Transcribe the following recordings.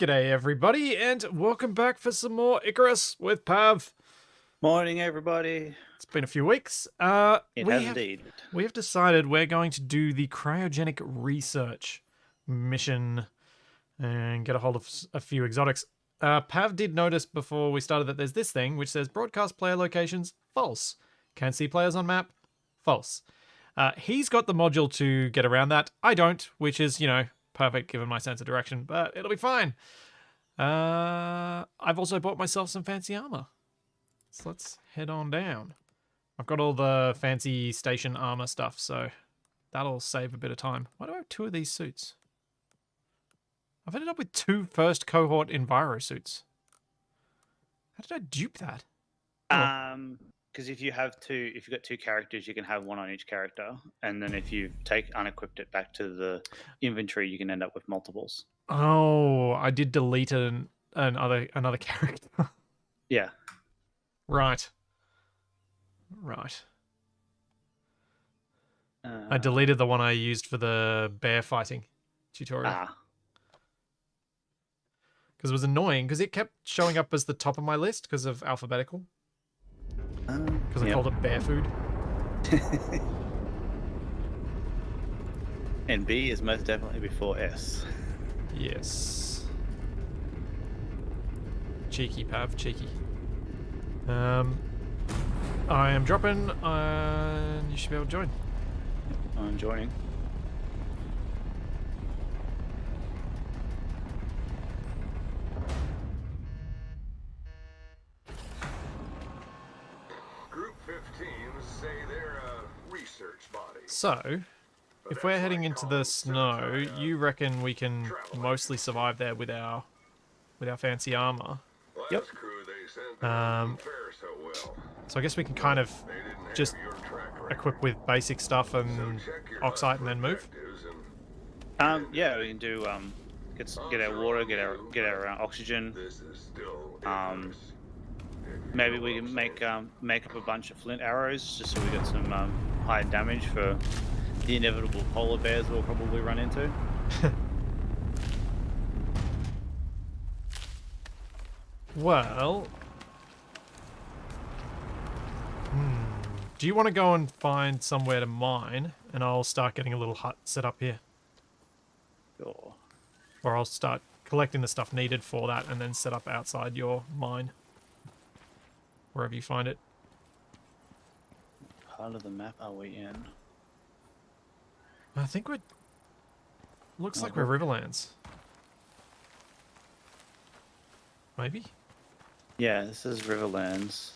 G'day everybody, and welcome back for some more Icarus with Pav. Morning, everybody. It's been a few weeks. It has indeed. We have decided we're going to do the cryogenic research mission and get a hold of a few exotics. Pav did notice before we started that there's this thing which says broadcast player locations, false. Can't see players on map, false. He's got the module to get around that. I don't, which is, perfect given my sense of direction, but it'll be fine. I've also bought myself some fancy armor. So let's head on down. I've got all the fancy station armor stuff, so that'll save a bit of time. Why do I have two of these suits? I've ended up with two first cohort Enviro suits. How did I dupe that? Because if you've got two characters, you can have one on each character, and then if you unequipped it back to the inventory, you can end up with multiples. Oh, I did delete another character. Yeah. Right. I deleted the one I used for the bear fighting tutorial. Because it was annoying, because it kept showing up as the top of my list because of alphabetical. Because I called it bear food. And B is most definitely before S. Yes. Cheeky, Pav, cheeky. I am dropping, and you should be able to join. I'm joining. Group 15 say they're a research body. So, if we're heading into the snow, you reckon we can mostly survive there with our fancy armor? Yep. So I guess we can kind of just equip with basic stuff and oxide and then move. Yeah, we can do get our water, get our oxygen. Maybe we can make up a bunch of flint arrows just so we get some high damage for the inevitable polar bears we'll probably run into. Well, do you want to go and find somewhere to mine, and I'll start getting a little hut set up here? Sure. Or I'll start collecting the stuff needed for that and then set up outside your mine. Wherever you find it. What part of the map are we in? I think looks like we're Riverlands. Maybe? Yeah, this is Riverlands.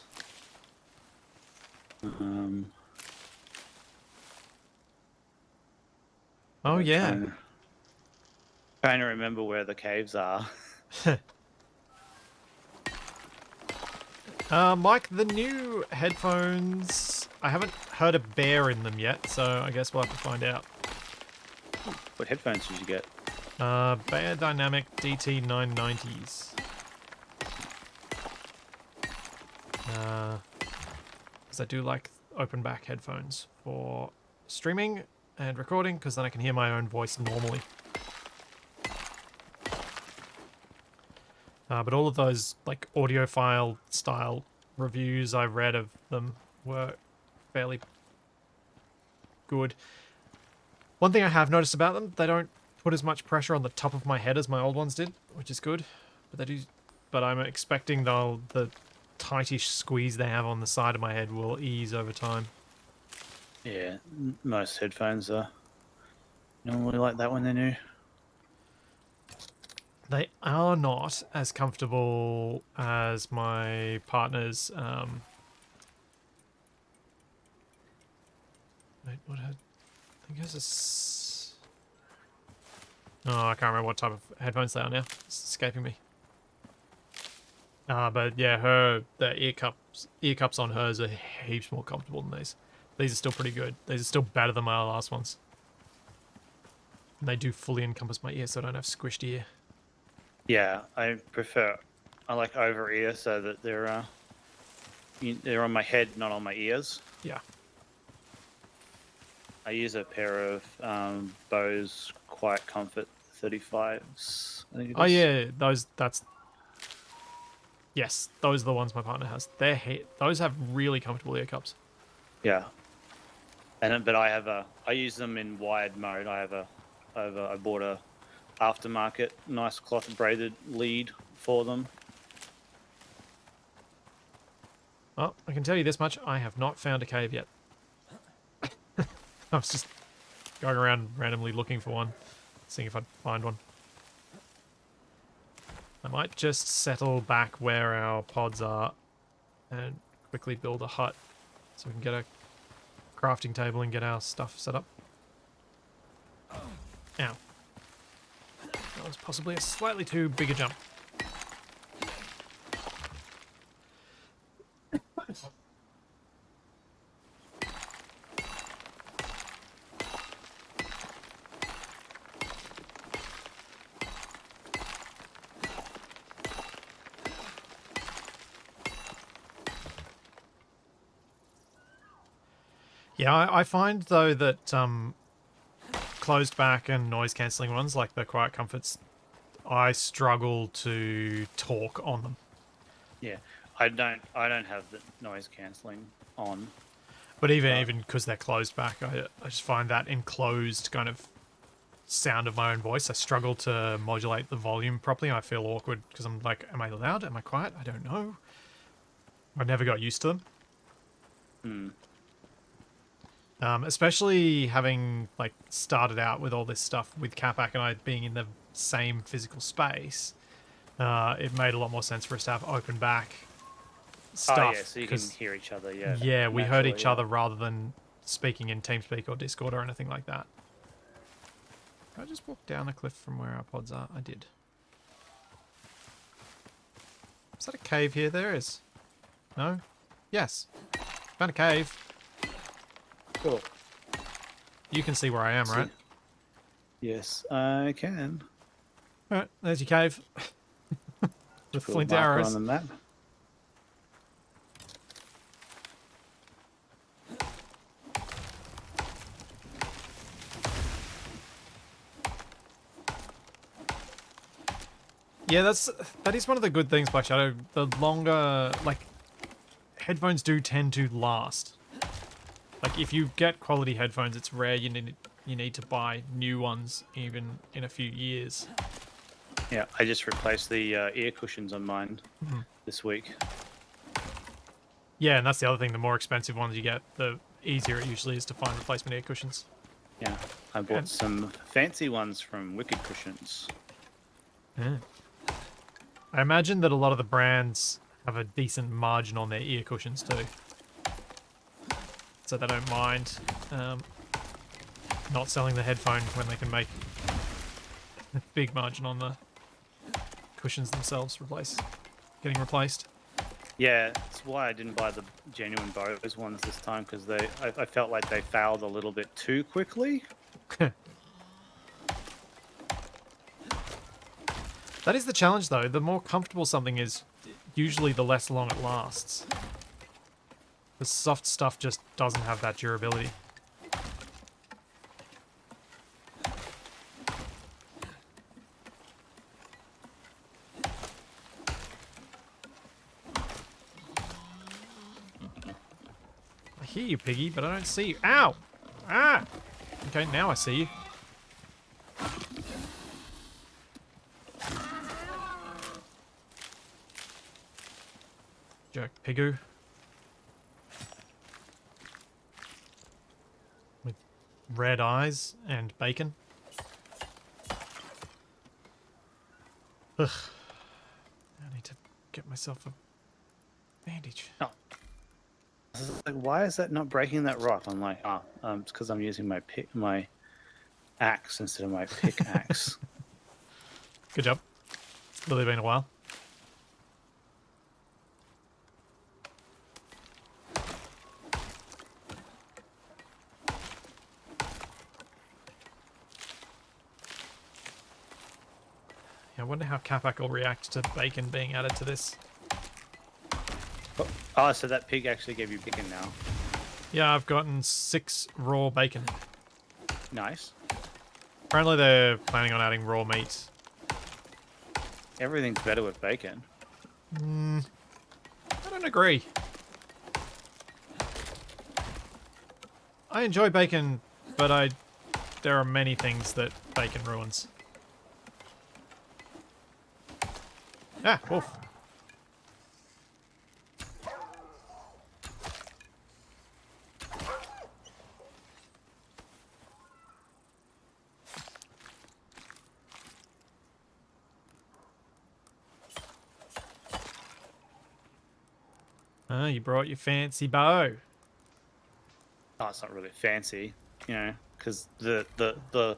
Oh yeah. Trying to remember where the caves are. Mike, the new headphones, I haven't heard a bear in them yet, so I guess we'll have to find out. What headphones did you get? Bear Dynamic DT990s. Because I do like open back headphones for streaming and recording, because then I can hear my own voice normally. But all of those like audiophile style reviews I read of them were fairly good. One thing I have noticed about them, they don't put as much pressure on the top of my head as my old ones did, which is good. But they do. But I'm expecting the tightish squeeze they have on the side of my head will ease over time. Yeah, most headphones are normally like that when they're new. They are not as comfortable as my partner's. Wait, what? I think it's a. Oh, I can't remember what type of headphones they are now. It's escaping me. But yeah, the ear cups on hers are heaps more comfortable than these. These are still pretty good. These are still better than my last ones. And they do fully encompass my ear, so I don't have squished ear. Yeah, I like over ear so that they're on my head, not on my ears. Yeah. I use a pair of Bose Quiet Comfort 35s I think it Oh is. yeah, yes, those are the ones my partner has. Those have really comfortable ear cups. Yeah. But I use them in wired mode. I bought a aftermarket nice cloth braided lead for them. Well, I can tell you this much: I have not found a cave yet. I was just going around randomly looking for one, seeing if I'd find one. I might just settle back where our pods are and quickly build a hut so we can get a crafting table and get our stuff set up. Ow. That was possibly a slightly too big a jump. Yeah, I find though that closed back and noise cancelling ones like the Quiet Comforts, I struggle to talk on them. Yeah. I don't have the noise cancelling on. But even because they're closed back, I just find that enclosed kind of sound of my own voice, I struggle to modulate the volume properly. I feel awkward because I'm like, am I loud? Am I quiet? I don't know. I never got used to them. Especially having like started out with all this stuff with Capac and I being in the same physical space, it made a lot more sense for us to have open back stuff. Oh yeah, so you can hear each other. Yeah. Yeah, we heard each yeah. other rather than speaking in TeamSpeak or Discord or anything like that. Did I just walk down the cliff from where our pods are? I did. Is that a cave here? There is. No? Yes. Found a cave. Cool. You can see where I am, right? Yes, I can. Alright, there's your cave. With Cool flint marker arrows. on the map. Yeah, that is one of the good things, Black Shadow. The longer, like, headphones do tend to last. Like, if you get quality headphones, it's rare you need to buy new ones even in a few years. Yeah, I just replaced the ear cushions on mine this week. Yeah, and that's the other thing. The more expensive ones you get, the easier it usually is to find replacement ear cushions. Yeah, I bought some fancy ones from Wicked Cushions. Yeah. I imagine that a lot of the brands have a decent margin on their ear cushions too. So they don't mind not selling the headphone when they can make a big margin on the cushions themselves getting replaced. Yeah, that's why I didn't buy the genuine Bose ones this time, because I felt like they failed a little bit too quickly. That is the challenge though. The more comfortable something is, usually the less long it lasts. The soft stuff just doesn't have that durability. I hear you, Piggy, but I don't see you. Ow! Ah! Okay, now I see you. Jerk Pigoo. With red eyes and bacon. Ugh. I need to get myself a bandage. Oh. I was like, why is that not breaking that rock? I'm like, it's because I'm using my axe instead of my pickaxe. Good job. It's really been a while. I wonder how Capac will react to bacon being added to this. Oh, so that pig actually gave you bacon now. Yeah, I've gotten 6 raw bacon. Nice. Apparently they're planning on adding raw meat Everything's better with bacon. I don't agree. I enjoy bacon, but there are many things that bacon ruins. Ah, wolf. Oh, you brought your fancy bow. Oh, it's not really fancy, you know, because the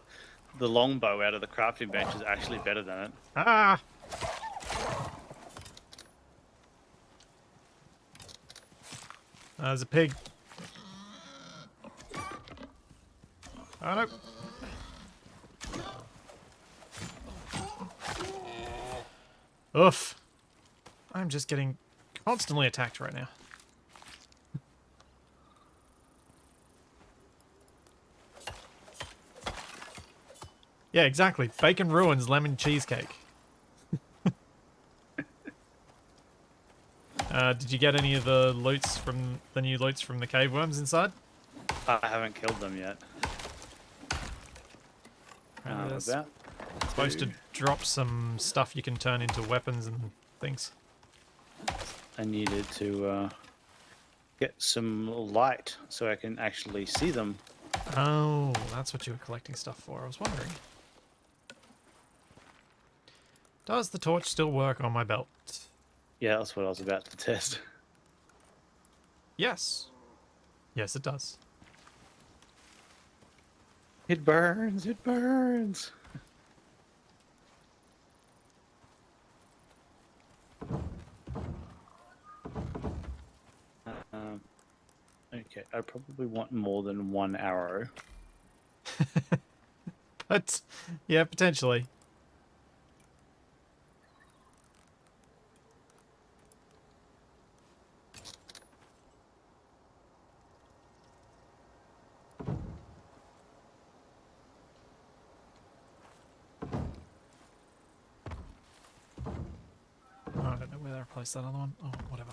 longbow out of the crafting bench is actually better than it. Ah! There's a pig. Oh no. Oof. I'm just getting constantly attacked right now. Yeah, exactly. Bacon ruins lemon cheesecake. Did you get any of the loots from the new loots from the cave worms inside? I haven't killed them yet. There's About supposed to to. drop some stuff you can turn into weapons and things. I needed to get some light so I can actually see them. Oh, that's what you were collecting stuff for. I was wondering. Does the torch still work on my belt? Yeah, that's what I was about to test. Yes. Yes, it does. It burns. It burns. Okay, I probably want more than one arrow. But, yeah, potentially. Oh, I don't know where I placed that other one. Oh, whatever.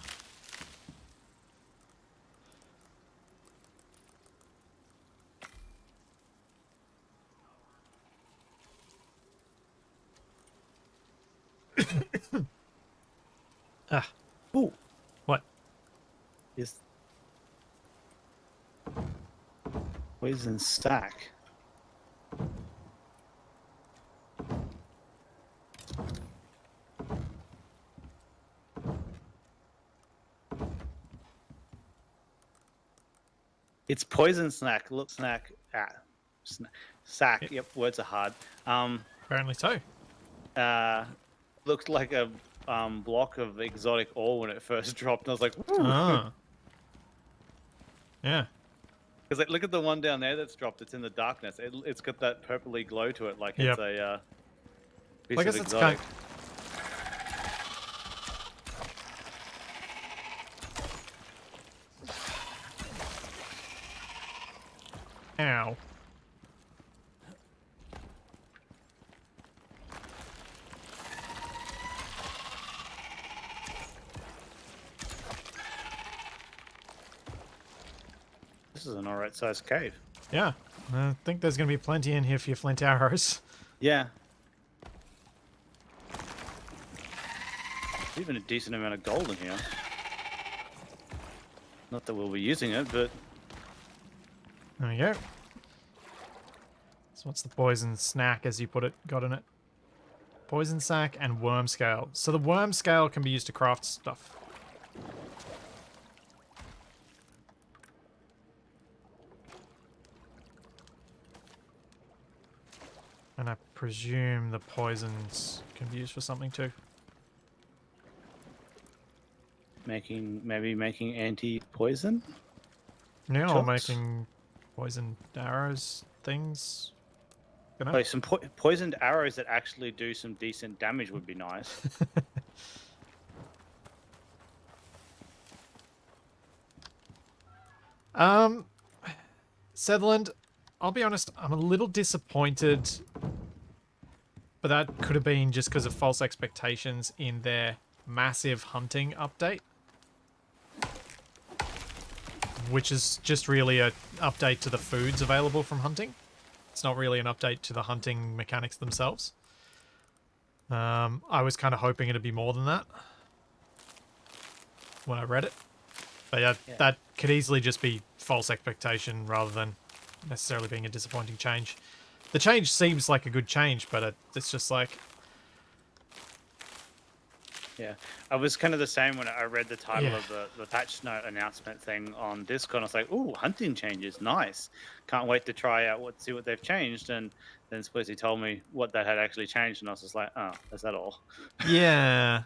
Ah, Ooh, what? is poison stack. It's poison snack. Look, snack. Sack. Yep, words are hard. Apparently so. Looked like a block of exotic ore when it first dropped. And I was like, ooh. Ah. Yeah. Because like, look at the one down there that's dropped. It's in the darkness. It's got that purpley glow to it, like Yep. it's a piece I of guess it's exotic. Ow. This is an alright sized cave. Yeah. I think there's going to be plenty in here for your flint arrows. Yeah. Even a decent amount of gold in here. Not that we'll be using it, but There we go. So what's the poison snack, as you put it, got in it? Poison sack and worm scale. So the worm scale can be used to craft stuff. And I presume the poisons can be used for something too. maybe making anti-poison. Yeah, or Shots? making poisoned arrows things. Dunno. Like some poisoned arrows that actually do some decent damage would be nice. Sutherland, I'll be honest, I'm a little disappointed but that could have been just because of false expectations in their massive hunting update, which is just really a update to the foods available from hunting. It's not really an update to the hunting mechanics themselves. I was kind of hoping it'd be more than that when I read it. But yeah, that could easily just be false expectation rather than necessarily being a disappointing change. The change seems like a good change, but it's just like... Yeah, I was kind of the same when I read the title Yeah. of the patch note announcement thing on Discord. I was like, "Ooh, hunting changes, nice! Can't wait to try out see what they've changed." And then Splizzy told me what that had actually changed, and I was just like, "Oh, is that all?" Yeah.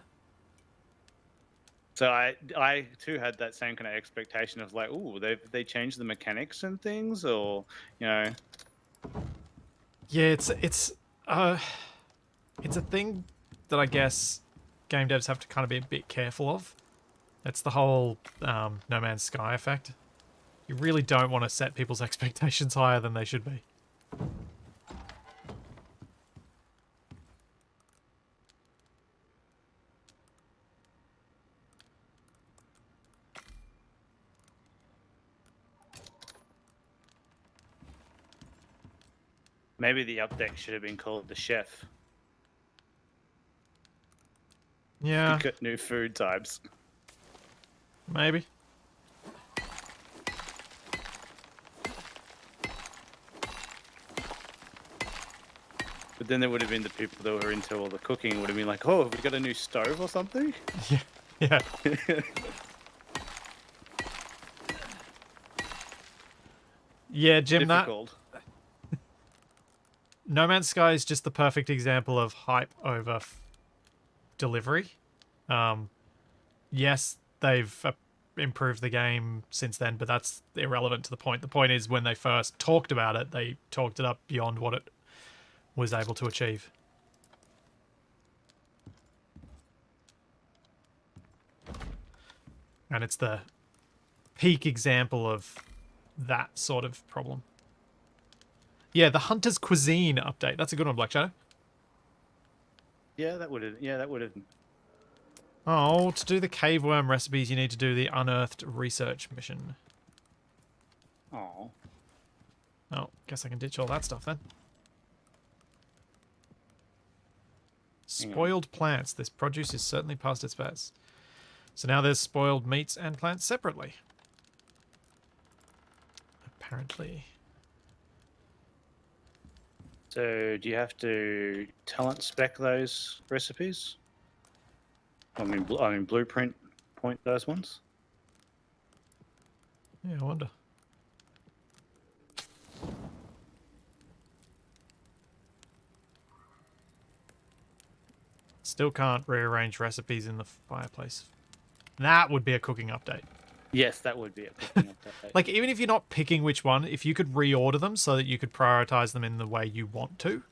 So I too had that same kind of expectation of like, "Ooh, they changed the mechanics and things," or you know. Yeah, it's a thing that I guess game devs have to kind of be a bit careful of. It's the whole No Man's Sky effect. You really don't want to set people's expectations higher than they should be. Maybe the update should have been called the chef. Yeah, Got new food types. maybe. But then there would have been the people that were into all the cooking would have been like, "Oh, have we got a new stove or something?" Yeah, yeah. Yeah, Jim, that Difficult. No Man's Sky is just the perfect example of hype over delivery. Yes, they've improved the game since then, but that's irrelevant to the point. The point is when they first talked about it, they talked it up beyond what it was able to achieve. And it's the peak example of that sort of problem. Yeah, the Hunter's Cuisine update. That's a good one, Black Shadow. Yeah, that would have. Yeah, that would have. Oh, to do the cave worm recipes, you need to do the unearthed research mission. Oh. Oh, guess I can ditch all that stuff then. Spoiled plants. This produce is certainly past its best. So now there's spoiled meats and plants separately. Apparently. So do you have to talent spec those recipes? I mean, blueprint point those ones. Yeah, I wonder. Still can't rearrange recipes in the fireplace. That would be a cooking update. Yes, that would be a cooking update. Like, even if you're not picking which one, if you could reorder them so that you could prioritize them in the way you want to,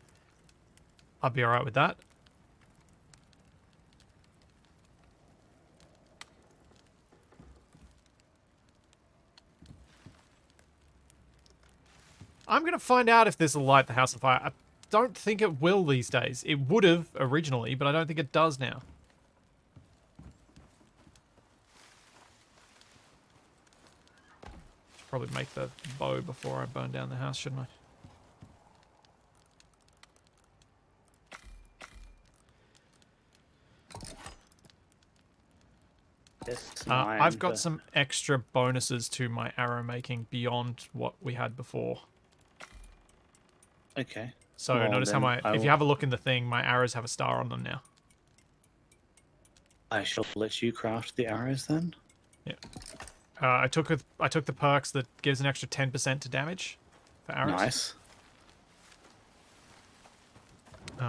I'd be alright with that. I'm going to find out if this will light the house on fire. I don't think it will these days. It would have originally, but I don't think it does now. Should probably make the bow before I burn down the house, shouldn't I? Yes, I've got some extra bonuses to my arrow making beyond what we had before. Okay. So Well, notice how then if you have a look in the thing, my arrows have a star on them now. I shall let you craft the arrows then. Yeah. I took the perks that gives an extra 10% to damage for arrows. Nice.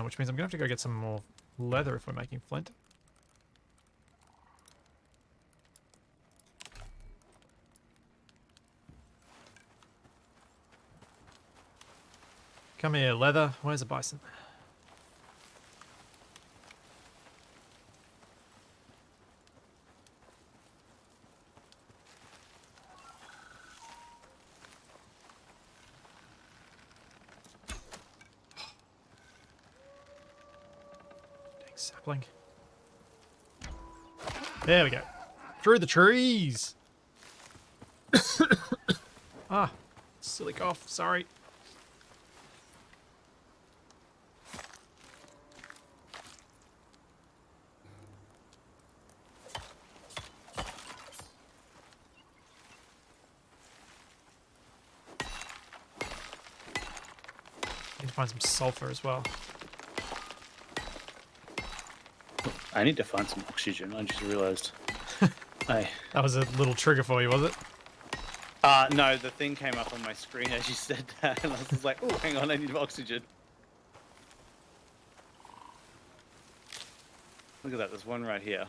Which means I'm gonna have to go get some more leather if we're making flint. Come here, leather. Where's the bison? Sapling. There we go. Through the trees. Ah, silly cough. Sorry. Need to find some sulfur as well. I need to find some oxygen. I just realised. I That was a little trigger for you, was it? no, the thing came up on my screen as you said that, and I was just like, oh, hang on, I need oxygen. Look at that. There's one right here.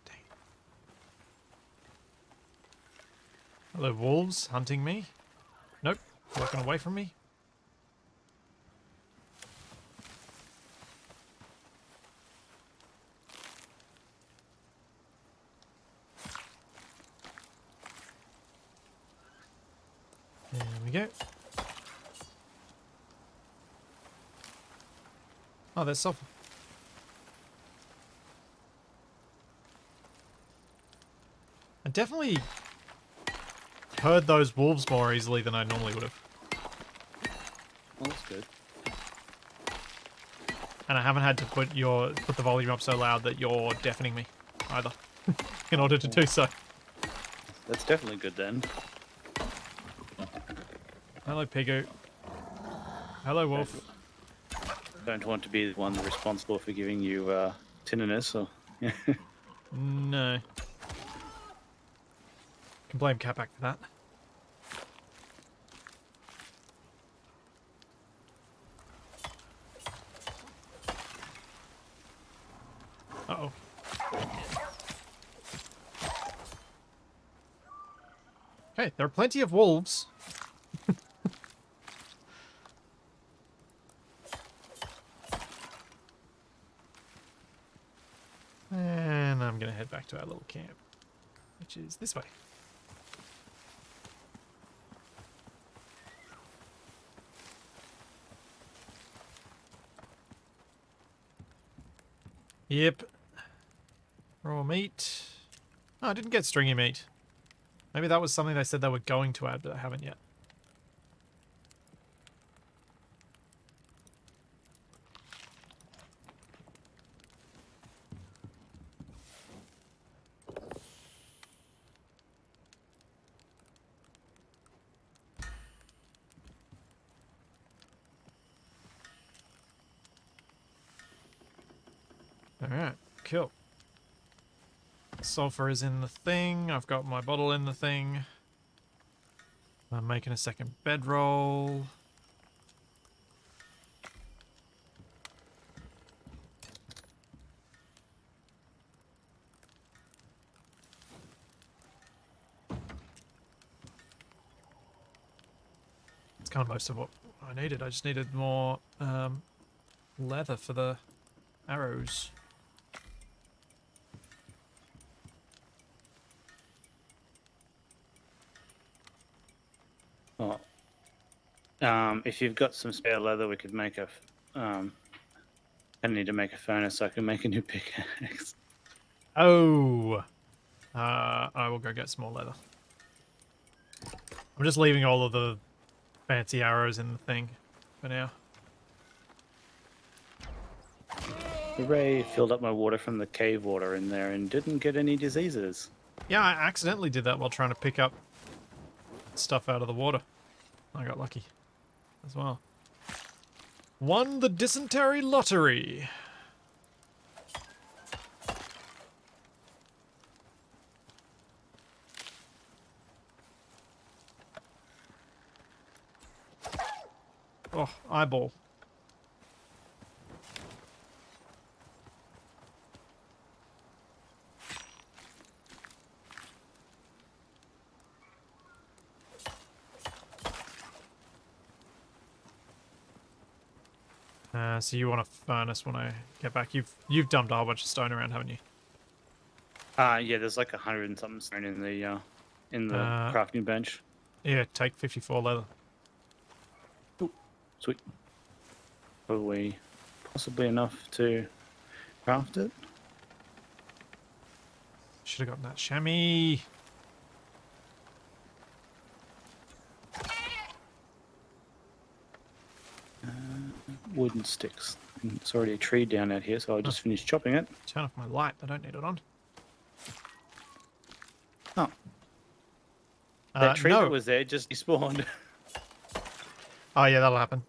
Dang. Are there wolves hunting me? Nope. Walking away from me. There we go. Oh, there's sulfur. I definitely heard those wolves more easily than I normally would have. Oh, that's good. And I haven't had to put the volume up so loud that you're deafening me either in order to do so. That's definitely good then. Hello, Pigu. Hello, Wolf. Don't want to be the one responsible for giving you tinnitus or. No. Can blame Catback for that. Uh-oh. Okay, there are plenty of wolves. And I'm going to head back to our little camp, which is this way. Yep. Raw meat. Oh, I didn't get stringy meat. Maybe that was something they said they were going to add, but I haven't yet. Alright, cool. Sulfur is in the thing. I've got my bottle in the thing. I'm making a second bedroll. It's kind of most of what I needed. I just needed more leather for the arrows. Oh. If you've got some spare leather, we could make a. I need to make a furnace so I can make a new pickaxe. Oh! I will go get some more leather. I'm just leaving all of the fancy arrows in the thing for now. Hooray! Filled up my water from the cave water in there and didn't get any diseases. Yeah, I accidentally did that while trying to pick up stuff out of the water. I got lucky as well. Won the dysentery lottery. Oh, eyeball. So you want a furnace when I get back? You've dumped a whole bunch of stone around, haven't you? Yeah, there's like 100 and something stone in the crafting bench. Yeah, take 54 leather. Sweet. Probably, possibly enough to craft it. Should have gotten that chamois. Wooden sticks. It's already a tree down out here, so I'll just finish chopping it. Turn off my light. I don't need it on. Oh, that tree no. that was there just despawned. Oh, yeah, that'll happen.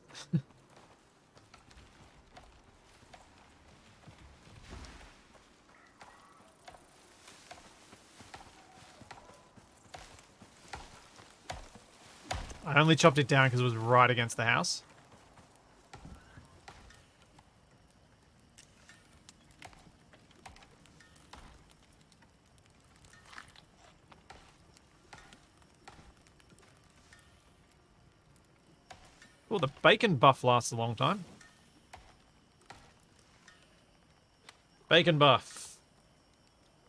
I only chopped it down because it was right against the house. Well, the bacon buff lasts a long time. Bacon buff.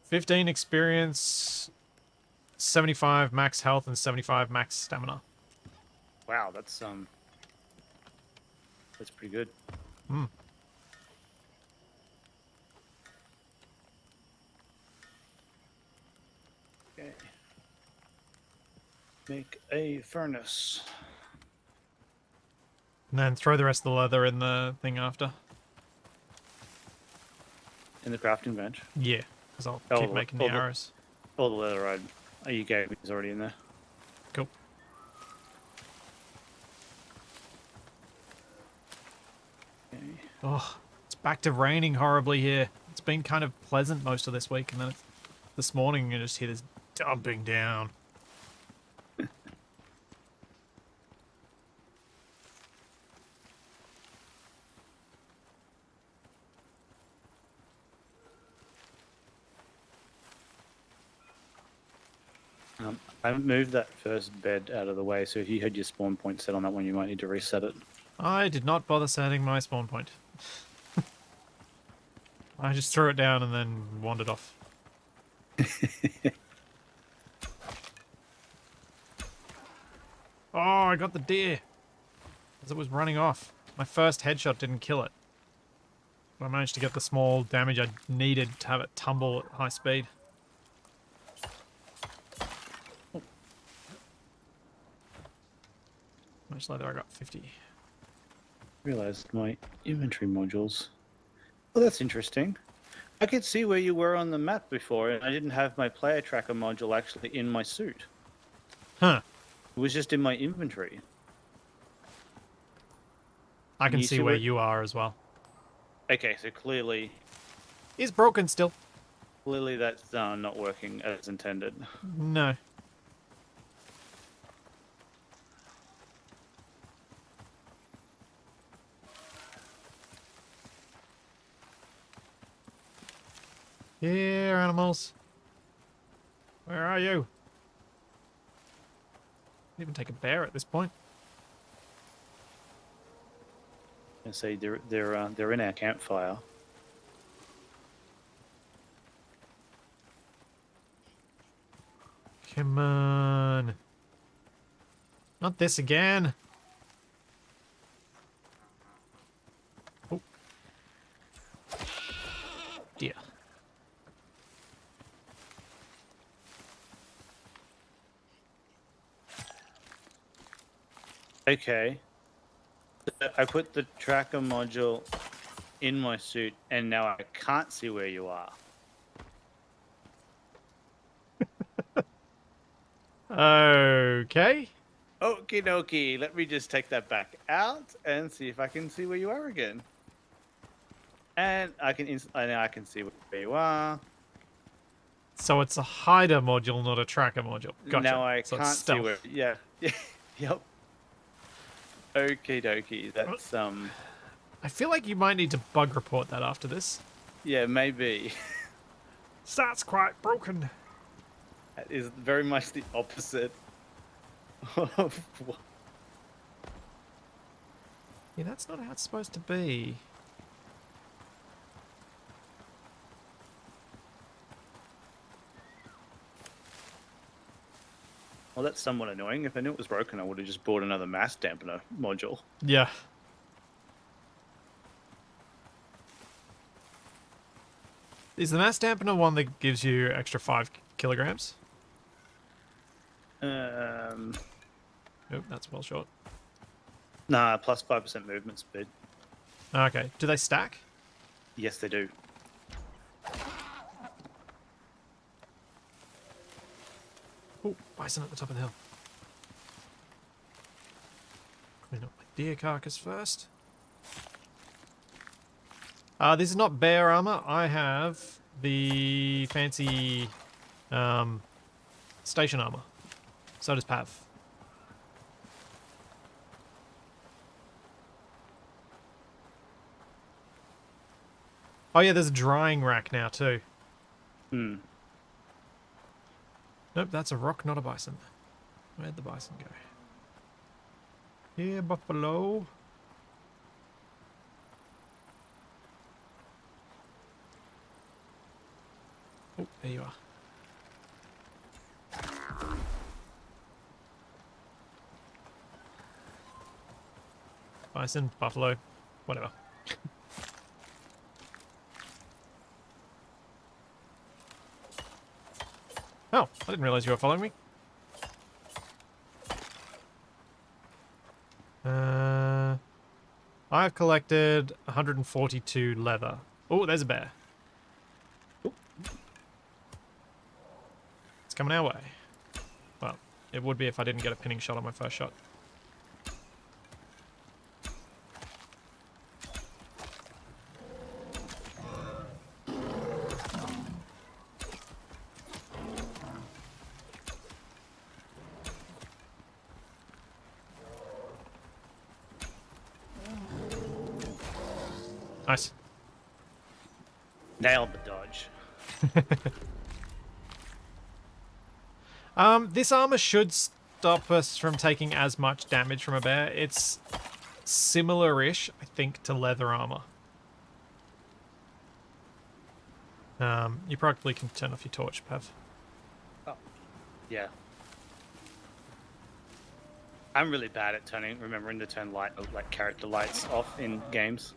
15 experience, 75 max health, and 75 max stamina. Wow, that's pretty good. Hmm. Okay. Make a furnace. And then throw the rest of the leather in the thing after. In the crafting bench. Yeah, because I'll Oh, keep making the arrows. All the leather you gave me is already in there. Cool. Okay. Oh, it's back to raining horribly here. It's been kind of pleasant most of this week, and then this morning you just hear this dumping down. I haven't moved that first bed out of the way, so if you had your spawn point set on that one, you might need to reset it. I did not bother setting my spawn point. I just threw it down and then wandered off. Oh, I got the deer. As it was running off. My first headshot didn't kill it. But I managed to get the small damage I needed to have it tumble at high speed. How much leather I got? 50. Realized my inventory modules. Well, that's interesting. I could see where you were on the map before, and I didn't have my player tracker module actually in my suit. Huh. It was just in my inventory. I can You see see where where- you are as well. Okay, so clearly It's broken still. that's not working as intended. No. Here, animals. Where are you? Didn't even take a bear at this point. I say they're in our campfire. Come on. Not this again. Oh. Dear. Okay. I put the tracker module in my suit, and now I can't see where you are. Okay. Okie dokie. Let me just take that back out and see if I can see where you are again. And I now I can see where you are. So it's a hider module, not a tracker module. Gotcha. Now I So can't it's see stealth. where. Yeah. Yep. Okie dokie. That's I feel like you might need to bug report that after this. Yeah, maybe. That's quite broken. That is very much the opposite of what. Yeah, that's not how it's supposed to be. Well, that's somewhat annoying. If I knew it was broken, I would have just bought another mass dampener module. Yeah. Is the mass dampener one that gives you extra 5 kilograms? Nope, that's well short. Nah, plus 5% movement speed. Okay. Do they stack? Yes, they do. Oh, bison at the top of the hill. Clean up my deer carcass first. This is not bear armor. I have the fancy station armor. So does Pav. Oh yeah, there's a drying rack now too. Hmm. Nope, that's a rock, not a bison. Where'd the bison go? Here, buffalo. Oh, there you are. Bison, buffalo, whatever. Oh, I didn't realize you were following me. I've collected 142 leather. Oh, there's a bear. Ooh. It's coming our way. Well, it would be if I didn't get a pinning shot on my first shot. Nice. Nailed the dodge. This armor should stop us from taking as much damage from a bear. It's similar-ish, I think, to leather armor. You probably can turn off your torch, Pav. Oh, yeah. I'm really bad at remembering to turn character lights off in games.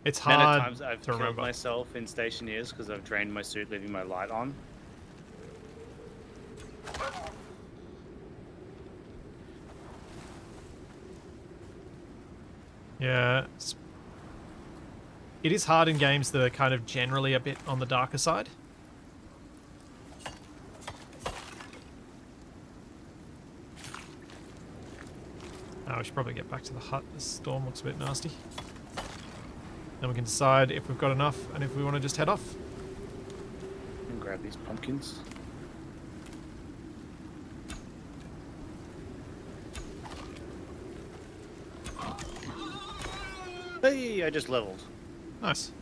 It's Many hard times I've to killed remember. myself in stationeers because I've drained my suit, leaving my light on. Yeah. It is hard in games that are kind of generally a bit on the darker side. Oh, we should probably get back to the hut. This storm looks a bit nasty. Then we can decide if we've got enough and if we want to just head off. And grab these pumpkins. Hey, I just leveled. Nice.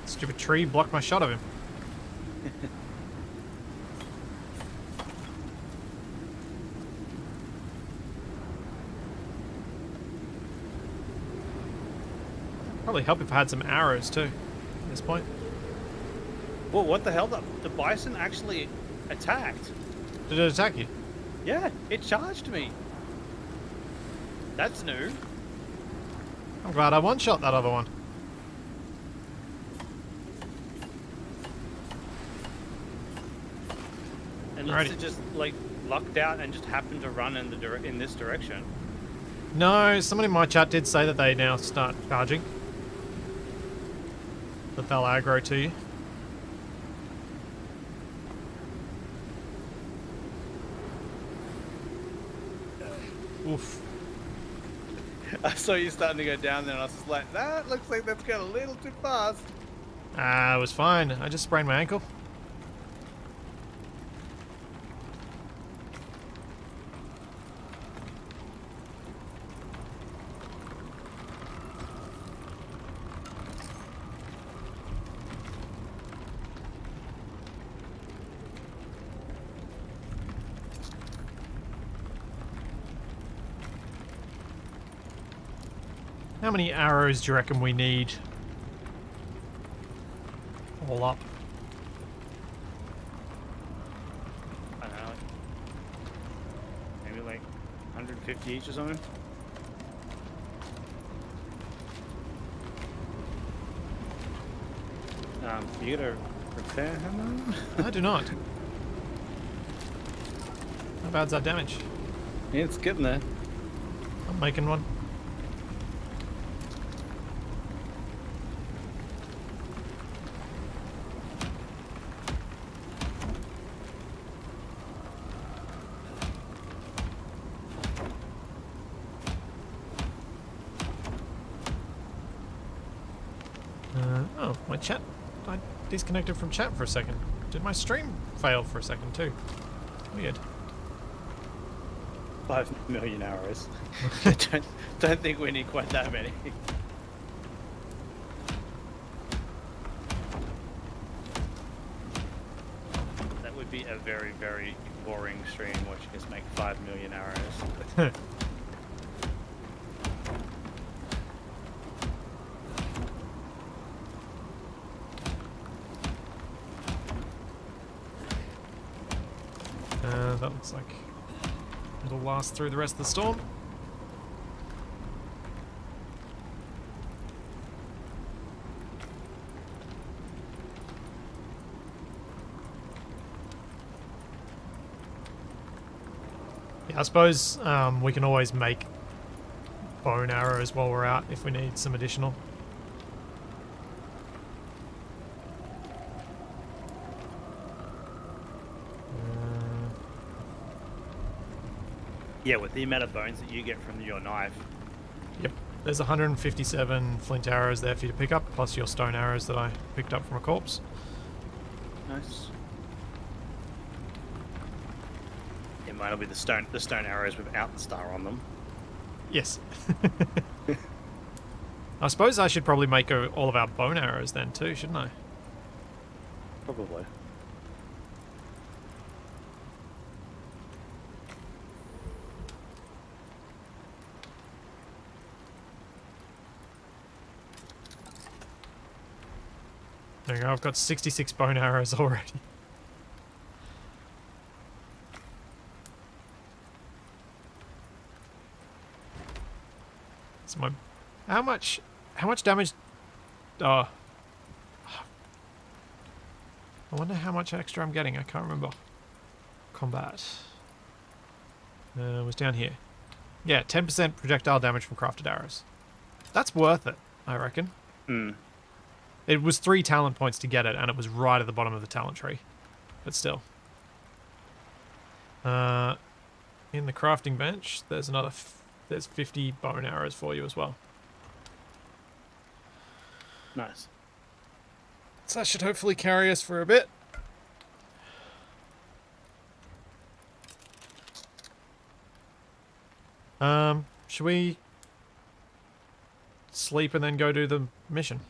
Stupid tree blocked my shot of him. Probably help if I had some arrows too at this point. Whoa, what the hell? The bison actually attacked. Did it attack you? Yeah, it charged me. That's new. I'm glad I one-shot that other one. And Alrighty. it just like lucked out and just happened to run in this direction. No, someone in my chat did say that they now start charging. That they'll aggro to you. Oof. I saw you starting to go down there and I was just like, that looks like that's going a little too fast. It was fine. I just sprained my ankle. How many arrows do you reckon we need? All up. I don't know, maybe like 150 each or something. You got a repair hammer? I do not. How bad's that damage? Yeah, it's getting there. I'm making one. Oh, my chat. I disconnected from chat for a second. Did my stream fail for a second too? Weird. 5 million arrows. don't think we need quite that many. That would be a very, very boring stream watching us make 5 million arrows. That looks like it'll last through the rest of the storm. Yeah, I suppose we can always make bone arrows while we're out if we need some additional. Yeah, with the amount of bones that you get from your knife. Yep, there's 157 flint arrows there for you to pick up, plus your stone arrows that I picked up from a corpse. Nice. It might be the stone arrows without the star on them. Yes. I suppose I should probably make all of our bone arrows then too, shouldn't I? Probably. There you go, I've got 66 bone arrows already. It's my... How much damage... Oh. I wonder how much extra I'm getting, I can't remember. Combat. It was down here. Yeah, 10% projectile damage from crafted arrows. That's worth it, I reckon. Hmm. It was 3 talent points to get it, and it was right at the bottom of the talent tree. But still. In the crafting bench, there's another... there's 50 bone arrows for you as well. Nice. So that should hopefully carry us for a bit. Should we sleep and then go do the mission?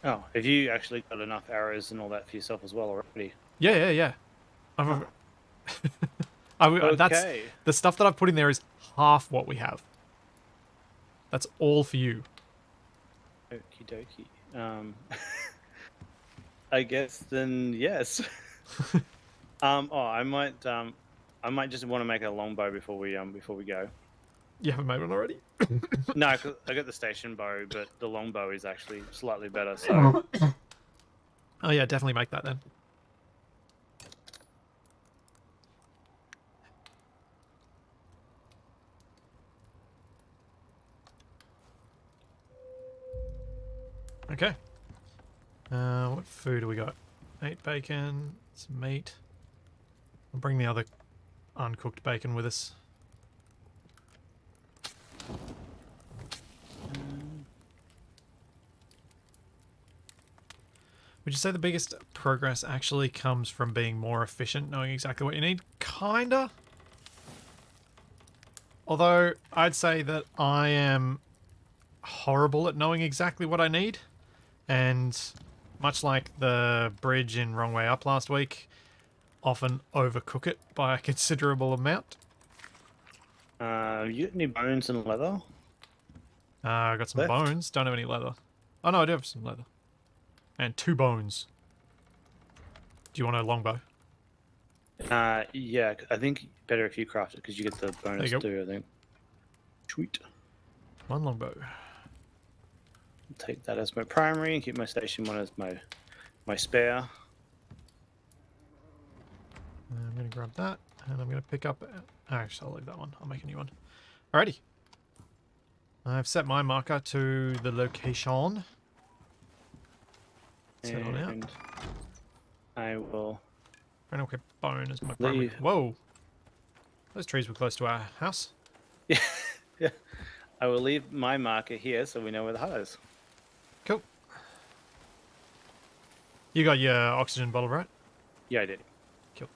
Oh, have you actually got enough arrows and all that for yourself as well already? Yeah. That's Okay. the stuff that I've put in there is half what we have. That's all for you. Okie dokie. I guess then yes. I might just want to make a longbow before we go. You haven't made one already? No, 'cause I got the station bow, but the longbow is actually slightly better. So Oh yeah, definitely make that then. Okay. What food do we got? 8 bacon, some meat. I'll bring the other uncooked bacon with us. Would you say the biggest progress actually comes from being more efficient, knowing exactly what you need? Kinda. Although, I'd say that I am horrible at knowing exactly what I need. And much like the bridge in Wrong Way Up last week, often overcook it by a considerable amount. you got any bones and leather? I got some Left. bones. Don't have any leather. Oh no, I do have some leather. And 2 bones. Do you want a longbow? Yeah, I think better if you craft it because you get the bonus go. too. I think. Sweet. 1 longbow. I'll take that as my primary and keep my station 1 as my spare. I'm going to grab that, and I'm going to pick up... Actually, I'll leave that one. I'll make a new one. Alrighty. I've set my marker to the location. Set on out. And I will And I'll keep bone as my primary. leave. Whoa! Those trees were close to our house. Yeah, yeah. I will leave my marker here so we know where the hut is. Cool. You got your oxygen bottle, right? Yeah, I did. Cool.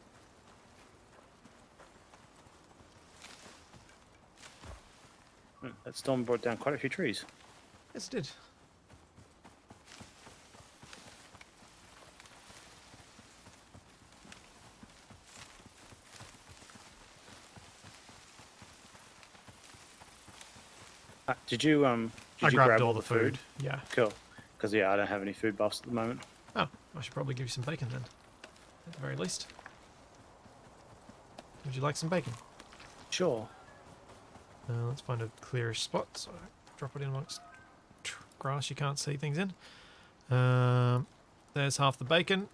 That storm brought down quite a few trees. Yes, it did. Did you I grab grabbed all all the food. Yeah. Cool. Because yeah, I don't have any food buffs at the moment. Oh, I should probably give you some bacon then. At the very least. Would you like some bacon? Sure. Let's find a clearish spot. So drop it in amongst grass you can't see things in. There's half the bacon.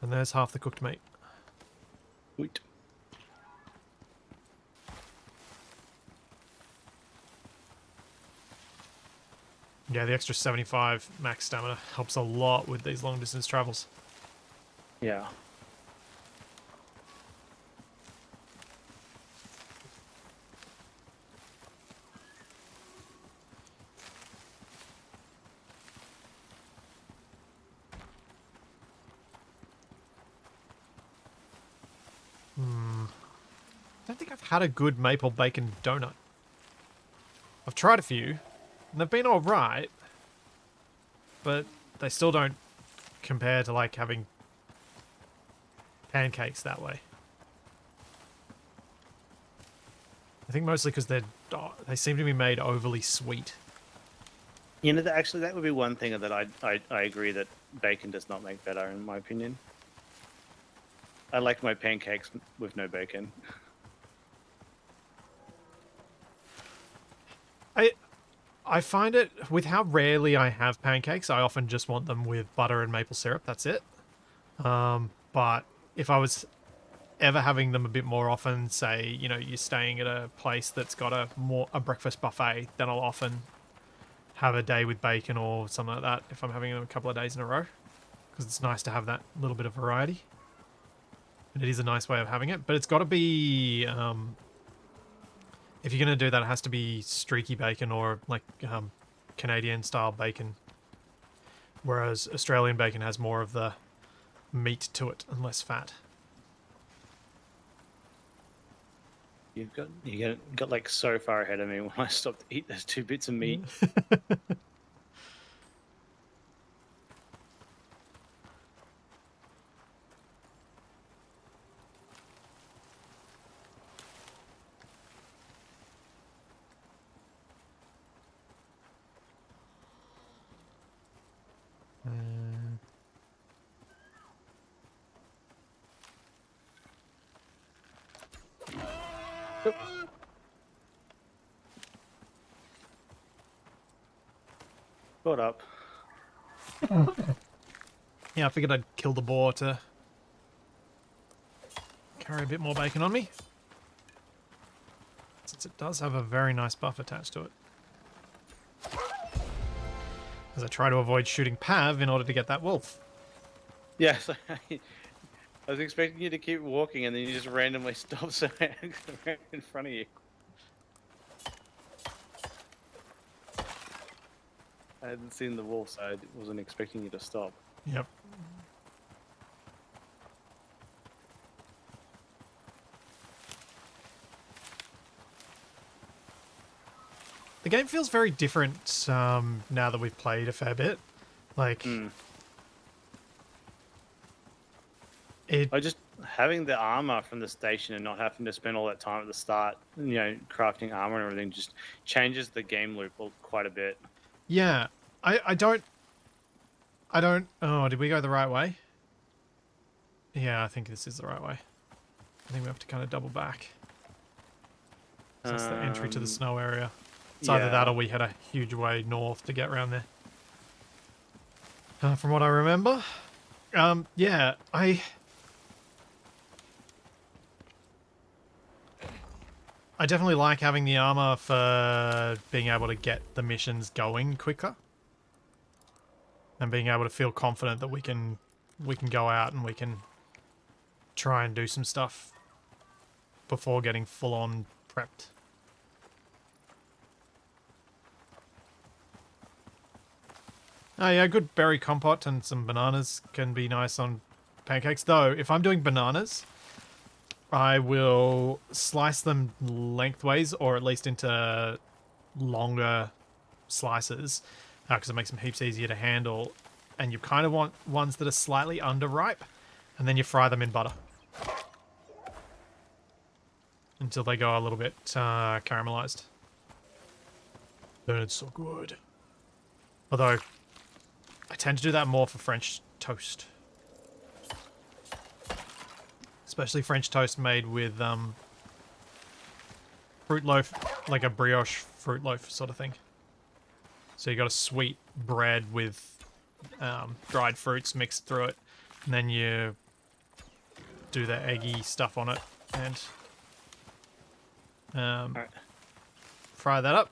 And there's half the cooked meat. Sweet. Yeah, the extra 75 max stamina helps a lot with these long distance travels. Yeah. I don't think I've had a good maple bacon donut. I've tried a few, and they've been alright, but they still don't compare to like having pancakes that way. I think mostly because they seem to be made overly sweet. You know, actually, that would be one thing that I agree that bacon does not make better, in my opinion. I like my pancakes with no bacon. I find it, with how rarely I have pancakes, I often just want them with butter and maple syrup, that's it. But if I was ever having them a bit more often, say, you know, you're staying at a place that's got a breakfast buffet, then I'll often have a day with bacon or something like that if I'm having them a couple of days in a row. Because it's nice to have that little bit of variety. And it is a nice way of having it, but it's got to be... if you're going to do that, it has to be streaky bacon or like Canadian style bacon. Whereas Australian bacon has more of the meat to it and less fat. You got like so far ahead of me when I stopped to eat those 2 bits of meat. Caught up. Yeah, I figured I'd kill the boar to carry a bit more bacon on me. Since it does have a very nice buff attached to it. As I try to avoid shooting Pav in order to get that wolf. Yeah, so I was expecting you to keep walking and then you just randomly stop so I ran in front of you. I hadn't seen the wolf, so I wasn't expecting you to stop. Yep. The game feels very different now that we've played a fair bit. Like, It I just having the armor from the station and not having to spend all that time at the start, crafting armor and everything just changes the game loop quite a bit. yeah. I don't. Oh, did we go the right way? Yeah, I think this is the right way. I think we have to kind of double back. So that's the entry to the snow area. It's either that or we head a huge way north to get around there. From what I remember. Yeah, I definitely like having the armor for being able to get the missions going quicker. And being able to feel confident that we can go out and we can try and do some stuff before getting full on prepped. Oh yeah, good berry compote and some bananas can be nice on pancakes. Though, if I'm doing bananas, I will slice them lengthways or at least into longer slices because it makes them heaps easier to handle. And you kind of want ones that are slightly underripe, and then you fry them in butter until they go a little bit caramelized. Then it's so good. Although, I tend to do that more for French toast. Especially French toast made with fruit loaf, like a brioche fruit loaf sort of thing. So you got a sweet bread with dried fruits mixed through it, and then you do the eggy stuff on it and fry that up.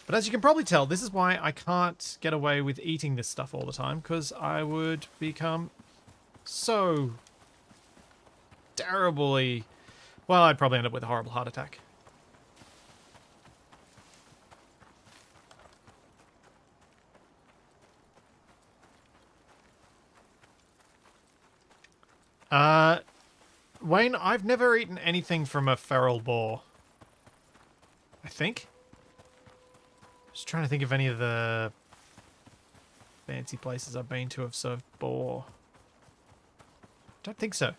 But as you can probably tell, this is why I can't get away with eating this stuff all the time, because I would become so terribly... Well, I'd probably end up with a horrible heart attack. Wayne, I've never eaten anything from a feral boar. I think. Just trying to think of any of the fancy places I've been to have served boar. Don't think so.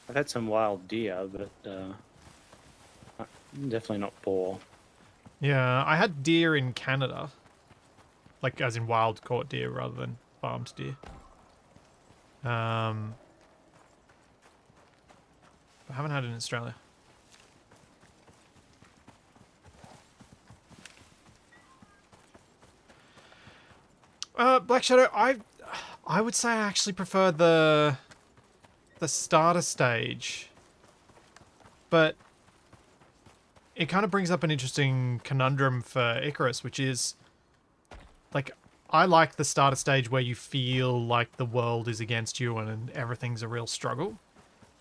I've had some wild deer, but definitely not boar. Yeah, I had deer in Canada. Like, as in wild caught deer rather than farmed deer. I haven't had it in Australia. Black Shadow, I would say I actually prefer the starter stage. But it kind of brings up an interesting conundrum for Icarus, which is like I like the starter stage where you feel like the world is against you and everything's a real struggle.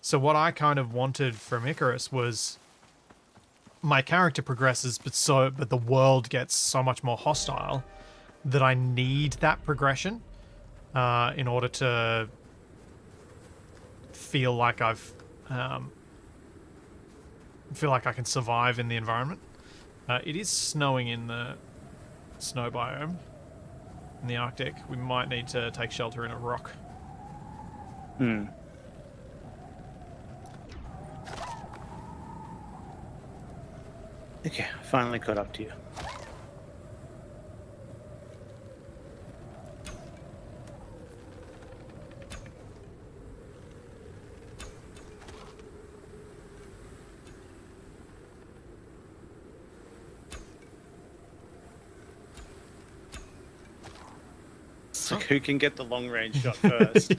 So what I kind of wanted from Icarus was my character progresses, but the world gets so much more hostile that I need that progression in order to feel like I can survive in the environment. It is snowing in the snow biome in the Arctic. We might need to take shelter in a rock. Okay, finally caught up to you. It's like who can get the long range shot first?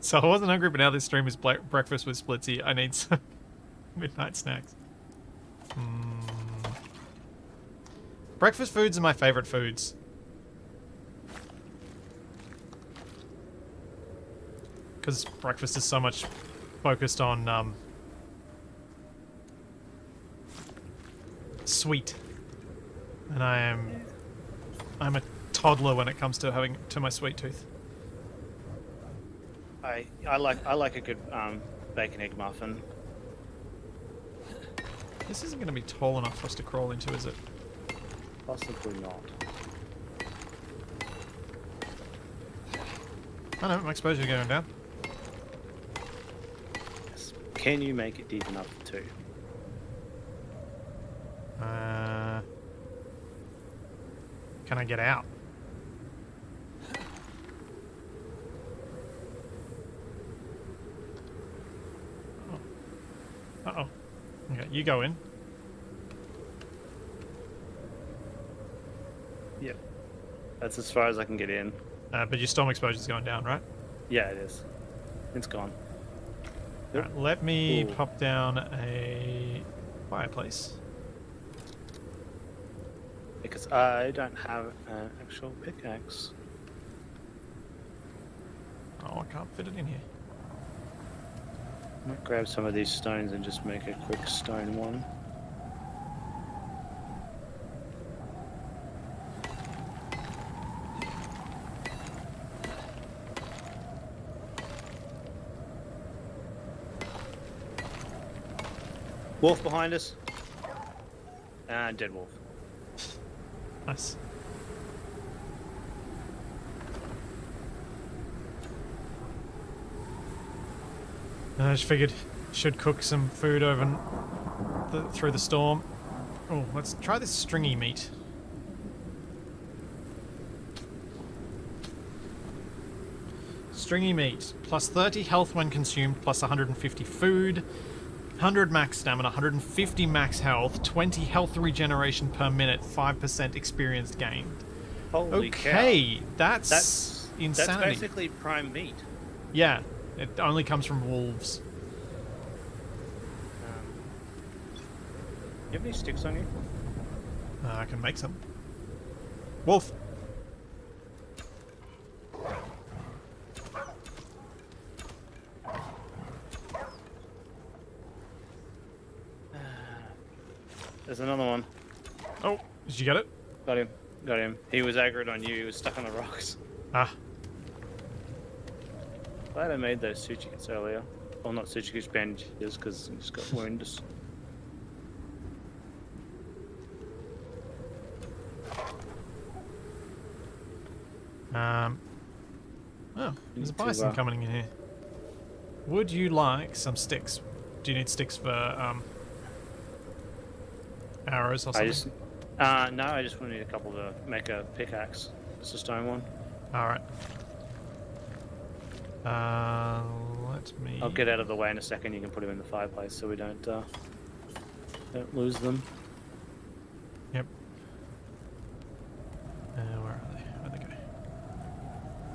So I wasn't hungry, but now this stream is breakfast with Splitsy. I need some midnight snacks. Breakfast foods are my favorite foods. Because breakfast is so much focused on sweet. And I'm a toddler when it comes to having to my sweet tooth. I like a good bacon egg muffin. This isn't going to be tall enough for us to crawl into, is it? Possibly not. I know, my exposure's going down. Yes. Can you make it deep enough for 2? Can I get out? Oh. Uh-oh. Okay, you go in. Yep. That's as far as I can get in. But your storm exposure's going down, right? Yeah, it is. It's gone. Alright, let me Ooh. pop down a fireplace. Because I don't have an actual pickaxe. Oh, I can't fit it in here. I might grab some of these stones and just make a quick stone one. Wolf behind us. And dead wolf. Nice. I just figured should cook some food over through the storm. Oh, let's try this stringy meat. Stringy meat. Plus 30 health when consumed, plus 150 food. 100 max stamina, 150 max health, 20 health regeneration per minute, 5% experience gained. Holy Okay, cow. that's insanity. That's basically prime meat. Yeah, it only comes from wolves. You have any sticks on you? I can make some. Wolf! There's another one. Oh, did you get it? Got him. Got him. He was aggroed on you. He was stuck on the rocks. Ah, Glad I made those sushi kits earlier. Well, not sushi kits, bandages, because I just got wounds. Oh, there's a Need to, bison coming in here. Would you like some sticks? Do you need sticks for arrows or something? No, I just want to need a couple to make a pickaxe. It's a stone one. Alright. Let me... I'll get out of the way in a second. You can put them in the fireplace so we don't lose them. Yep. Where are they? Where'd they go?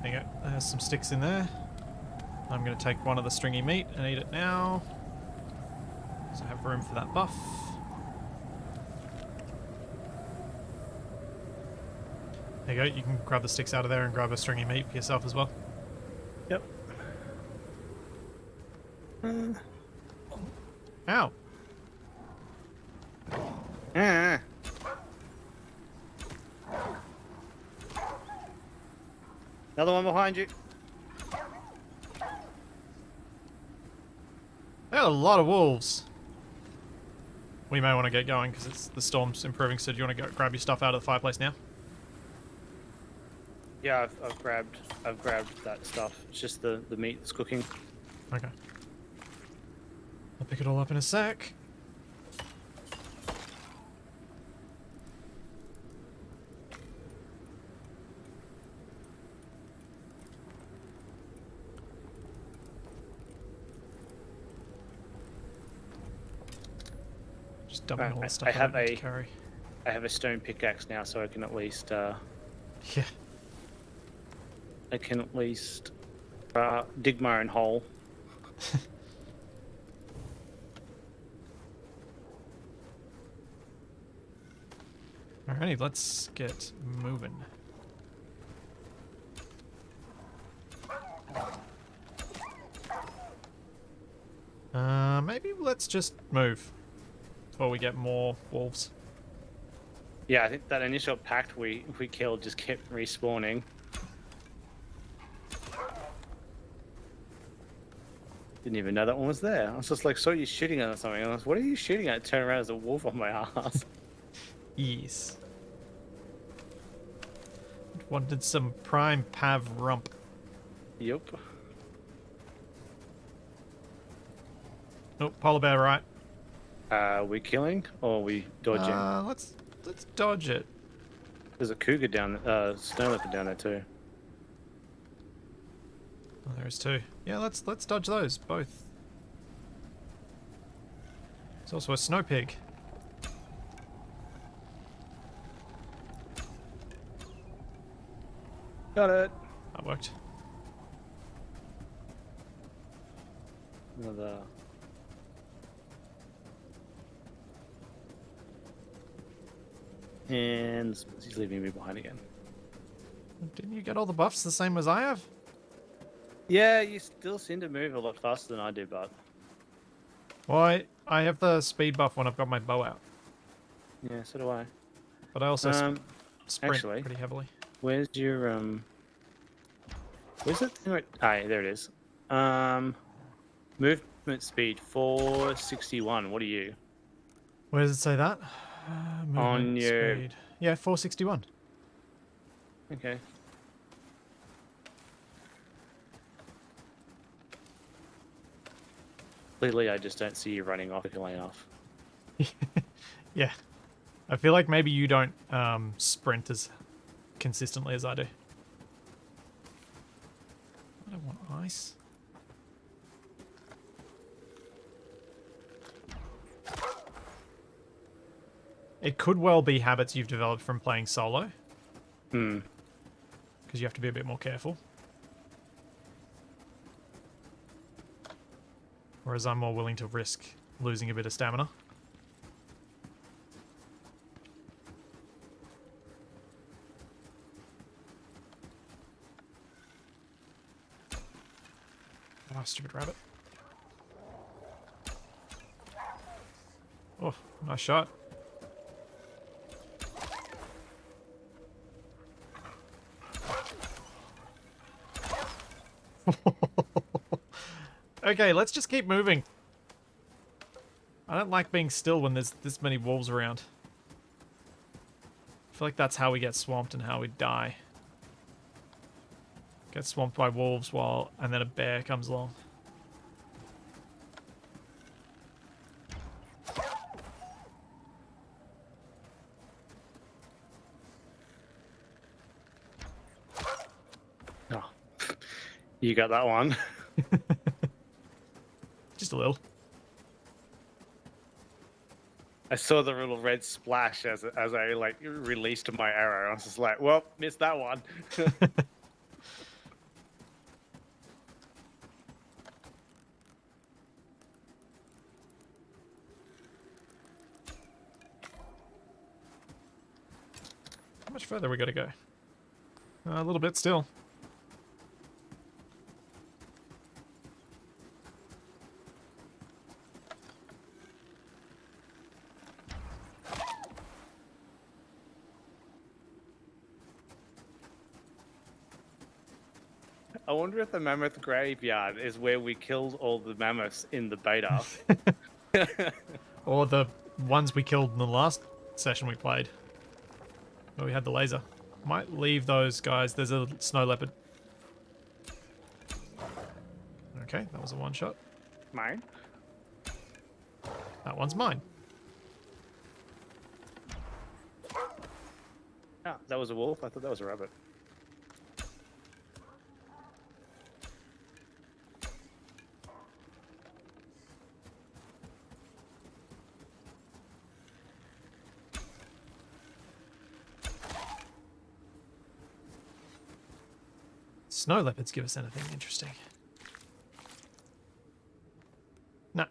There you go. There's some sticks in there. I'm going to take one of the stringy meat and eat it now. So I have room for that buff. There you go. You can grab the sticks out of there and grab a stringy meat for yourself as well. Yep. Ow! Ah. Another one behind you. There are a lot of wolves. We may want to get going because the storm's improving. So do you want to go grab your stuff out of the fireplace now? Yeah, I've grabbed that stuff. It's just the meat that's cooking. Okay. I'll pick it all up in a sec. Just dumping all the stuff I don't need to carry. I have a stone pickaxe now, so I can at least Yeah. dig my own hole. Alrighty, let's get moving. Maybe let's just move before we get more wolves. Yeah, I think that initial pact we killed just kept respawning. Didn't even know that one was there. I was just like, saw you shooting at something. I was, what are you shooting at? Turn around as a wolf on my ass. Yes. Wanted some prime pav rump. Yep. Oh, polar bear, right? We killing or we dodging? Let's dodge it. There's a cougar down, snow leopard down there too. Oh, there is two. Yeah, let's dodge those both. There's also a snow pig. Got it. That worked. Another. And he's leaving me behind again. Didn't you get all the buffs the same as I have? Yeah, you still seem to move a lot faster than I do, but Well, I have the speed buff when I've got my bow out. yeah, so do I. But I also sprint actually- pretty heavily. Where's your Where's that thing? Right? Ah, yeah, there it is. Movement speed 461. What are you? Where does it say that? On Movement your- speed. Yeah, 461. Okay. Clearly, I just don't see you running off or killing off. Yeah. I feel like maybe you don't sprint as consistently as I do. I don't want ice. It could well be habits you've developed from playing solo, Hmm. because you have to be a bit more careful. Whereas I'm more willing to risk losing a bit of stamina. Oh, stupid rabbit. Oh, nice shot. Okay, let's just keep moving. I don't like being still when there's this many wolves around. I feel like that's how we get swamped and how we die. Get swamped by wolves and then a bear comes along. Oh, you got that one. Just a little. I saw the little red splash as I like released my arrow. I was just like, well, missed that one. How much further we gotta go? A little bit still. I wonder if the mammoth graveyard is where we killed all the mammoths in the beta. Or the ones we killed in the last session we played. Where we had the laser. Might leave those guys. There's a snow leopard. Okay, that was a one shot. Mine? That one's mine. Ah, that was a wolf. I thought that was a rabbit. Snow leopards give us anything interesting. No.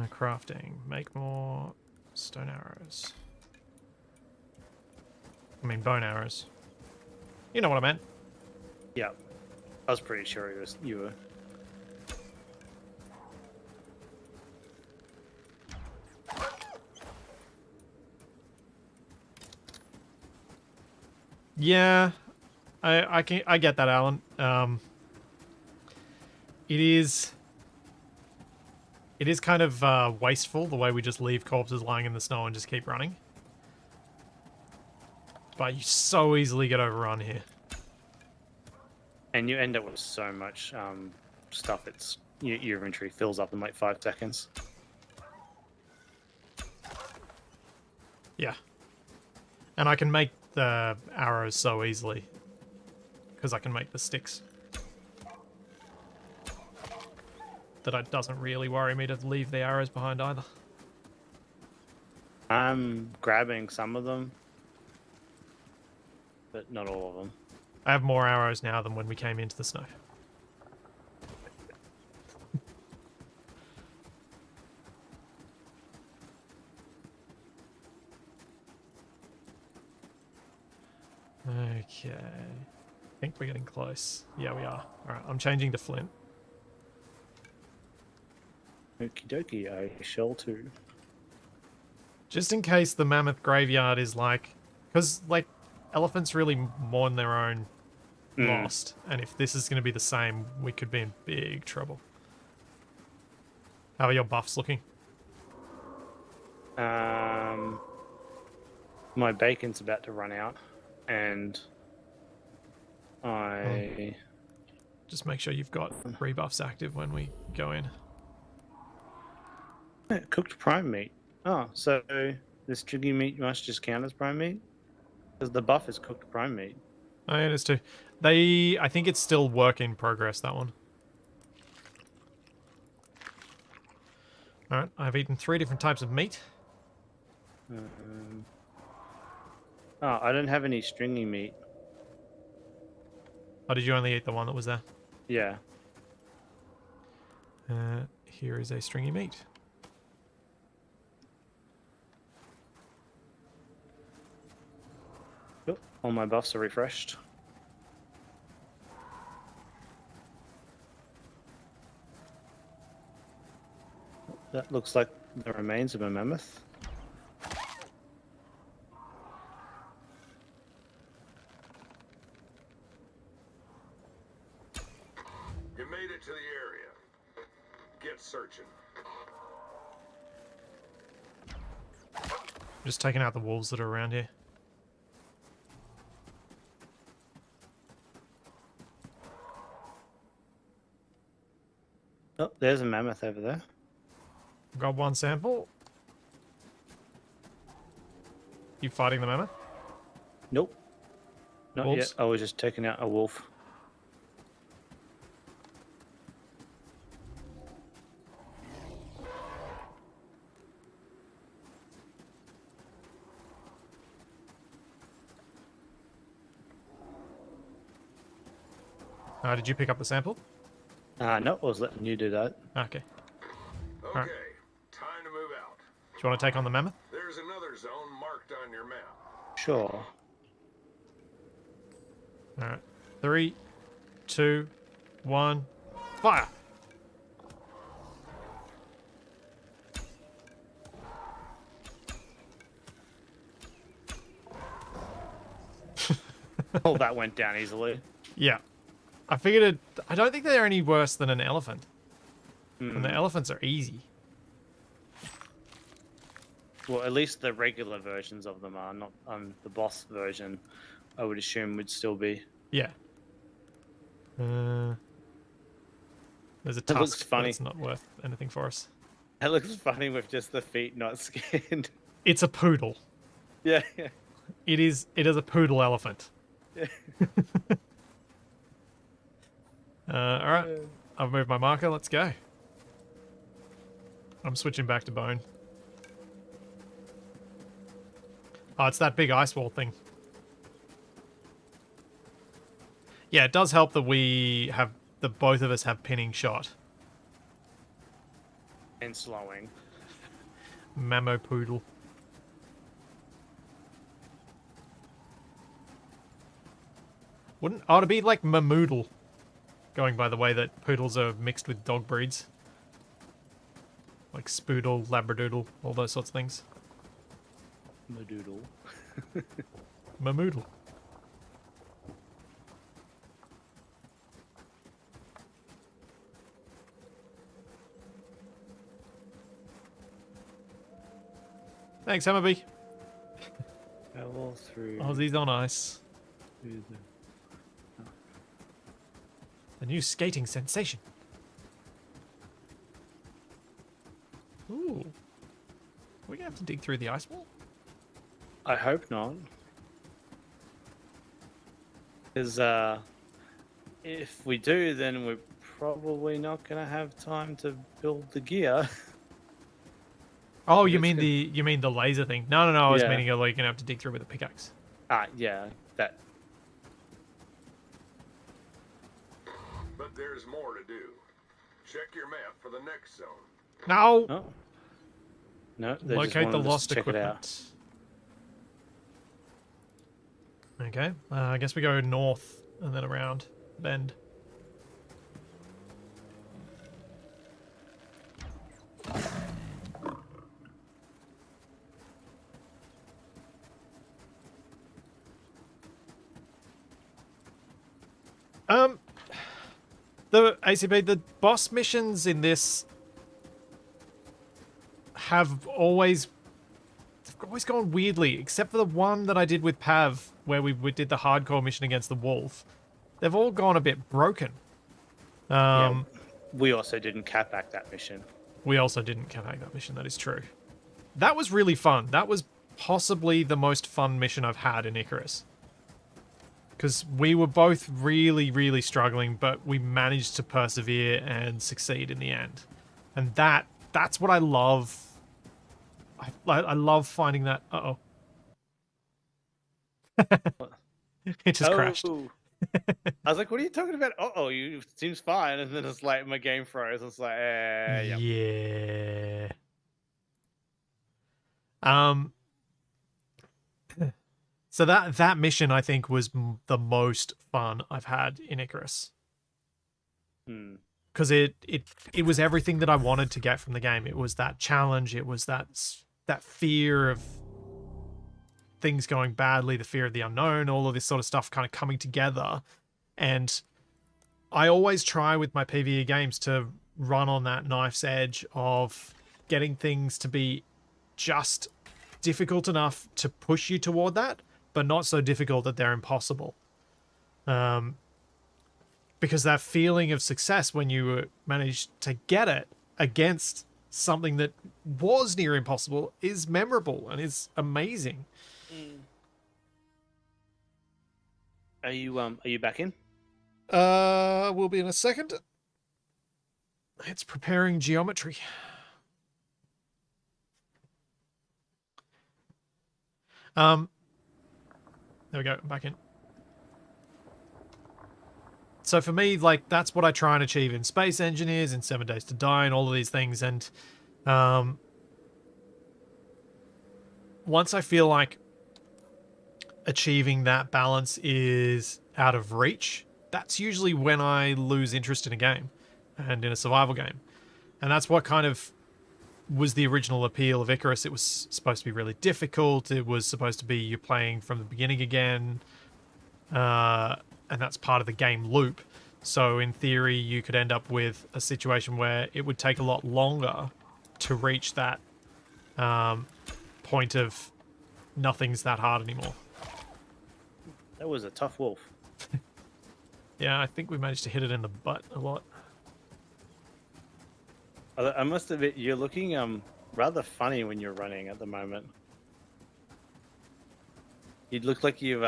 Crafting. Make more stone arrows. I mean bone arrows. You know what I meant. Yeah, I was pretty sure you were. Yeah, I get that, Alan. It is kind of wasteful the way we just leave corpses lying in the snow and just keep running. But you so easily get overrun here. And you end up with so much stuff. Your inventory fills up in like 5 seconds. Yeah. And I can make the arrows so easily. Because I can make the sticks. That it doesn't really worry me to leave the arrows behind either. I'm grabbing some of them, but not all of them. I have more arrows now than when we came into the snow. Okay. I think we're getting close. Yeah, we are. Alright, I'm changing to flint. Okie dokie, I shall too. Just in case the mammoth graveyard is like... Because, like, elephants really mourn their own lost. And if this is going to be the same, we could be in big trouble. How are your buffs looking? My bacon's about to run out, and Just make sure you've got rebuffs active when we go in. cooked prime meat. Oh, so this stringy meat must just count as prime meat? Because the buff is cooked prime meat. Oh, yeah, it is too. I think it's still work in progress, that one. Alright, I've eaten 3 different types of meat. Oh, I don't have any stringy meat. Oh, did you only eat the one that was there? Yeah. Here is a stringy meat. Yep, all my buffs are refreshed. That looks like the remains of a mammoth. You made it to the area. Get searching. Just taking out the wolves that are around here. Oh, there's a mammoth over there. Got one sample. You fighting the mammoth? Nope. Not Wolves? yet. I was just taking out a wolf. Did you pick up the sample? No, I was letting you do that. Okay. Okay, Alright. time to move out. Do you want to take on the mammoth? There's another zone marked on your map. Sure. Alright. 3, 2, 1, fire! Oh, that went down easily. Yeah. I figured it... I don't think they're any worse than an elephant. And the elephants are easy. Well, at least the regular versions of them are not. The boss version, I would assume, would still be. Yeah. There's a That tusk, looks funny. but it's not worth anything for us. That looks funny with just the feet not skinned. It's a poodle. Yeah, yeah. It is a poodle elephant. Yeah. Alright. I've moved my marker. Let's go. I'm switching back to bone. Oh, it's that big ice wall thing. Yeah, it does help that we have... that both of us have pinning shot. And slowing. Mammo poodle. Wouldn't... Oh, it'd be like mamoodle. Going by the way that poodles are mixed with dog breeds. Like spoodle, labradoodle, all those sorts of things. Madoodle. Mamoodle. Thanks, Hammerby. Travel through. Aussies on ice. through the- The new skating sensation. Ooh. Are we going to have to dig through the ice wall? I hope not. Because if we do, then we're probably not going to have time to build the gear. Oh, It's you mean gonna- the laser thing? No, I was Yeah. meaning like you're gonna have to dig through with a pickaxe. Yeah, that. But there's more to do. Check your map for the next zone. No. Oh. No, they just Locate the wanted us lost to check it out. equipment. Okay. I guess we go north and then around bend. The ACB, the boss missions in this have always gone weirdly, except for the one that I did with Pav, where we did the hardcore mission against the wolf. They've all gone a bit broken. Yeah, we also didn't cap back that mission. We also didn't connect that mission, that is true. That was really fun. That was possibly the most fun mission I've had in Icarus. Because we were both really, really struggling, but we managed to persevere and succeed in the end. And that's what I love. I love finding that. Uh-oh. It just crashed. I was like, what are you talking about? You seems fine. And then it's like my game froze. It's like, yeah. Yeah. So that mission, I think, was the most fun I've had in Icarus. Because it was everything that I wanted to get from the game. It was that challenge. It was that fear of things going badly, the fear of the unknown, all of this sort of stuff kind of coming together. And I always try with my PvE games to run on that knife's edge of getting things to be just difficult enough to push you toward that, but not so difficult that they're impossible. Because that feeling of success when you manage to get it against something that was near impossible is memorable and is amazing. Are you back in? We'll be in a second. It's preparing geometry. There we go, I'm back in. So for me, like, that's what I try and achieve in Space Engineers, in 7 Days to Die, and all of these things. And once I feel like achieving that balance is out of reach, that's usually when I lose interest in a game and in a survival game. And that's what kind of was the original appeal of Icarus. It was supposed to be really difficult. It was supposed to be you playing from the beginning again. And that's part of the game loop. So in theory, you could end up with a situation where it would take a lot longer to reach that point of nothing's that hard anymore. That was a tough wolf. Yeah, I think we managed to hit it in the butt a lot. I must admit, you're looking rather funny when you're running at the moment. You look like you've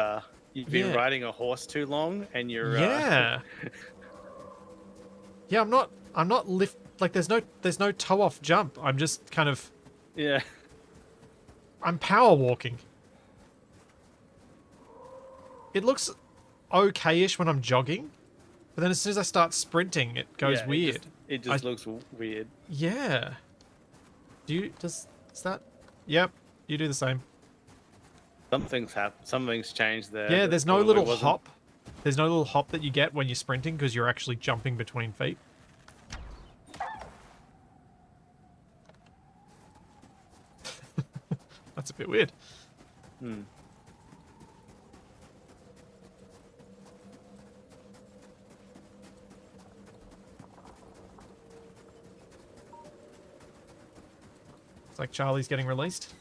been riding a horse too long, and you're yeah. Yeah, I'm not like there's no toe off jump. I'm just kind of yeah. I'm power walking. It looks okay-ish when I'm jogging, but then as soon as I start sprinting, it goes weird. It just looks weird. Yeah. Does that? Yep, you do the same. Something's happened. Something's changed there. Yeah, that there's no probably little wasn't. hop. There's no little hop that you get when you're sprinting because you're actually jumping between feet. That's a bit weird. It's like Charlie's getting released.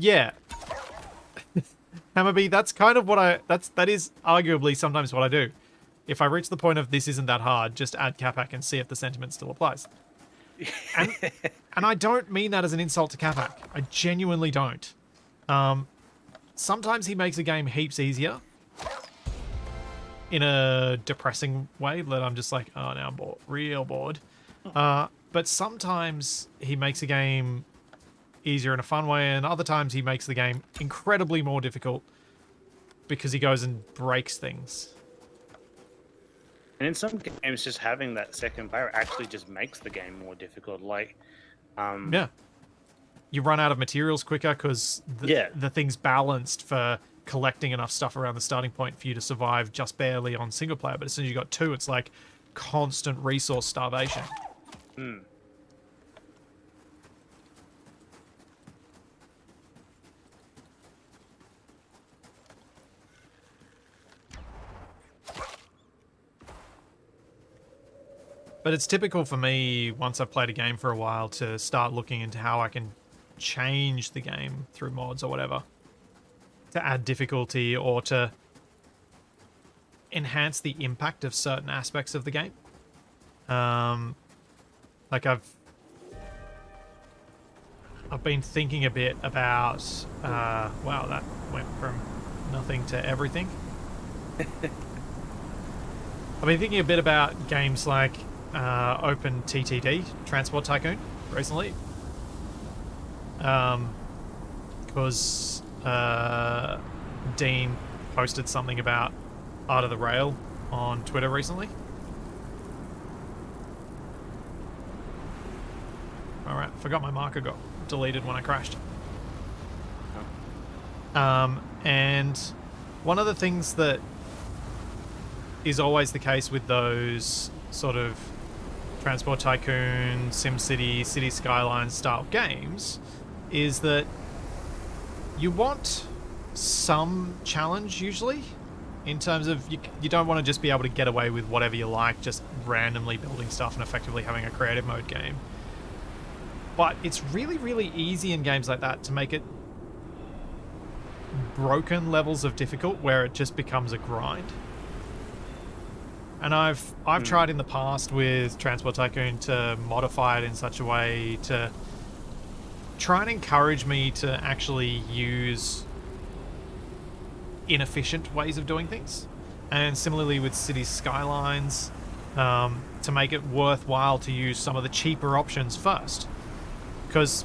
Yeah. Hammerby, that's kind of what that is arguably sometimes what I do. If I reach the point of this isn't that hard, just add Capac and see if the sentiment still applies. And and I don't mean that as an insult to Capac. I genuinely don't. Sometimes he makes a game heaps easier in a depressing way that I'm just like, oh, now I'm bored, real bored. But sometimes he makes a game easier in a fun way, and other times he makes the game incredibly more difficult because he goes and breaks things. And in some games, just having that second player actually just makes the game more difficult. Like, Yeah. You run out of materials quicker because the thing's balanced for collecting enough stuff around the starting point for you to survive just barely on single player. But as soon as you got two, it's like constant resource starvation. Hmm. But it's typical for me, once I've played a game for a while, to start looking into how I can change the game through mods or whatever. To add difficulty or to enhance the impact of certain aspects of the game. Like I've been thinking a bit about... wow, that went from nothing to everything. I've been thinking a bit about games like Open TTD, Transport Tycoon, recently. Because Dean posted something about Art of the Rail on Twitter recently. Alright, forgot my marker got deleted when I crashed. And one of the things that is always the case with those sort of Transport Tycoon, SimCity, City Skylines style games is that you want some challenge usually, in terms of you don't want to just be able to get away with whatever you like, just randomly building stuff and effectively having a creative mode game. But it's really, really easy in games like that to make it broken levels of difficult where it just becomes a grind. And I've tried in the past with Transport Tycoon to modify it in such a way to try and encourage me to actually use inefficient ways of doing things. And similarly with City Skylines, to make it worthwhile to use some of the cheaper options first. Because,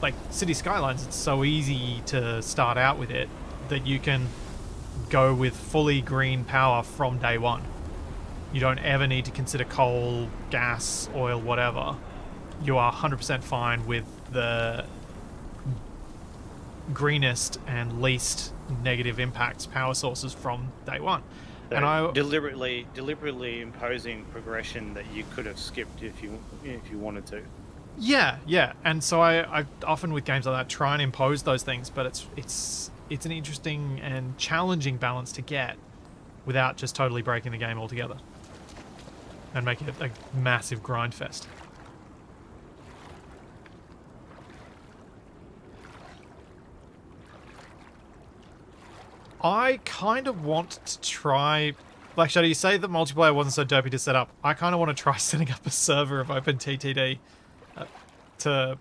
like, City Skylines, it's so easy to start out with it that you can go with fully green power from day one. You don't ever need to consider coal, gas, oil, whatever. You are 100% fine with the greenest and least negative impacts power sources from day one. So and I deliberately imposing progression that you could have skipped if you wanted to. Yeah. And so I often with games like that try and impose those things, but it's an interesting and challenging balance to get without just totally breaking the game altogether and making it a massive grind fest. I kind of want to try... Black Shadow, you say that multiplayer wasn't so dopey to set up. I kind of want to try setting up a server of OpenTTD to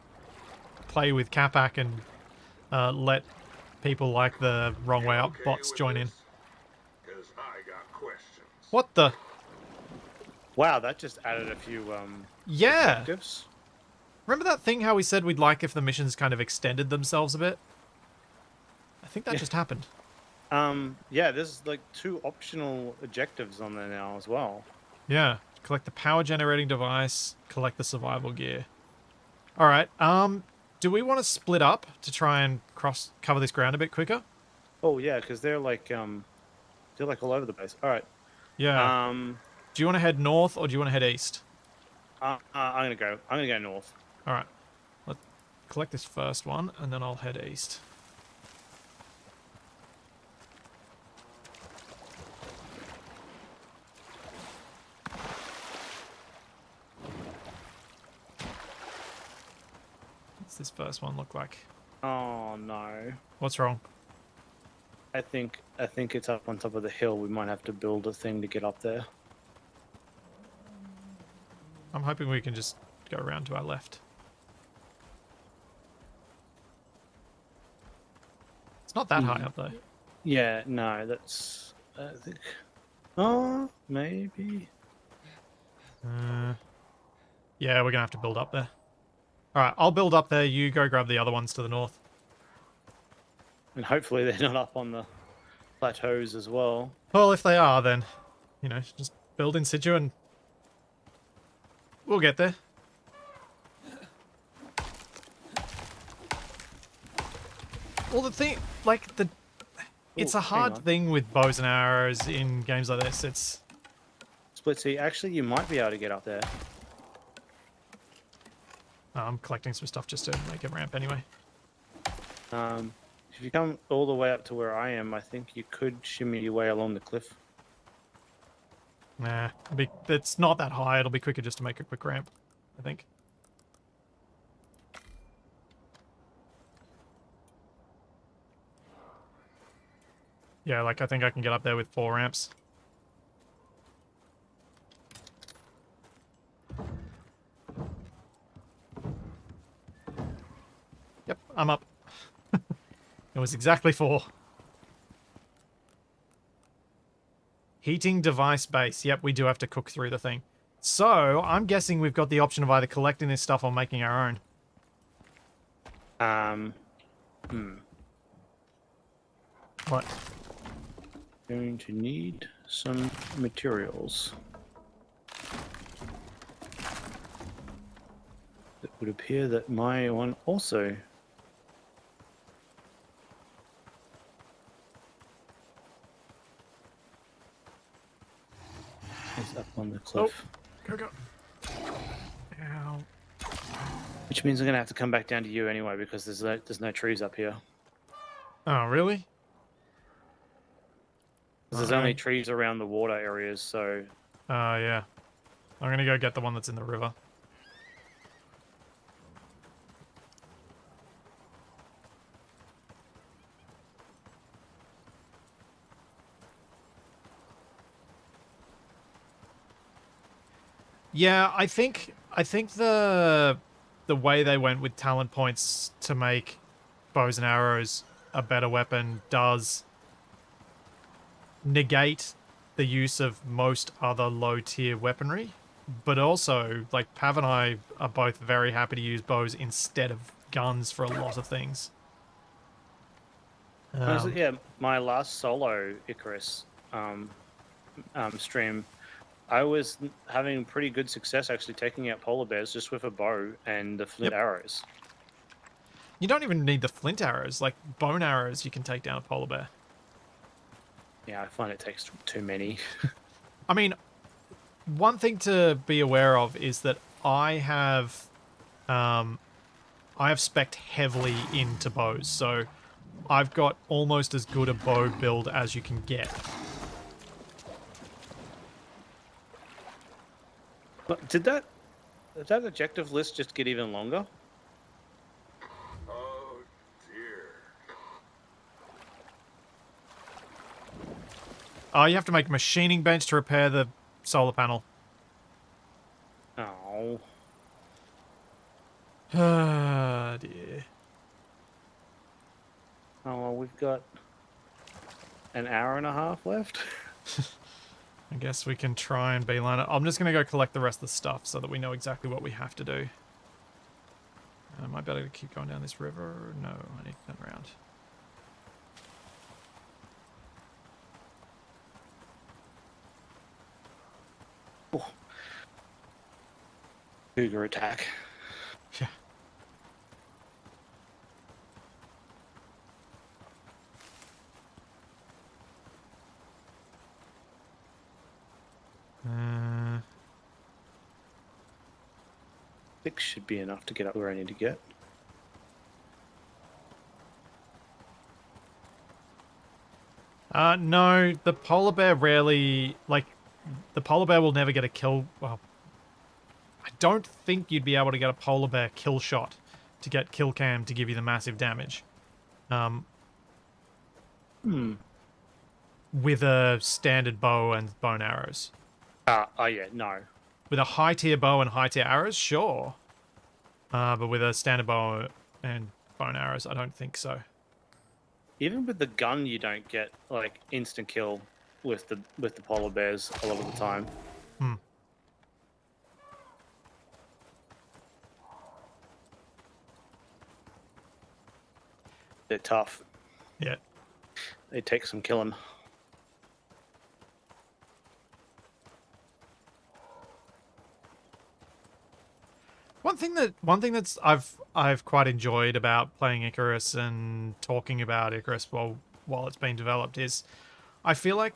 play with Capac and let people like the Wrong Way Up bots join in. 'Cause I got questions. What the... Wow, that just added a few Yeah! objectives. Remember that thing how we said we'd like if the missions kind of extended themselves a bit? I think that just happened. Yeah, there's like 2 optional objectives on there now as well. Yeah. Collect the power generating device, collect the survival gear. Alright, do we want to split up to try and cover this ground a bit quicker? Oh yeah, because they're like all over the place. All right. Yeah. Do you want to head north or do you want to head east? I'm gonna go north. Alright. Let's collect this first one and then I'll head east. What's this first one look like? Oh no. What's wrong? I think it's up on top of the hill. We might have to build a thing to get up there. I'm hoping we can just go around to our left. It's not that high up though. Yeah, no, that's I think. Oh, maybe. Yeah, we're gonna have to build up there. Alright, I'll build up there, you go grab the other ones to the north. And hopefully they're not up on the plateaus as well. Well, if they are, then, you know, just build in situ and we'll get there. Well, the thing, like, it's Ooh, a hang hard on. thing with bows and arrows in games like this. It's, Splitsy, actually, you might be able to get up there. I'm collecting some stuff just to make a ramp anyway. If you come all the way up to where I am, I think you could shimmy your way along the cliff. Nah, it's not that high. It'll be quicker just to make a quick ramp, I think. Yeah, like, I think I can get up there with 4 ramps. Yep, I'm up. It was exactly 4. Heating device base. Yep, we do have to cook through the thing. So, I'm guessing we've got the option of either collecting this stuff or making our own. What? Going to need some materials. It would appear that my one also is up on the cliff. Go, go. Ow. Which means I'm gonna have to come back down to you anyway because there's no trees up here. Oh, really? 'Cause there's only trees around the water areas, so Yeah. I'm gonna go get the one that's in the river. Yeah, I think the way they went with talent points to make bows and arrows a better weapon does negate the use of most other low tier weaponry, but also, like, Pav and I are both very happy to use bows instead of guns for a lot of things. honestly, yeah, my last solo Icarus stream, I was having pretty good success actually taking out polar bears just with a bow and the flint arrows. You don't even need the flint arrows. Like, bone arrows, you can take down a polar bear. Yeah, I find it takes too many. I mean, one thing to be aware of is that I have spec'd heavily into bows, so I've got almost as good a bow build as you can get. But did that objective list just get even longer? Oh dear. Oh, you have to make a machining bench to repair the solar panel. Oh. Ah, dear. Oh, well, we've got an hour and a half left. I guess we can try and beeline it. I'm just going to go collect the rest of the stuff so that we know exactly what we have to do. Am I better to keep going down this river? No, I need to turn around. Cougar attack. Yeah. Uh, 6 should be enough to get up where I need to get. no, the polar bear rarely, like, the polar bear will never get a kill. Well, I don't think you'd be able to get a polar bear kill shot to get kill cam to give you the massive damage. With a standard bow and bow and arrows. Oh yeah, no. With a high tier bow and high tier arrows, sure. But with a standard bow and bow and arrows, I don't think so. Even with the gun, you don't get like instant kill with the polar bears a lot of the time. They're tough. Yeah. They take some killing. One thing that's I've quite enjoyed about playing Icarus and talking about Icarus while it's being developed is I feel like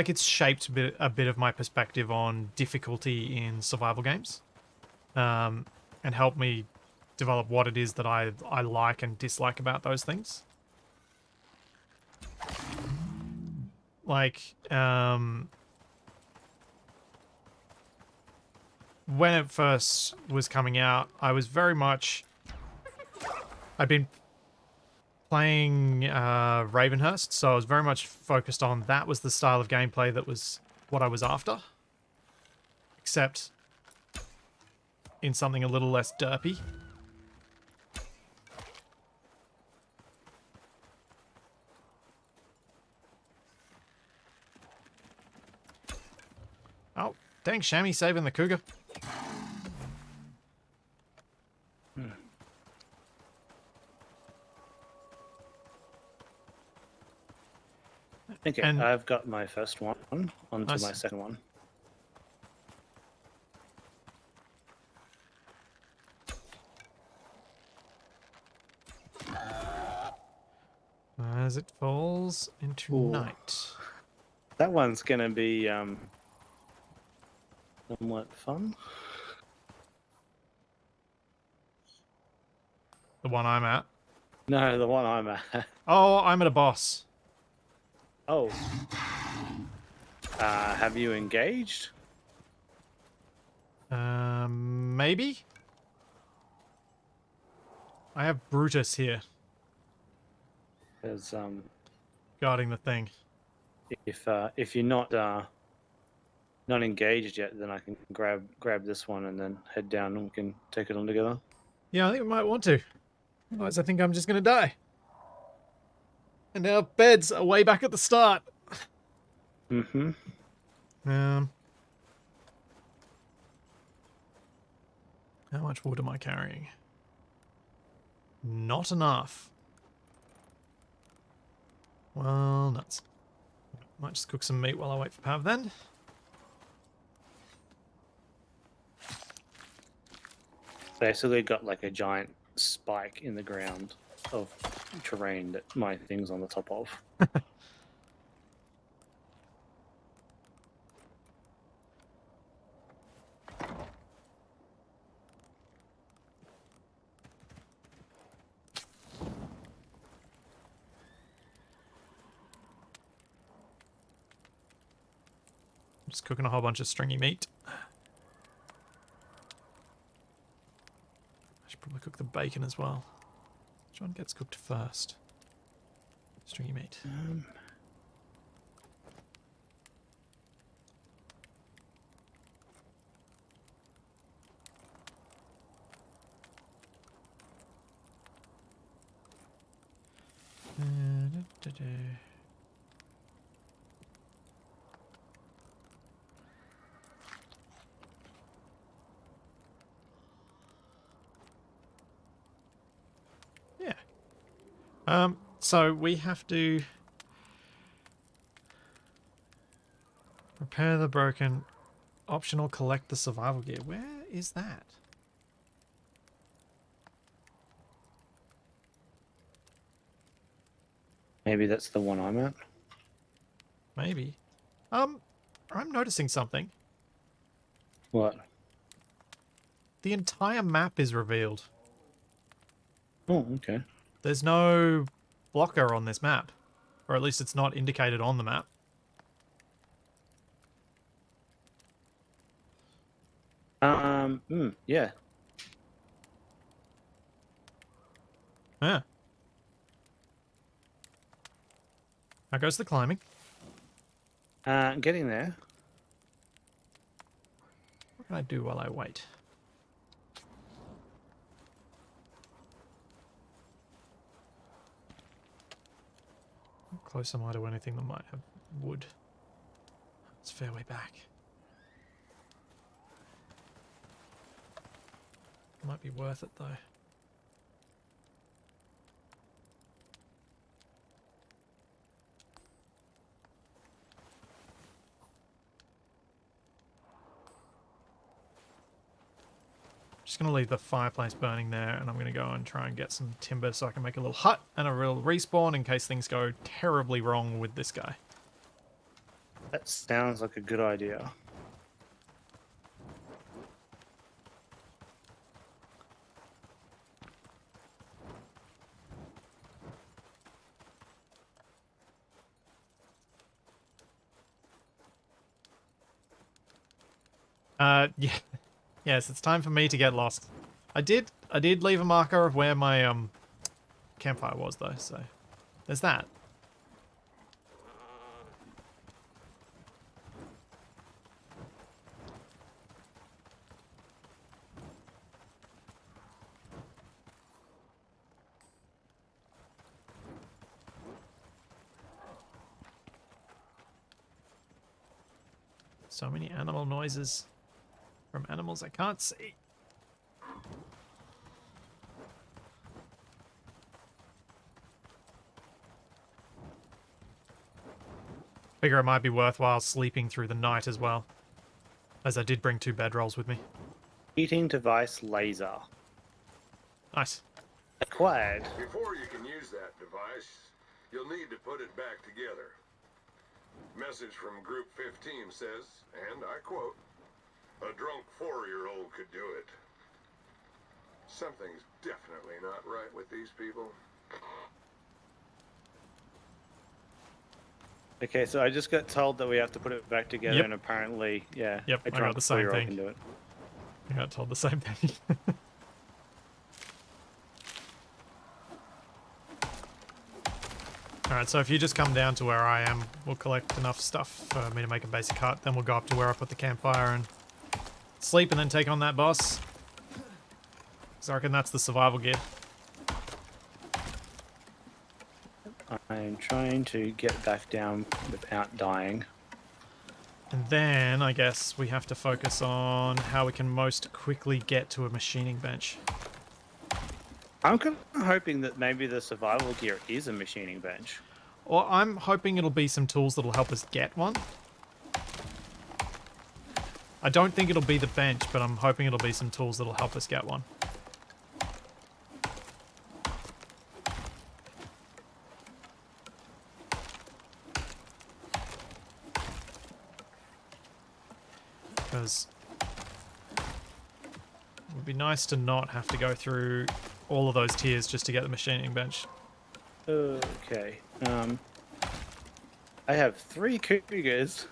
it's shaped a bit of my perspective on difficulty in survival games, and helped me develop what it is that I like and dislike about those things. Like, when it first was coming out, I was very much... I'd been playing Ravenhurst, so I was very much focused on that was the style of gameplay that was what I was after. Except in something a little less derpy. Oh, thanks, Shammy, saving the cougar. Okay, And- I've got my first one onto Nice. my second one. As it falls into Ooh. night. That one's gonna be somewhat fun. The one I'm at. No, the one I'm at. Oh, I'm at a boss. Oh. Have you engaged? Maybe? I have Brutus here, Because guarding the thing. if you're not engaged yet, then I can grab this one and then head down and we can take it on together. Yeah, I think we might want to. Otherwise, I think I'm just going to die. And our beds are way back at the start. Mm-hmm. How much wood am I carrying? Not enough. Well, nuts. Might just cook some meat while I wait for Pav then. Basically got like a giant spike in the ground of terrain that my thing's on the top of. Just cooking a whole bunch of stringy meat. I should probably cook the bacon as well. Which one gets cooked first? Stringy meat. Yeah. So we have to repair the broken, optional collect the survival gear. Where is that? Maybe that's the one I'm at. Maybe. I'm noticing something. What? The entire map is revealed. Oh, okay. There's no blocker on this map. Or at least it's not indicated on the map. Yeah. Yeah. How goes the climbing? Getting there. What can I do while I wait? How close am I to anything that might have wood? It's a fair way back. Might be worth it though. Just going to leave the fireplace burning there, and I'm going to go and try and get some timber so I can make a little hut and a real respawn in case things go terribly wrong with this guy. That sounds like a good idea. Yeah. Yes, it's time for me to get lost. I did leave a marker of where my campfire was though, so there's that. So many animal noises from animals I can't see. Figure it might be worthwhile sleeping through the night as well, as I did bring 2 bedrolls with me. Heating device laser. Nice. Acquired. Before you can use that device, you'll need to put it back together. Message from Group 15 says, and I quote, "A drunk 4-year-old could do it." Something's definitely not right with these people. Okay, so I just got told that we have to put it back together, Yep. and apparently, yeah, Yep, a I got drunk the same 4-year-old thing. can do it. I got told the same thing. Alright, so if you just come down to where I am, we'll collect enough stuff for me to make a basic hut, then we'll go up to where I put the campfire and sleep and then take on that boss. So I reckon that's the survival gear. I'm trying to get back down without dying. And then I guess we have to focus on how we can most quickly get to a machining bench. I'm kind of hoping that maybe the survival gear is a machining bench. Or I'm hoping it'll be some tools that'll help us get one. I don't think it'll be the bench, but I'm hoping it'll be some tools that'll help us get one. Because it would be nice to not have to go through all of those tiers just to get the machining bench. Okay. I have 3 cougars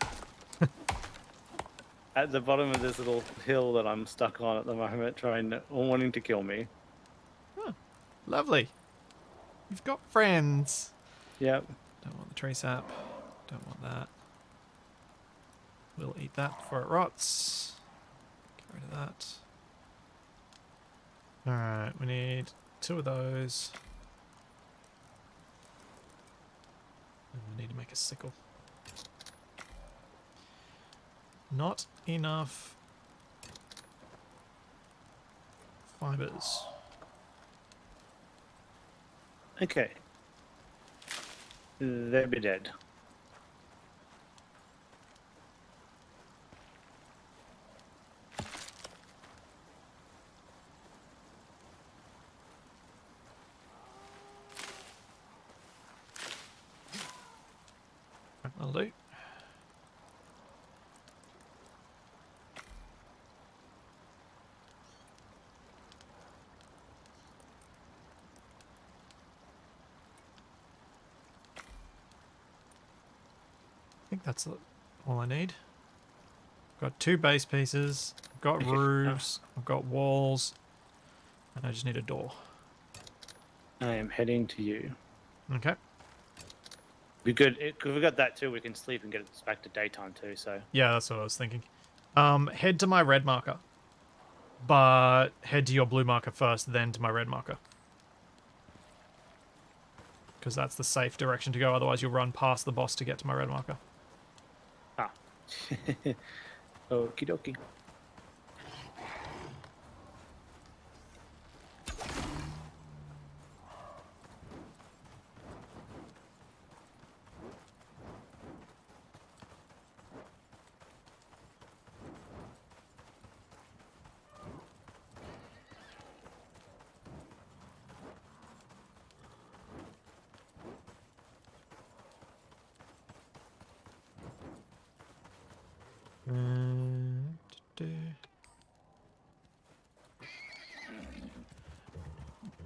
at the bottom of this little hill that I'm stuck on at the moment, wanting to kill me. Huh, lovely. You've got friends. Yep. Don't want the tree sap. Don't want that. We'll eat that before it rots. Get rid of that. Alright, we need 2 of those. And we need to make a sickle. Not enough fibers. Okay. They'll be dead. That'll do. I think that's all I need. I've got 2 base pieces, I've got roofs, I've got walls, and I just need a door. I am heading to you. Okay. Be good if we got that too. We can sleep and get us back to daytime too. So Yeah, that's what I was thinking. Head to my red marker. But head to your blue marker first, then to my red marker. Because that's the safe direction to go, otherwise you'll run past the boss to get to my red marker. okie dokie.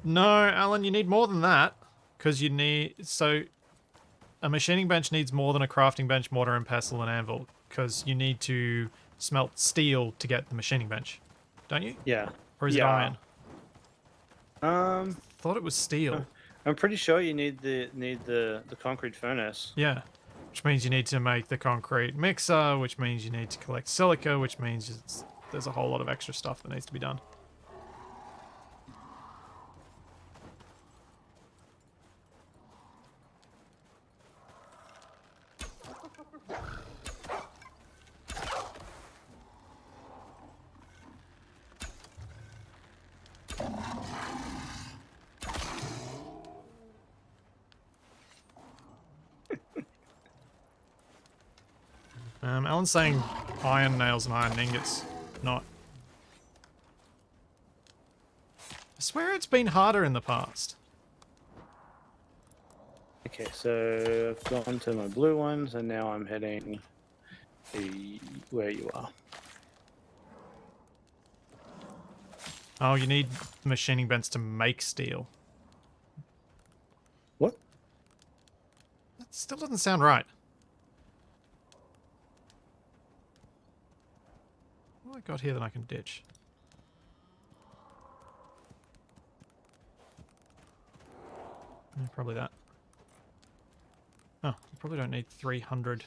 No, Alan, you need more than that. Because you need... So, a machining bench needs more than a crafting bench, mortar and pestle, and anvil. Because you need to smelt steel to get the machining bench. Don't you? Yeah. Or is it iron? Thought it was steel. I'm pretty sure you need the concrete furnace. Yeah. Which means you need to make the concrete mixer, which means you need to collect silica, which means there's a whole lot of extra stuff that needs to be done. Alan's saying iron nails and iron ingots, not. I swear it's been harder in the past. Okay, so I've gone to my blue ones, and now I'm heading to where you are. Oh, you need machining bench to make steel. What? That still doesn't sound right. What have I got here that I can ditch? Probably that. Oh, you probably don't need 300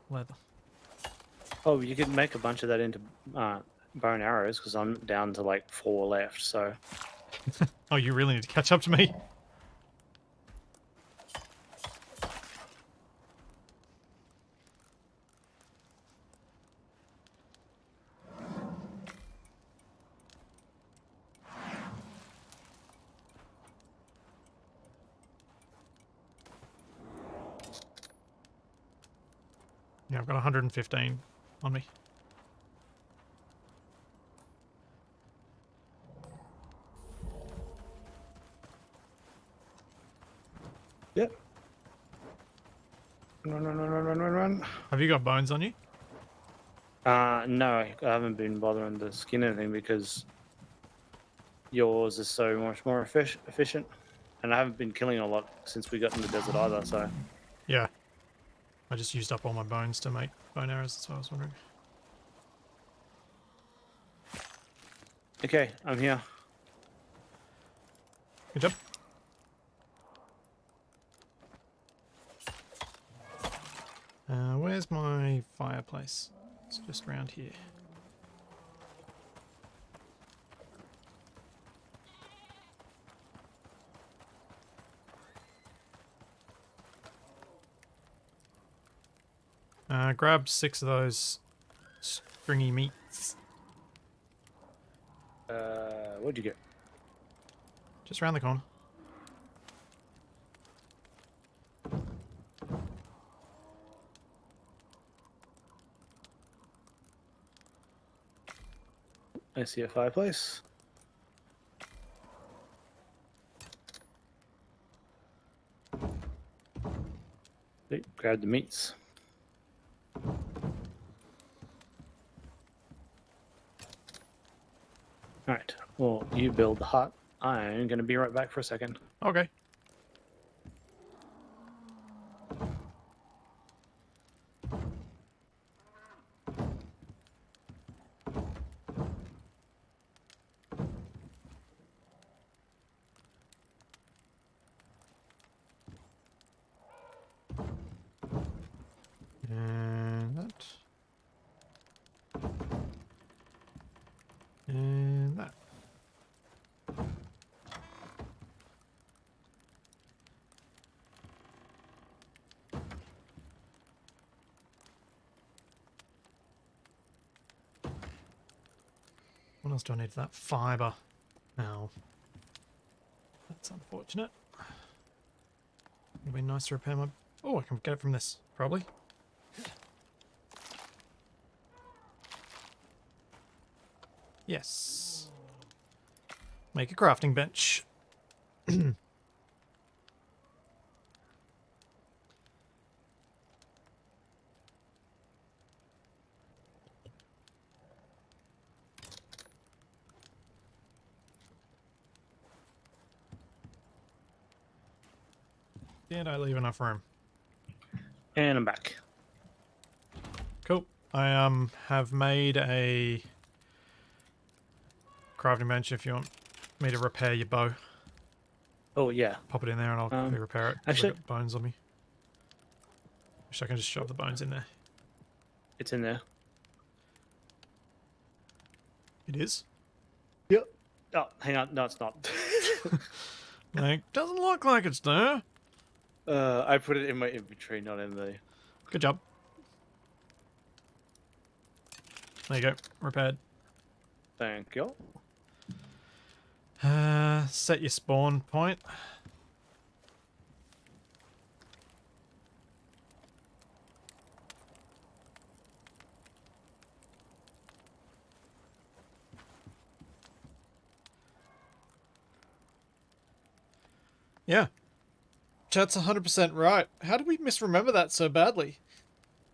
leather. Oh, you could make a bunch of that into bow and arrows, because I'm down to like 4 left. So Oh, you really need to catch up to me. Yeah, I've got 115 on me. yep. Run. Have you got bones on you? No, I haven't been bothering to skin anything because yours is so much more efficient, and I haven't been killing a lot since we got in the desert either. So Yeah. I just used up all my bones to make bone arrows, that's what I was wondering. okay, I'm here. Good job. Where's my fireplace? It's just around here. Grab 6 of those stringy meats. What'd you get? Just around the corner. I see a fireplace. Okay, grab the meats. Alright, well, you build the hut. I'm gonna be right back for a second. Okay. What else do I need for that? Fiber. Now, that's unfortunate. It'd be nice to repair my... Oh, I can get it from this, probably. Yes. Make a crafting bench. Did I leave enough room? And I'm back. Cool. I have made a crafting bench if you want me to repair your bow. Oh, yeah. Pop it in there and I'll quickly repair it. 'Cause actually- I've got bones on me. Wish I can just shove the bones in there. It's in there. It is? Yep. Oh, hang on. No, it's not. Like, doesn't look like it's there. I put it in my inventory, not in the... Good job. There you go. Repaired. Thank you. Set your spawn point. Yeah. Chat's 100% right. How did we misremember that so badly?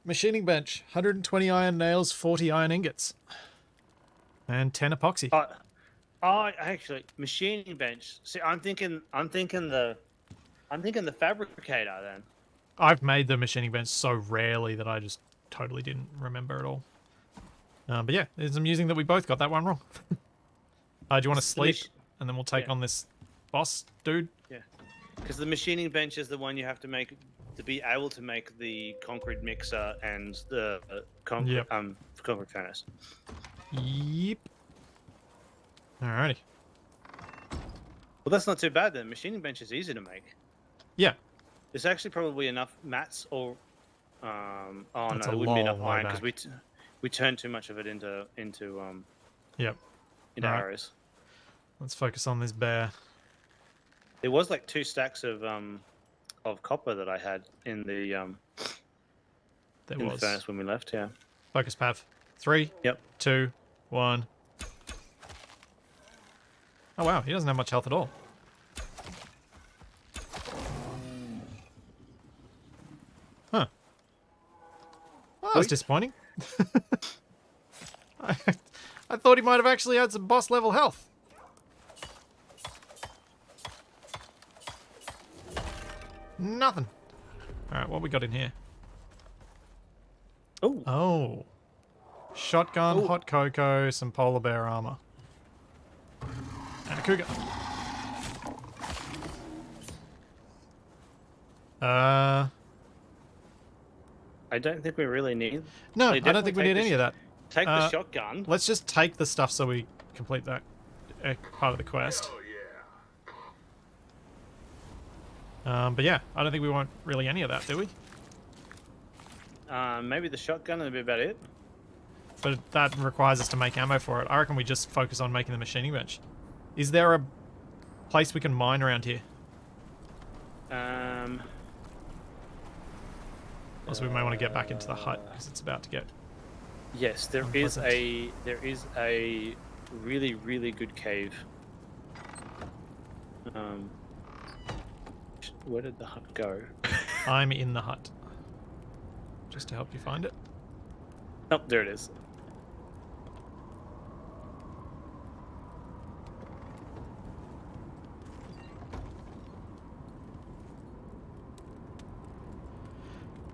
Machining bench, 120 iron nails, 40 iron ingots. And 10 epoxy. Actually, machining bench. See, I'm thinking the fabricator then. I've made the machining bench so rarely that I just totally didn't remember it all. But yeah, it's amusing that we both got that one wrong. Do you want to sleep? And then we'll take on this boss dude? Yeah. Because the machining bench is the one you have to make to be able to make the concrete mixer and the concrete furnace. Yep. Alrighty. Well, that's not too bad then. Machining bench is easy to make. Yeah. There's actually probably enough mats or oh That's no, a it wouldn't be enough long way iron because back. we turned too much of it into Yep. Right. arrows. Let's focus on this bear. There was like 2 stacks of copper that I had in the There in the was. furnace when we left. Yeah. Focus, Pav. 3, Yep. 2, 1. Oh wow, he doesn't have much health at all. Huh. Well, that was disappointing. I thought he might have actually had some boss level health. Nothing. Alright, what we got in here? Oh. Oh. Shotgun, Oh. hot cocoa, some polar bear armor. And a cougar. I don't think we really need. No, They I don't think we definitely need take any of that. Take the shotgun. Let's just take the stuff so we complete that part of the quest. Oh yeah. But yeah, I don't think we want really any of that, do we? Maybe the shotgun and that'd be about it. But that requires us to make ammo for it. I reckon we just focus on making the machining bench. Is there a place we can mine around here? Also, we may want to get back into the hut because it's about to get... Yes, there is a really good cave. Where did the hut go? I'm in the hut. Just to help you find it. Oh, there it is.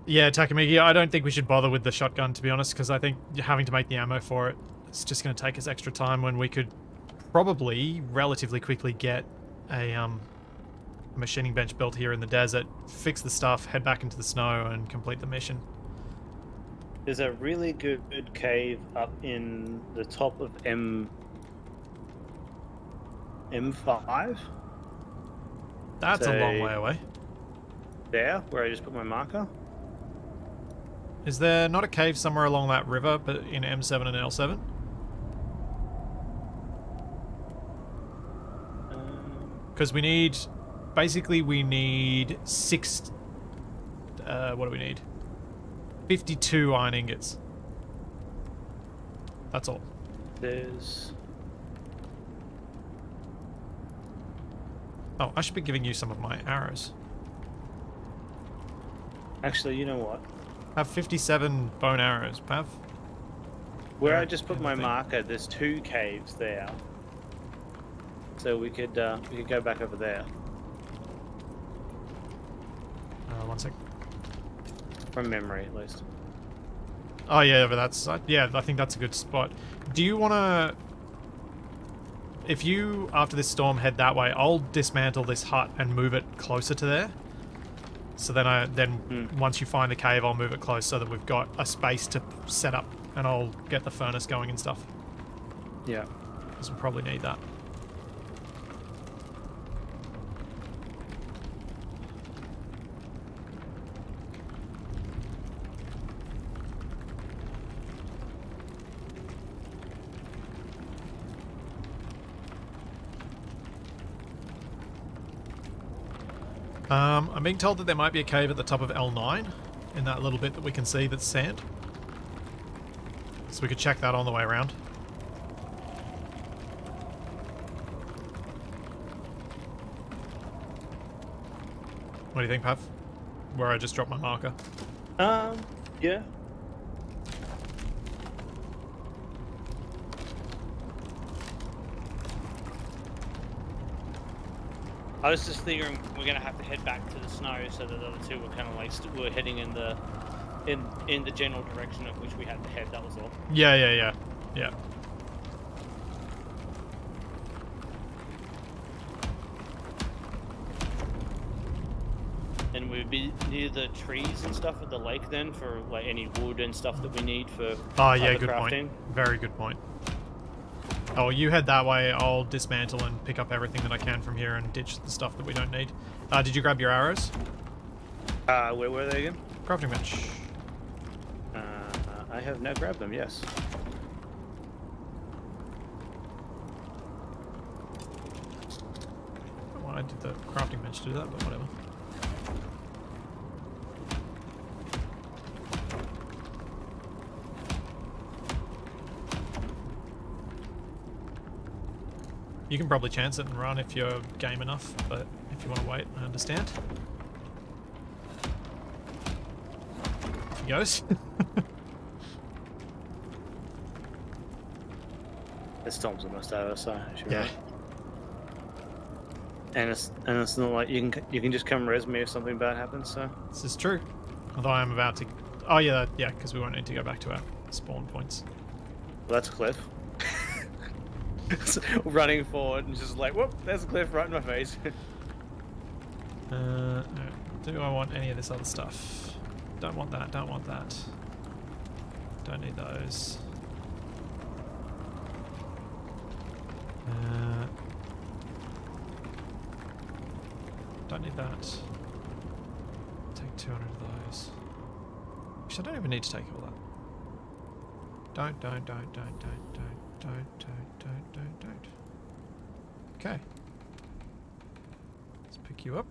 Yeah, Takamigi, I don't think we should bother with the shotgun, to be honest, because I think having to make the ammo for it, it's just going to take us extra time when we could probably relatively quickly get a machining bench built here in the desert, fix the stuff, head back into the snow, and complete the mission. There's a really good cave up in the top of M5. That's a long way away. There, where I just put my marker. Is there not a cave somewhere along that river, but in M7 and L7? Because we need... Basically, we need 6... what do we need? 52 iron ingots. That's all. There's... Oh, I should be giving you some of my arrows. Actually, you know what? I have 57 bone arrows, Pav. Where Yeah, I just put in the my thing. marker, there's 2 caves there. So we could go back over there. One sec. From memory, at least. Oh yeah, but that's... yeah, I think that's a good spot. Do you want to... If you, after this storm, head that way, I'll dismantle this hut and move it closer to there. So then once you find the cave, I'll move it close so that we've got a space to set up, and I'll get the furnace going and stuff. Yeah. Because we'll probably need that. I'm being told that there might be a cave at the top of L9 in that little bit that we can see that's sand. So we could check that on the way around. What do you think, Pav? Where I just dropped my marker. Yeah. I was just figuring we're gonna have to head back to the snow, so that the other two were kind of like we're heading in the general direction of which we had to head. That was all. Yeah. And we'd be near the trees and stuff at the lake then for like any wood and stuff that we need for Oh yeah, other good crafting. point. Very good point. Oh, you head that way, I'll dismantle and pick up everything that I can from here and ditch the stuff that we don't need. Did you grab your arrows? Where were they again? Crafting bench. I have now grabbed them, yes. Well, I did the crafting bench to do that, but whatever. You can probably chance it and run if you're game enough, but if you want to wait, I understand. He goes. The storm's almost over, so I should Yeah. run. And it's not like you can just come res me if something bad happens. So This is true. Although I'm about to... Oh yeah, because we won't need to go back to our spawn points. well, that's a cliff. Running forward and just like, whoop, there's a cliff right in my face. No. Do I want any of this other stuff? Don't want that, don't want that. Don't need those. Don't need that. Take 200 of those. Actually, I don't even need to take all that. Don't. Okay. Let's pick you up.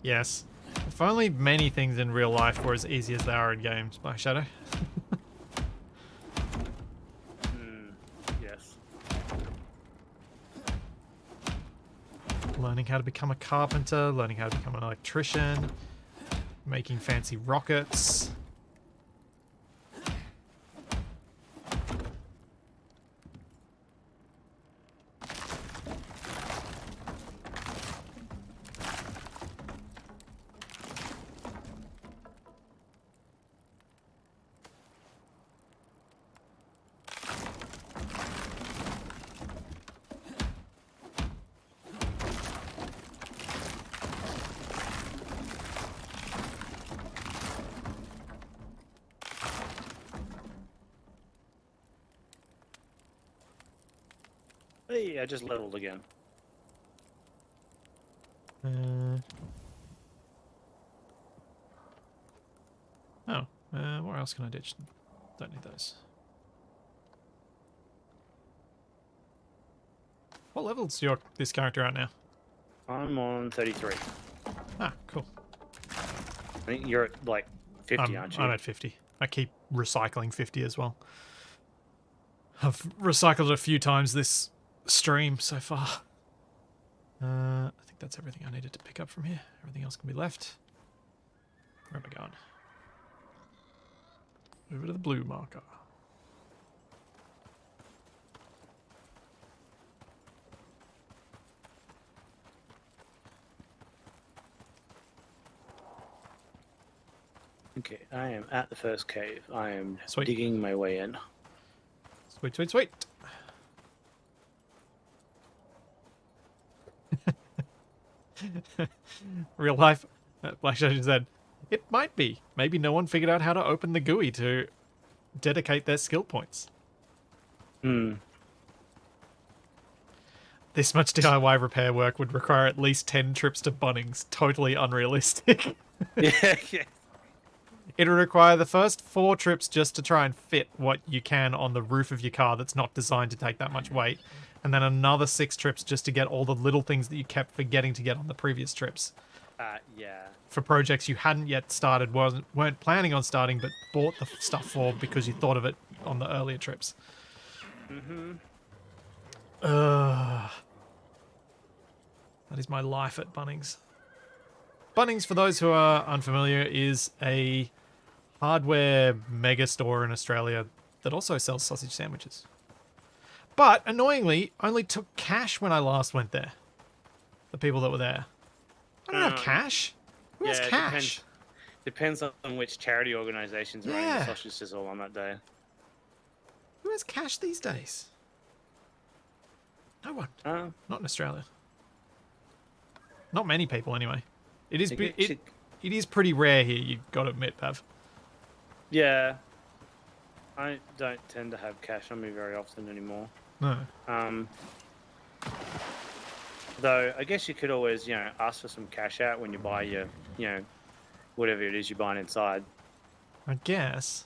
Yes. If only many things in real life were as easy as they are in games, by Shadow. Yes. Learning how to become a carpenter, learning how to become an electrician, making fancy rockets. Hey, I just leveled again. Where else can I ditch? Don't need those. What level's this character at now? I'm on 33. Ah, cool. I think you're at like 50, aren't you? I'm at 50. I keep recycling 50 as well. I've recycled it a few times this stream so far. I think that's everything I needed to pick up from here. Everything else can be left. Where am I going? Over to the blue marker. Okay, I am at the first cave. I am Sweet. digging my way in. Sweet, sweet, sweet. Real life, Black Shadow said, it might be. Maybe no one figured out how to open the GUI to dedicate their skill points. Hmm. This much DIY repair work would require at least 10 trips to Bunnings. Totally unrealistic. Yeah, yeah. It would require the first 4 trips just to try and fit what you can on the roof of your car that's not designed to take that much weight. And then another 6 trips just to get all the little things that you kept forgetting to get on the previous trips. Yeah. For projects you hadn't yet started, weren't planning on starting, but bought the stuff for because you thought of it on the earlier trips. Mm-hmm. That is my life at Bunnings. Bunnings, for those who are unfamiliar, is a hardware mega store in Australia that also sells sausage sandwiches. But, annoyingly, only took cash when I last went there. The people that were there. I don't have cash. Who has cash? Depends on which charity organisations are running the sausage sizzle on that day. Who has cash these days? No one. Not in Australia. Not many people, anyway. It is it is pretty rare here, you've got to admit, Pav. Yeah. I don't tend to have cash on me very often anymore. No. Though, I guess you could always, ask for some cash out when you buy your, whatever it is you're buying inside. I guess.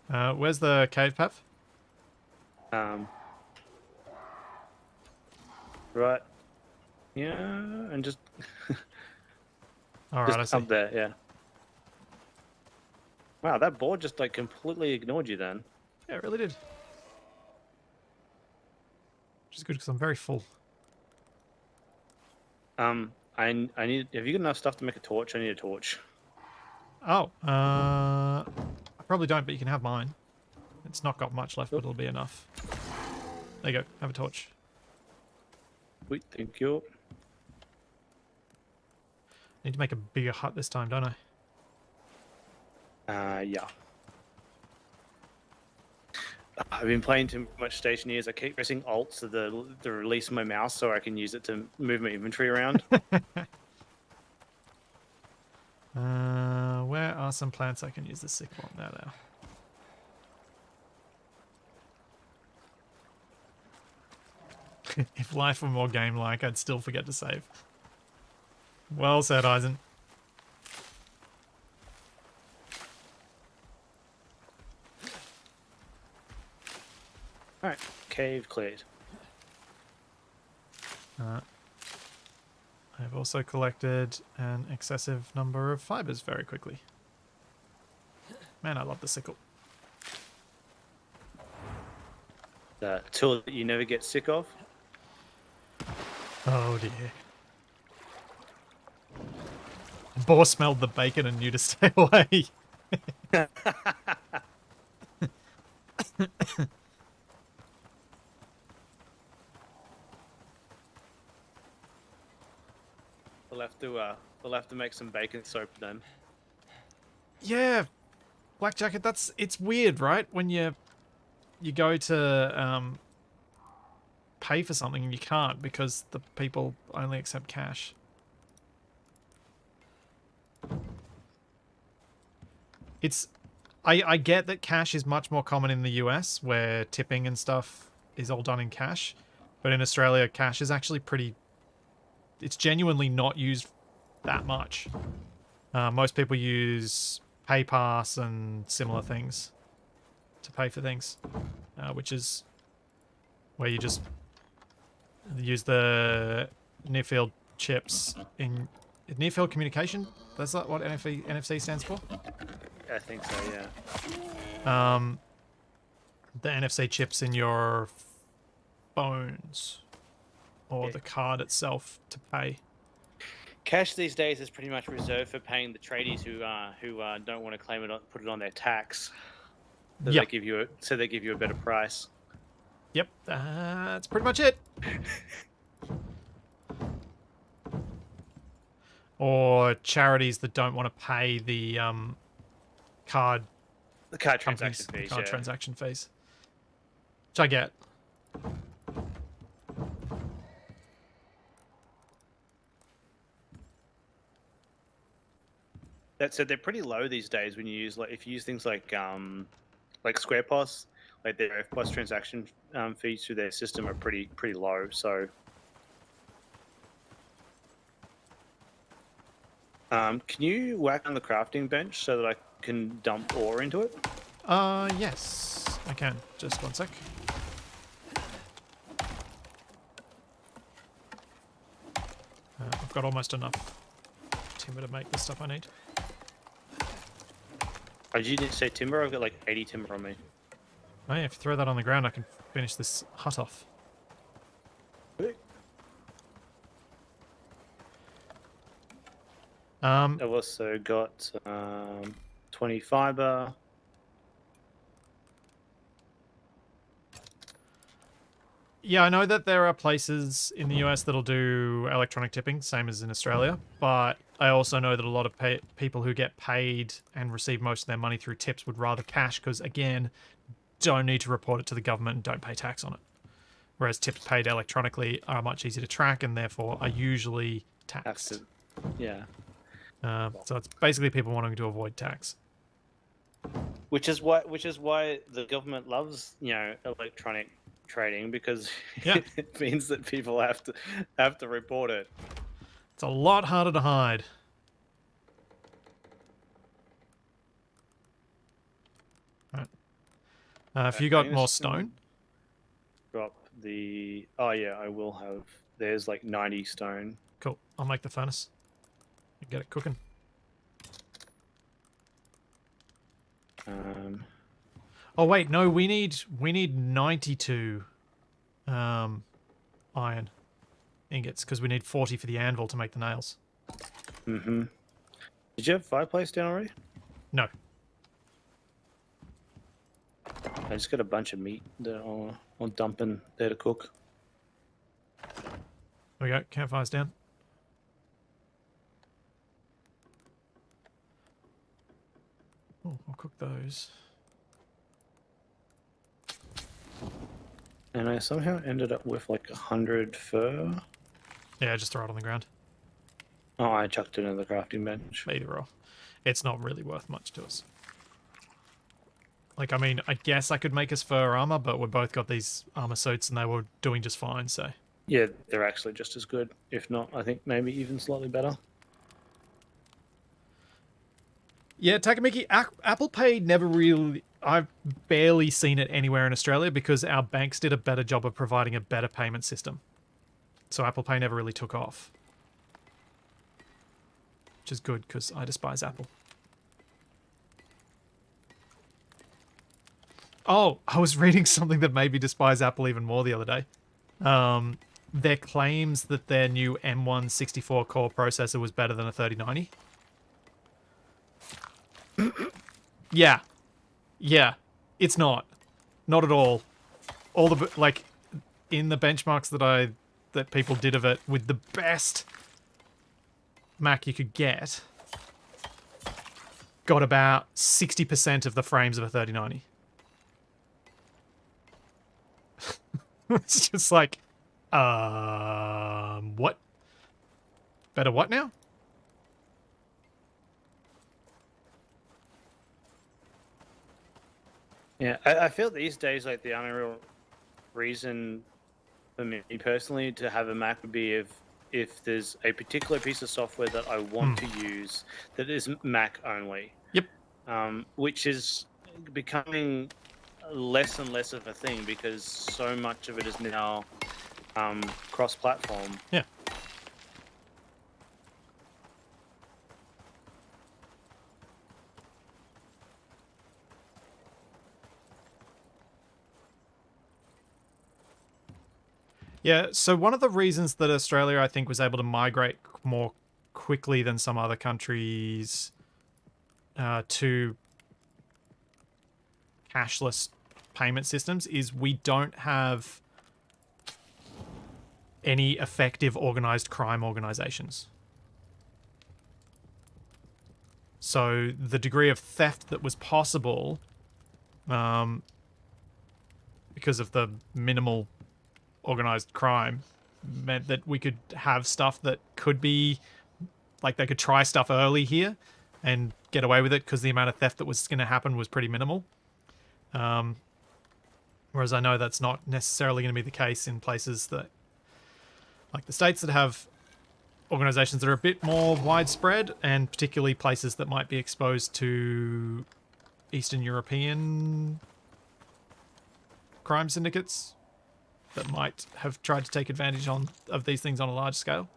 Where's the cave, Pav? Right. Yeah, and just... Alright, I just see. up there, yeah. Wow, that board just, completely ignored you then. Yeah, it really did. Which is good because I'm very full. I need... Have you got enough stuff to make a torch? I need a torch. Oh, I probably don't, but you can have mine. It's not got much left, but it'll be enough. There you go. Have a torch. Sweet, thank you. Need to make a bigger hut this time, don't I? Yeah. I've been playing too much Stationeers. I keep pressing Alt to release my mouse so I can use it to move my inventory around. Where are some plants I can use the sick one? Now. If life were more game-like, I'd still forget to save. Well said, Eisen. Alright, cave cleared. I've also collected an excessive number of fibers very quickly. Man, I love the sickle. The tool that you never get sick of. Oh dear. Boar smelled the bacon and knew to stay away. We'll have to make some bacon soap then. Yeah, Black Jacket. It's weird, right? When you go to pay for something and you can't because the people only accept cash. I get that cash is much more common in the US where tipping and stuff is all done in cash, but in Australia cash is actually it's genuinely not used that much. Most people use PayPass and similar things to pay for things, which is where you just use the near field chips in near field communication. That's not what NFC stands for. I think so, yeah. The NFC chips in your phones or the card itself to pay. Cash these days is pretty much reserved for paying the tradies who don't want to claim it, put it on their tax. So Yep. they give you a better price. Yep, that's pretty much it. Or charities that don't want to pay the card The card companies, transaction fees. card Yeah. transaction fees, which I get. That said, they're pretty low these days when you use if you use things like Square POS, like their FPOS transaction fees through their system are pretty low. So, can you whack on the crafting bench so that I can dump ore into it? Yes, I can. Just one sec. I've got almost enough timber to make the stuff I need. Oh, did you just say timber? I've got like 80 timber on me. Oh yeah, if you throw that on the ground, I can finish this hut off. I've also got 20 fiber. Yeah, I know that there are places in the US that'll do electronic tipping, same as in Australia, but I also know that a lot of people who get paid and receive most of their money through tips would rather cash because, again, don't need to report it to the government and don't pay tax on it. Whereas tips paid electronically are much easier to track and therefore are usually taxed. Yeah. So it's basically people wanting to avoid tax. Which is why the government loves, electronic trading, because Yeah. it means that people have to report it. It's a lot harder to hide. Right. If you got more stone, Drop the. Oh yeah, I will have. There's like 90 stone. cool. I'll make the furnace. Get it cooking. Oh wait, no, we need 92 iron ingots because we need 40 for the anvil to make the nails. Mm-hmm. Did you have fireplace down already? No. I just got a bunch of meat that I'll dump in there to cook. There we go. Campfire's down. Oh, I'll cook those. And I somehow ended up with like 100 fur. Yeah, just throw it on the ground. Oh, I chucked it into the crafting bench. Either or. It's not really worth much to us. Like, I mean, I guess I could make us fur armor, but we've both got these armor suits and they were doing just fine, so. Yeah, they're actually just as good. If not, I think maybe even slightly better. Yeah, Takamiki, Apple Pay never really... I've barely seen it anywhere in Australia because our banks did a better job of providing a better payment system. So Apple Pay never really took off. Which is good because I despise Apple. Oh, I was reading something that made me despise Apple even more the other day. Their claims that their new M1 64-core processor was better than a 3090. Yeah. Yeah. It's not. Not at all. All the, like, in the benchmarks that people did of it with the best Mac you could get, got about 60% of the frames of a 3090. It's just like, what? Better what now? Yeah, I feel these days like the only real reason for me personally to have a Mac would be if if there's a particular piece of software that I want to use that is Mac only. Yep. Which is becoming less and less of a thing because so much of it is now cross-platform. Yeah. Yeah, so one of the reasons that Australia, I think, was able to migrate more quickly than some other countries to cashless payment systems is we don't have any effective organized crime organizations. So the degree of theft that was possible, because of the minimal organized crime, meant that we could have stuff that could be like they could try stuff early here and get away with it because the amount of theft that was going to happen was pretty minimal. Whereas I know that's not necessarily going to be the case in places that, like the States, that have organizations that are a bit more widespread, and particularly places that might be exposed to Eastern European crime syndicates that might have tried to take advantage of these things on a large scale.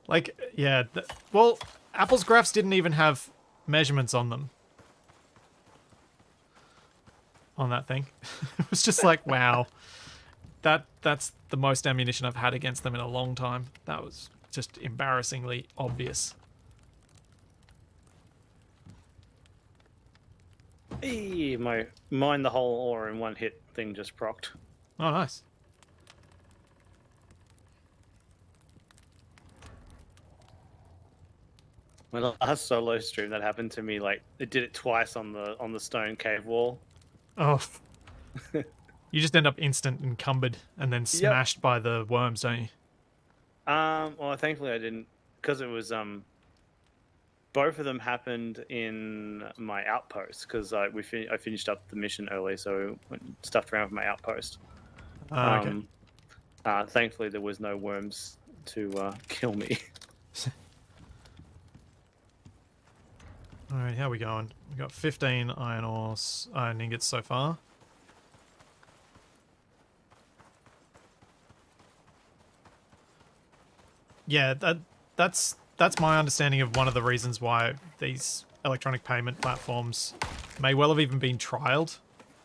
Like, yeah, well, Apple's graphs didn't even have measurements on them. On that thing. It was just like, wow. That's the most ammunition I've had against them in a long time. That was just embarrassingly obvious. Hey, my mine the whole ore in one hit thing just procced. Oh, nice. My last solo stream that happened to me, like it did it twice on the stone cave wall. Oh. You just end up instant encumbered and then smashed by the worms, don't you? Well, thankfully I didn't, because it was both of them happened in my outpost because I finished up the mission early, so I went and stuffed around with my outpost. Okay. Thankfully there was no worms to kill me. Alright, how are we going? We got 15 iron ingots so far. Yeah, that's my understanding of one of the reasons why these electronic payment platforms may well have even been trialed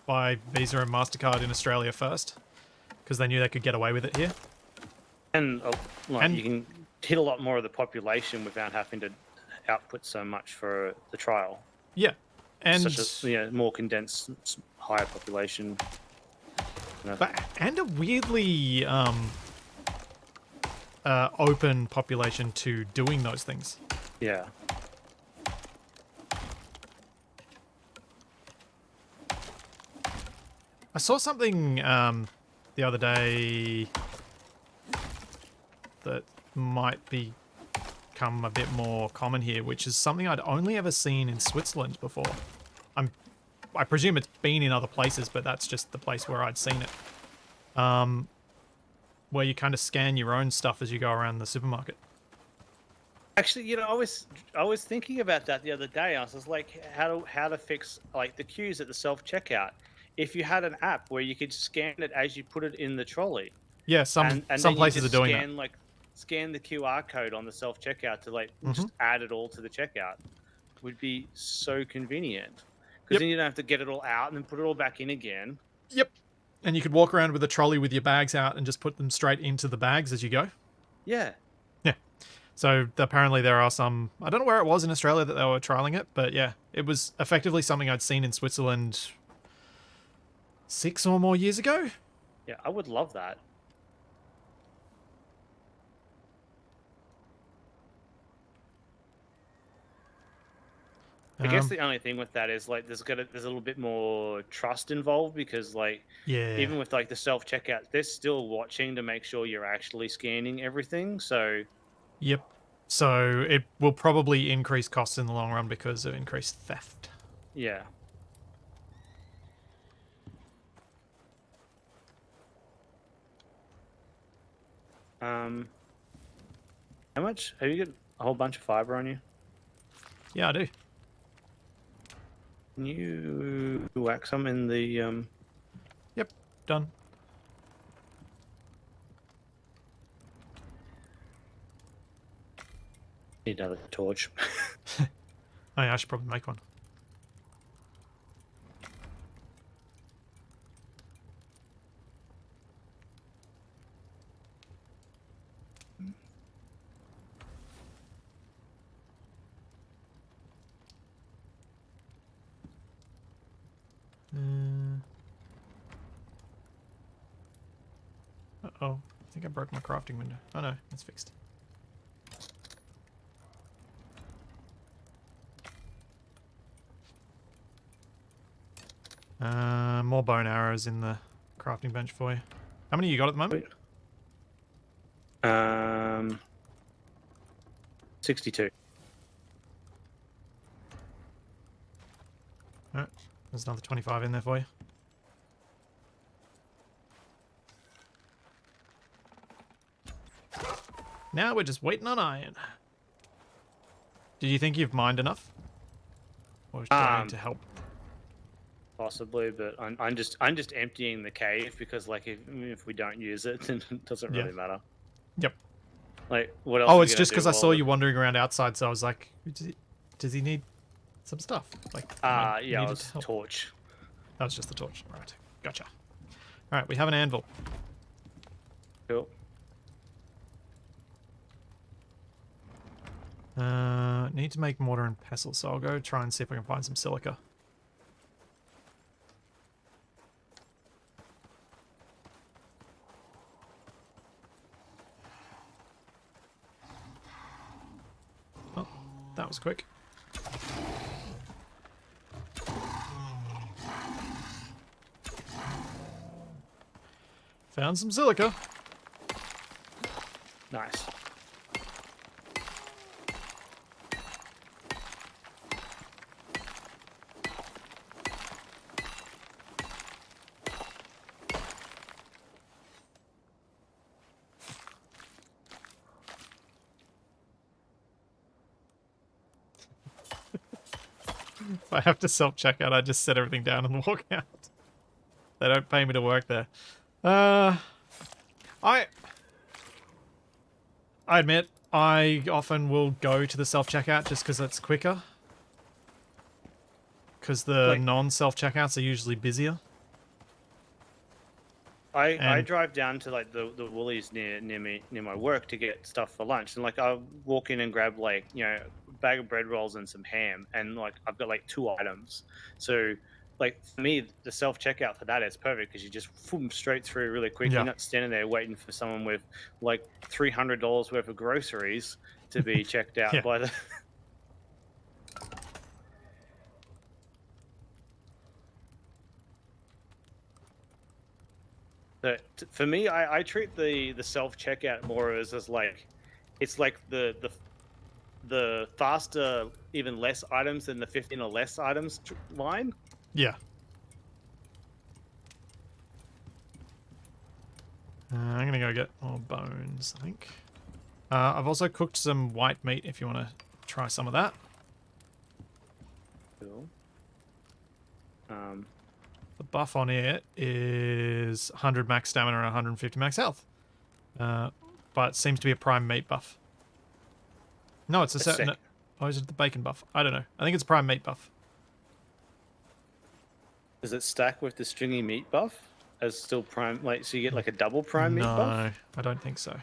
by Visa and MasterCard in Australia first, because they knew they could get away with it here. And you can hit a lot more of the population without having to output so much for the trial. Yeah, and such as more condensed, higher population. And a weirdly open population to doing those things. Yeah. I saw something the other day that might become a bit more common here, which is something I'd only ever seen in Switzerland before. I presume it's been in other places, but that's just the place where I'd seen it. Where you kind of scan your own stuff as you go around the supermarket. Actually, I was thinking about that the other day. I was just like, how to fix like the queues at the self-checkout. If you had an app where you could scan it as you put it in the trolley. Yeah, some places are doing that. Scan the QR code on the self-checkout to just add it all to the checkout. Would be so convenient. Because then you don't have to get it all out and then put it all back in again. Yep. And you could walk around with a trolley with your bags out and just put them straight into the bags as you go. Yeah. Yeah. So apparently there are some... I don't know where it was in Australia that they were trialing it, but yeah, it was effectively something I'd seen in Switzerland 6 or more years ago. Yeah, I would love that. I guess the only thing with that is there's a little bit more trust involved because even with the self checkout, they're still watching to make sure you're actually scanning everything. So Yep. So it will probably increase costs in the long run because of increased theft. Yeah. How much? Have you got a whole bunch of fiber on you? Yeah, I do. Can you whack some in the Yep, done. Need another torch. Oh yeah, I should probably make one. Uh-oh. I think I broke my crafting window. Oh no, it's fixed. More bone arrows in the crafting bench for you. How many you got at the moment? 62. Alright, there's another 25 in there for you. Now we're just waiting on iron. Did you think you've mined enough? Or do I need to help? Possibly, but I'm just emptying the cave because like if we don't use it, then it doesn't really matter. Yep. Like what else? Oh, are we it's gonna just do because I saw while you wandering around outside, so I was like, does he need some stuff? Like, I yeah, I needed was to help. torch. That was just the torch. Right, gotcha. All right, we have an anvil. Cool. Need to make mortar and pestle, so I'll go try and see if I can find some silica. Oh, that was quick. Found some silica. Nice. If I have to self-checkout, I just set everything down and walk out. They don't pay me to work there. I admit, I often will go to the self-checkout just because it's quicker. Because the non-self-checkouts are usually busier. I drive down to like the Woolies near my work to get stuff for lunch, and like I walk in and grab like a bag of bread rolls and some ham, and like I've got like 2 items. So like for me, the self checkout for that is perfect because you just boom, straight through really quick. Yeah. You're not standing there waiting for someone with like $300 worth of groceries to be checked out Yeah. by the. But for me, I treat the self checkout more as like, it's like the faster, even less items than the 15 or less items line. Yeah. I'm gonna go get more bones, I think. I've also cooked some white meat if you want to try some of that. Cool. The buff on it is 100 max stamina and 150 max health. But it seems to be a prime meat buff. No, it's a certain... sick. Oh, is it the bacon buff? I don't know. I think it's a prime meat buff. Does it stack with the stringy meat buff as still prime? Like, so you get like a double prime meat buff? No, I don't think so.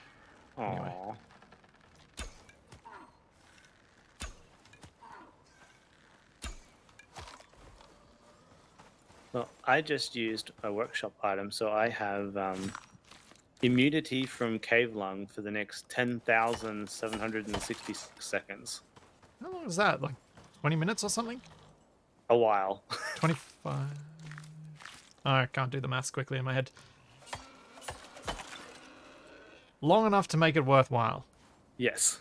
Anyway. Aww. Well, I just used a workshop item, so I have immunity from cave lung for the next 10,766 seconds. How long is that? Like 20 minutes or something? A while. 25... Oh, I can't do the maths quickly in my head. Long enough to make it worthwhile. Yes.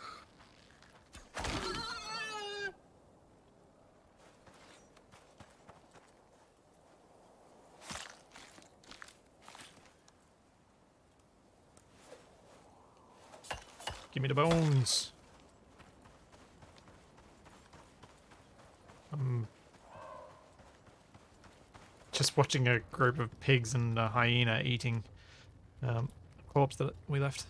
Give me the bones. I'm just watching a group of pigs and a hyena eating a corpse that we left.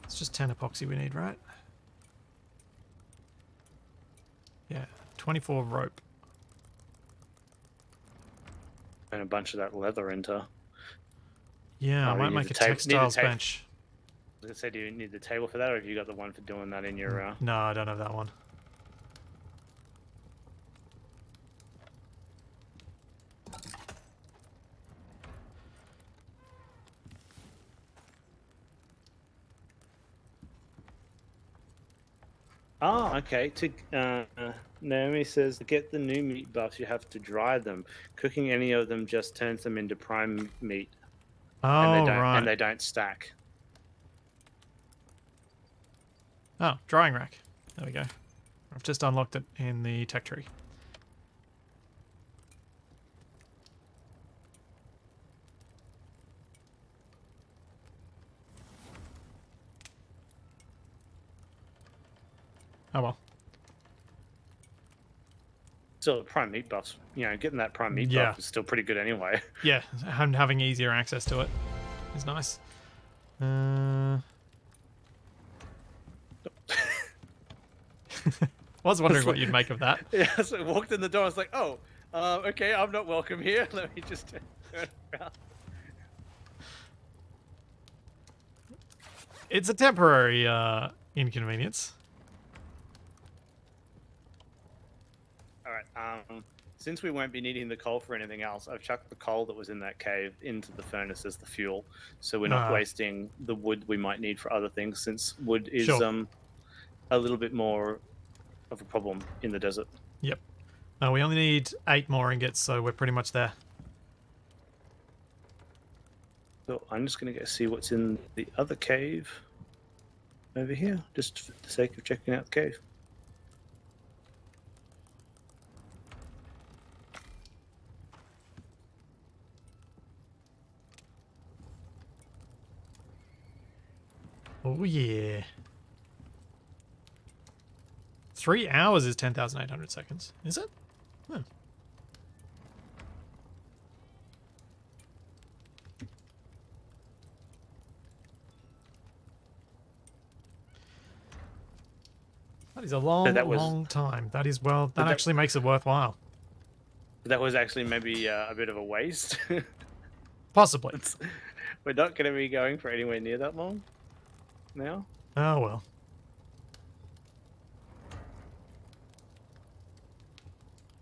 It's just 10 epoxy we need, right? Yeah, 24 rope. And a bunch of that leather into. Yeah, I Oh, you might need make the a tape- need the textiles tape. bench. I was gonna say, do you need the table for that, or have you got the one for doing that in your? No, I don't have that one. Oh, okay. Naomi says to get the new meat buffs, you have to dry them. Cooking any of them just turns them into prime meat, and Oh, right. they don't stack. Oh, drying rack. There we go. I've just unlocked it in the tech tree. Oh well. Still, prime meat buffs. You know, getting that prime meat Yeah. buff is still pretty good anyway. Yeah, having easier access to it is nice. Was wondering what you'd make of that. Yeah, so I walked in the door. I was like, oh, okay, I'm not welcome here. Let me just turn around. It's a temporary inconvenience. All right. Since we won't be needing the coal for anything else, I've chucked the coal that was in that cave into the furnace as the fuel, so we're not wasting the wood we might need for other things. Since wood is Sure. a little bit more of a problem in the desert. Yep. We only need 8 more ingots, so we're pretty much there. So I'm just going to go see what's in the other cave over here, just for the sake of checking out the cave. Oh yeah. 3 hours is 10,800 seconds. Is it? Hmm. That is a long, long time. That is, well, that actually makes it worthwhile. That was actually maybe a bit of a waste. Possibly. We're not going to be going for anywhere near that long now. Oh well.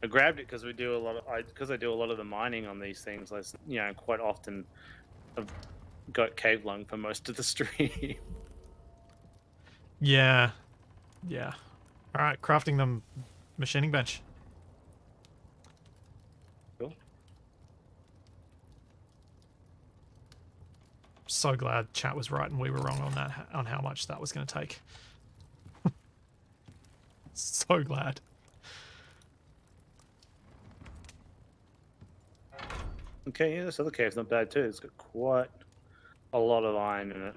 I grabbed it because we do a lot of I do a lot of the mining on these things. You know, quite often I've got cave lung for most of the stream. Yeah. Yeah. All right, crafting them machining bench. Cool. So glad chat was right and we were wrong on that, on how much that was going to take. So glad. Okay, yeah, this other cave's not bad too. It's got quite a lot of iron in it.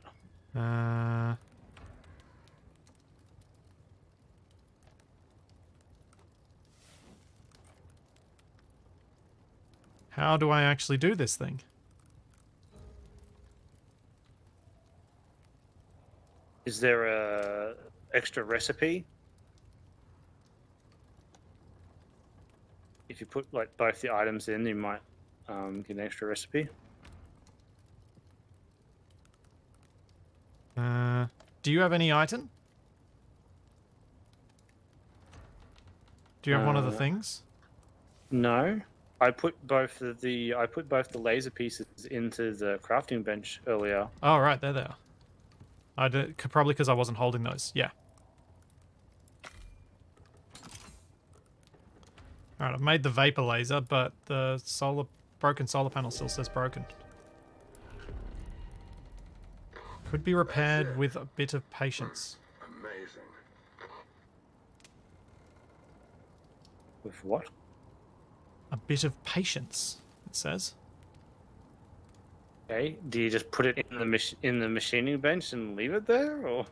How do I actually do this thing? Is there a extra recipe? If you put like both the items in, you might get an extra recipe. Do you have any item? Do you have one of the things? No. I put both the laser pieces into the crafting bench earlier. Oh, right, there they are. I did, probably because I wasn't holding those. Yeah. Alright, I've made the vapor laser, but the broken solar panel still says broken. Could be repaired with a bit of patience. Amazing. With what? A bit of patience, it says. Okay. Do you just put it in the machining bench and leave it there, or?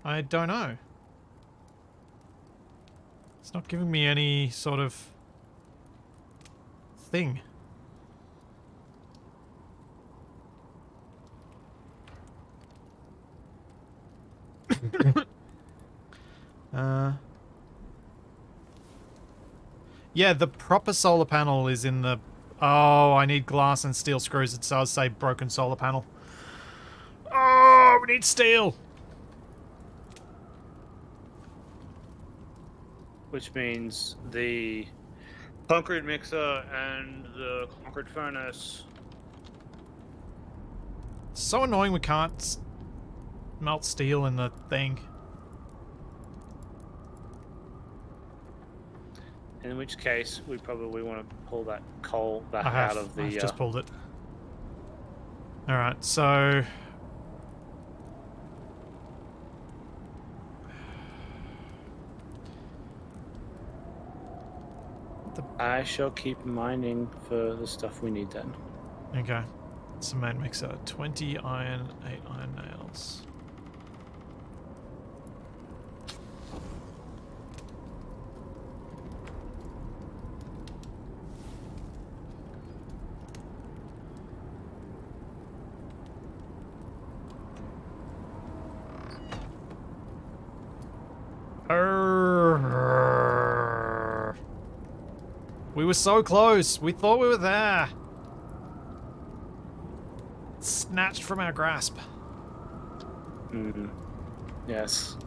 I don't know. It's not giving me any sort of thing. Yeah, the proper solar panel is in the... Oh, I need glass and steel screws. It does say broken solar panel. Oh, we need steel! Which means the concrete mixer and the concrete furnace. It's so annoying we can't melt steel in the thing. In which case, we probably want to pull that coal back I've out of the. just pulled it. Alright, so... I shall keep mining for the stuff we need then. Okay. Cement mixer. 20 iron, 8 iron nails. We were so close. We thought we were there. Snatched from our grasp. Mm. Yes.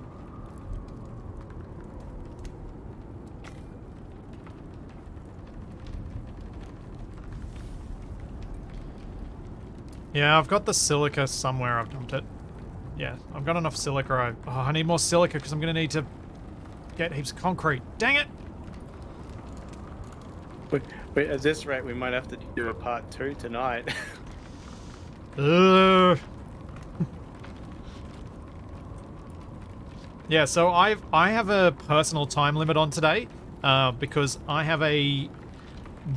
Yeah, I've got the silica somewhere. I've dumped it. Yeah, I've got enough silica. I need more silica because I'm going to need to get heaps of concrete. Dang it! Wait, at this rate, we might have to do a part 2 tonight. Ugh. Yeah, so I have a personal time limit on today because I have a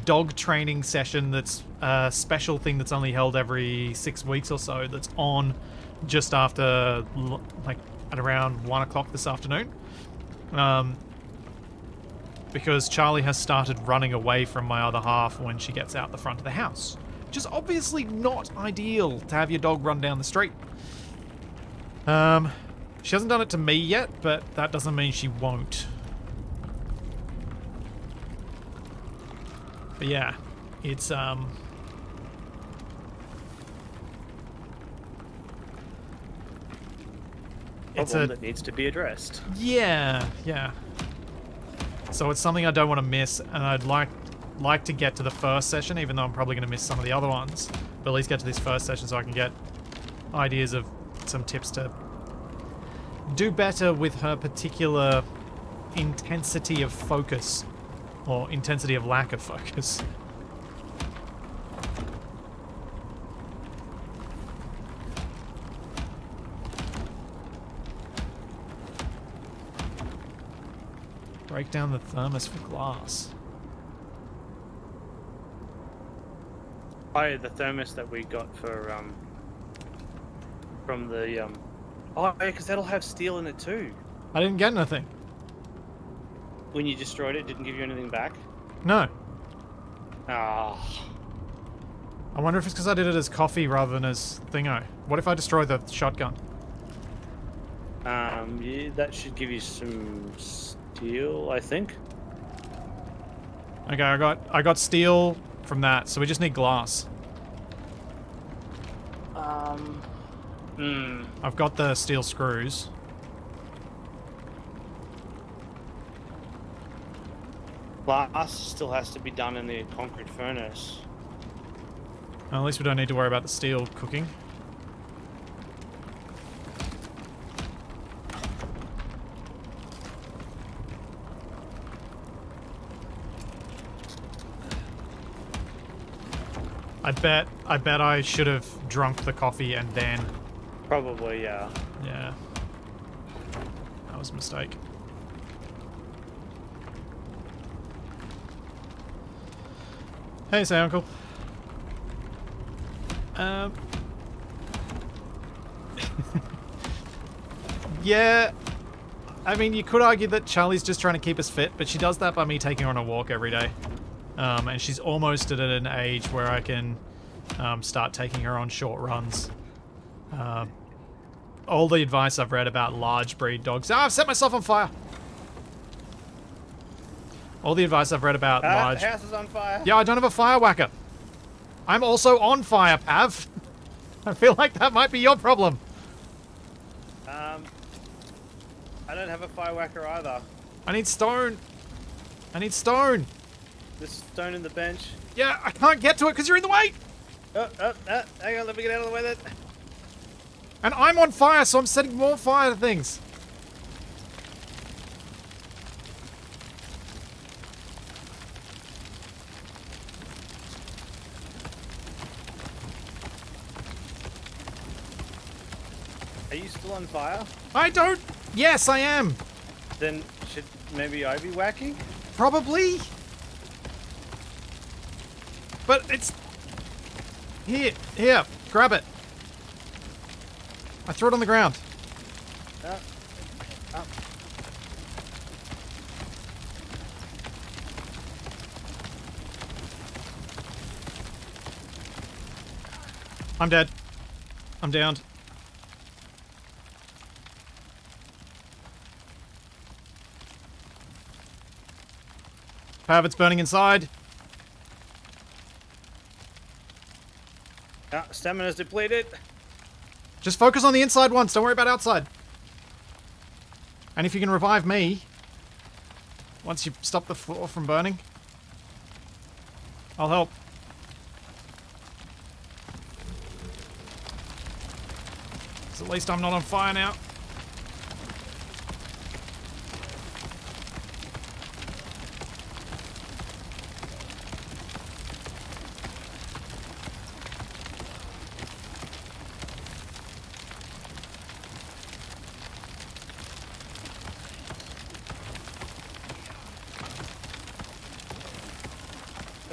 dog training session that's a special thing that's only held every 6 weeks or so that's on just after, like, at around 1 o'clock this afternoon. Because Charlie has started running away from my other half when she gets out the front of the house. Which is obviously not ideal to have your dog run down the street. She hasn't done it to me yet, but that doesn't mean she won't. But yeah, it's Problem that needs to be addressed. Yeah. So it's something I don't want to miss, and I'd like to get to the first session, even though I'm probably going to miss some of the other ones. But at least get to this first session so I can get ideas of some tips to do better with her particular intensity of focus, or intensity of lack of focus. Break down the thermos for glass. Oh, yeah, the thermos that we got for from the oh yeah, because that'll have steel in it too. I didn't get anything. When you destroyed it, didn't give you anything back. No. Ah. I wonder if it's because I did it as coffee rather than as thingo. What if I destroy the shotgun? Yeah, that should give you some steel, I think. Okay, I got steel from that, so we just need glass. I've got the steel screws. Glass still has to be done in the concrete furnace. Well, at least we don't need to worry about the steel cooking. I bet I should have drunk the coffee and then... Probably, yeah. Yeah. That was a mistake. Hey, say uncle. Yeah. I mean, you could argue that Charlie's just trying to keep us fit, but she does that by me taking her on a walk every day. And she's almost at an age where I can start taking her on short runs. All the advice I've read about large breed dogs... Ah, I've set myself on fire! All the advice I've read about large... The house is on fire. Yeah, I don't have a fire whacker. I'm also on fire, Pav. I feel like that might be your problem. I don't have a fire whacker either. I need stone. I need stone. There's stone in the bench. Yeah, I can't get to it because you're in the way. Hang on, let me get out of the way then. And I'm on fire, so I'm setting more fire to things. Are you still on fire? I don't... Yes, I am. Then should maybe I be whacking? Probably. But it's... Here, grab it. I threw it on the ground. I'm dead. I'm downed. Pav, it's burning inside. Stamina's depleted. Just focus on the inside once. Don't worry about outside. And if you can revive me, once you stop the floor from burning, I'll help. 'Cause at least I'm not on fire now.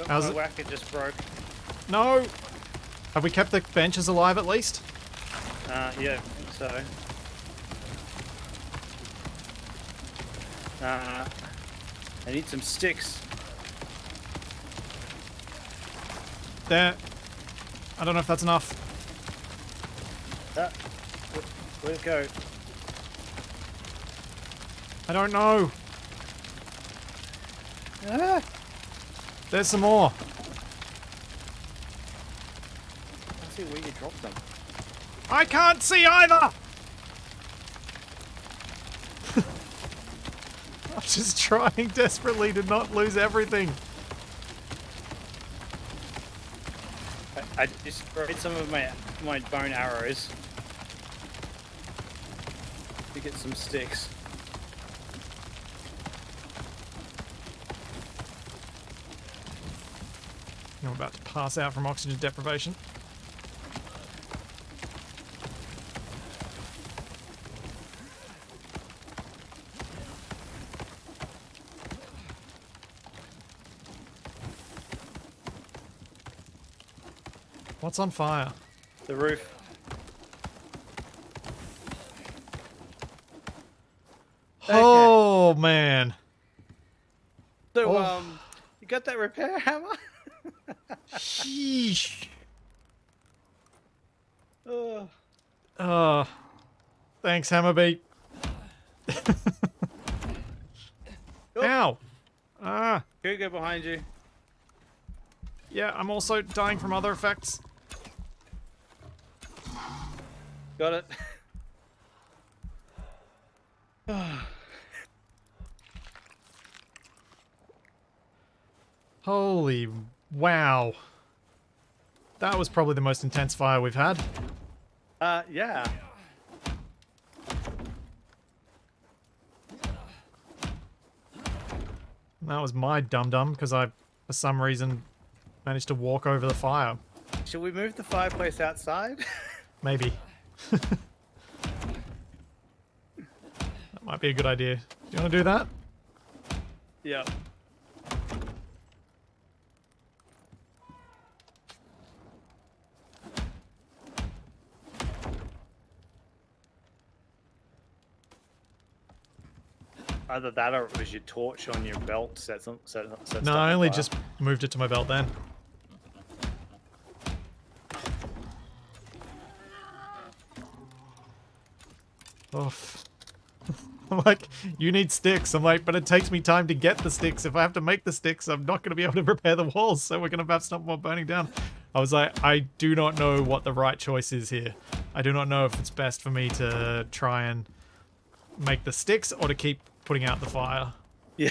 How's My it? whacker just broke. No! Have we kept the benches alive at least? Yeah, I think so. I need some sticks. There. I don't know if that's enough. Where'd it go? I don't know. Ah! There's some more. Let's see where you dropped them. I can't see either! I'm just trying desperately to not lose everything. I destroyed some of my bone arrows to get some sticks. I'm about to pass out from oxygen deprivation. What's on fire? The roof. Oh, man. So, Oh. you got that repair hammer? Sheesh. Oh. Thanks, Hammerbeat. Ow. Ah. Cougar behind you. Yeah, I'm also dying from other effects. Got it. Holy wow. That was probably the most intense fire we've had. Yeah. That was my dum-dum because I, for some reason, managed to walk over the fire. Should we move the fireplace outside? Maybe. That might be a good idea. Do you want to do that? Yeah. Either that or it was your torch on your belt set stuff No, on I only fire. just moved it to my belt then. Oh. I'm like, you need sticks. I'm like, but it takes me time to get the sticks. If I have to make the sticks, I'm not going to be able to repair the walls, so we're going to have some more burning down. I was like, I do not know what the right choice is here. I do not know if it's best for me to try and make the sticks or to keep putting out the fire. Yeah.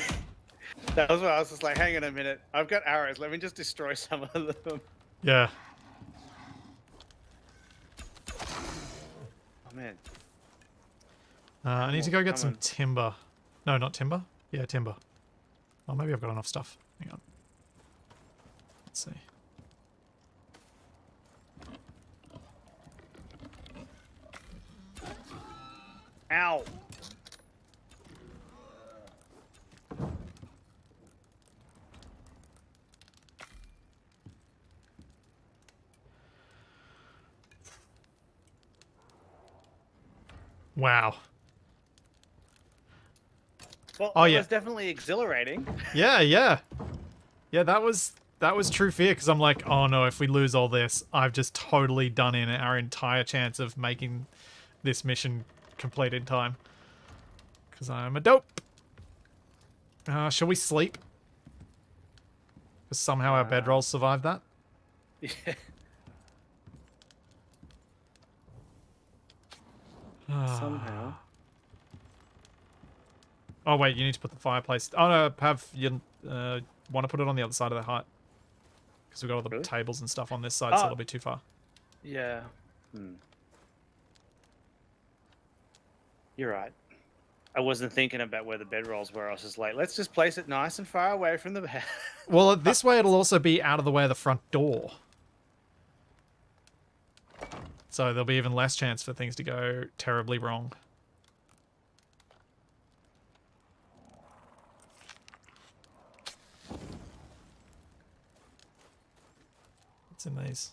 That was what I was just like, hang on a minute. I've got arrows. Let me just destroy some of them. Yeah. Oh, man. I need to go get Come some on. timber. No, not timber. Yeah, timber. Oh, maybe I've got enough stuff. Hang on. Let's see. Ow. Wow. Well, Oh, it yeah. was definitely exhilarating. Yeah, yeah. Yeah, that was true fear, because I'm like, oh no, if we lose all this, I've just totally done in our entire chance of making this mission complete in time. Because I'm a dope. Shall we sleep? Because somehow our bedrolls survived that. Yeah. Somehow. Oh wait, you need to put the fireplace. Oh no, Pav, you want to put it on the other side of the hut? Because we've got all the Really? tables and stuff on this side, so Oh. it'll be too far. Yeah. You're right. I wasn't thinking about where the bedrolls were. I was just like, let's just place it nice and far away from the bed. Well, this way it'll also be out of the way of the front door. So there'll be even less chance for things to go terribly wrong. What's in these?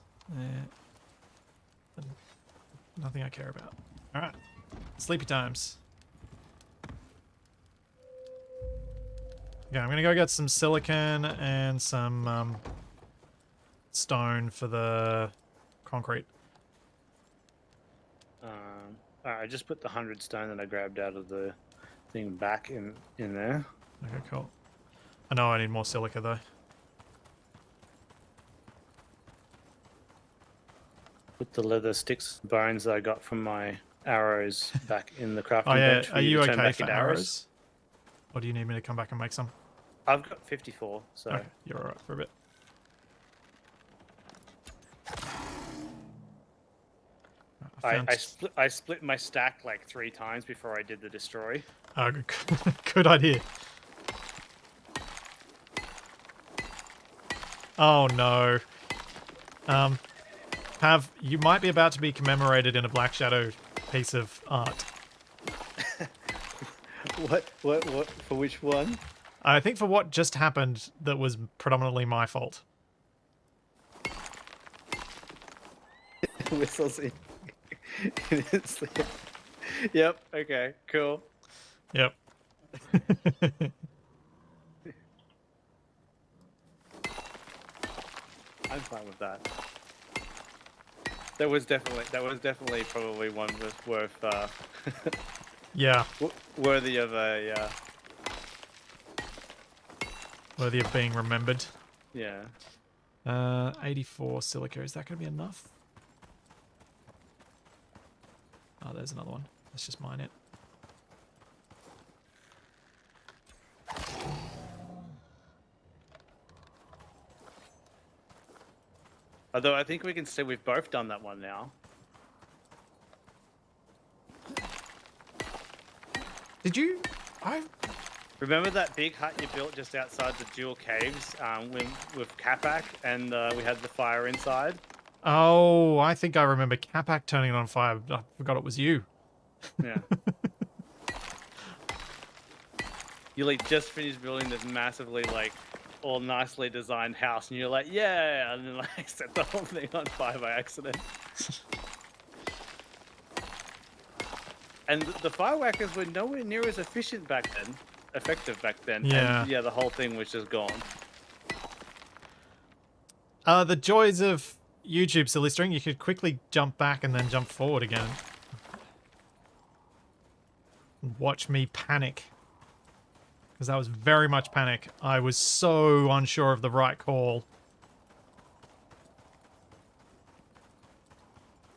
Nothing I care about. Alright. Sleepy times. Yeah, I'm gonna go get some silicon and some stone for the concrete. Alright, I just put the 100 stone that I grabbed out of the thing back in there. Okay, cool. I know I need more silica though. Put the leather sticks and bones that I got from my arrows back in the crafting Oh yeah, bench. for are you to turn okay back for into arrows? Or do you need me to come back and make some? I've got 54, so Okay, you're alright for a bit. I split my stack like 3 times before I did the destroy. Oh, good, good idea. Oh no. Pav, you might be about to be commemorated in a Black Shadow piece of art. What? For which one? I think for what just happened, that was predominantly my fault. Whistles in. Yep. Okay. Cool. Yep. I'm fine with that. That was definitely probably one that's worth Yeah, worthy of a worthy of being remembered. yeah. 84 silica, is that going to be enough? Oh, there's another one. Let's just mine it. Although I think we can say we've both done that one now. Did you? Remember that big hut you built just outside the dual caves with Capac and we had the fire inside? Oh, I think I remember Capac turning it on fire. I forgot it was you. Yeah. You like just finished building this massively like all nicely designed house, and you're like, yeah, and then like set the whole thing on fire by accident. And the fireworkers were nowhere near as efficient back then, effective back then. Yeah. And yeah, the whole thing was just gone. The joys of YouTube, Silly String, you could quickly jump back and then jump forward again. Watch me panic. Because that was very much panic. I was so unsure of the right call.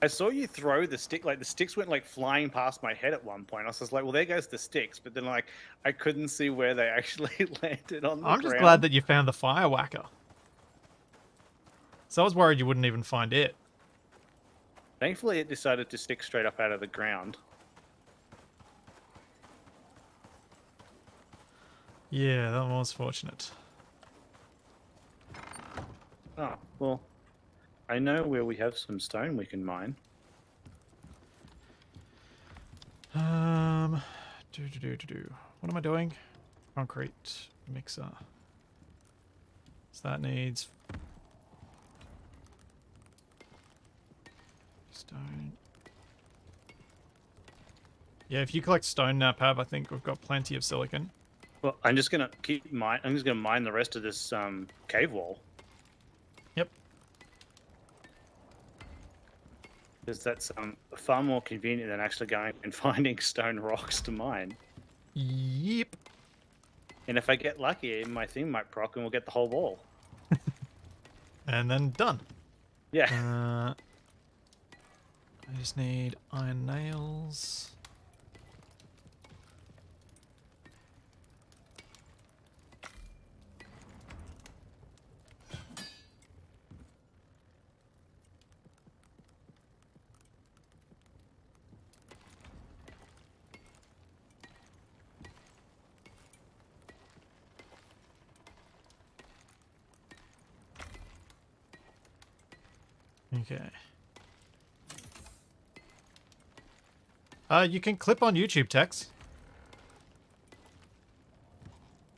I saw you throw the stick, like the sticks went like flying past my head at one point. I was just like, well, there goes the sticks. But then like, I couldn't see where they actually landed on the I'm ground. just glad that you found the fire whacker. So I was worried you wouldn't even find it. Thankfully, it decided to stick straight up out of the ground. Yeah, that was fortunate. Oh, well, I know where we have some stone we can mine. What am I doing? Concrete mixer. So that needs stone. Yeah, if you collect stone now, Pab, I think we've got plenty of silicon. Well, I'm just gonna I'm just gonna mine the rest of this cave wall. Yep. Because that's far more convenient than actually going and finding stone rocks to mine. Yep. And if I get lucky, my thing might proc and we'll get the whole wall. And then done. Yeah. I just need iron nails. Okay. You can clip on YouTube, Tex.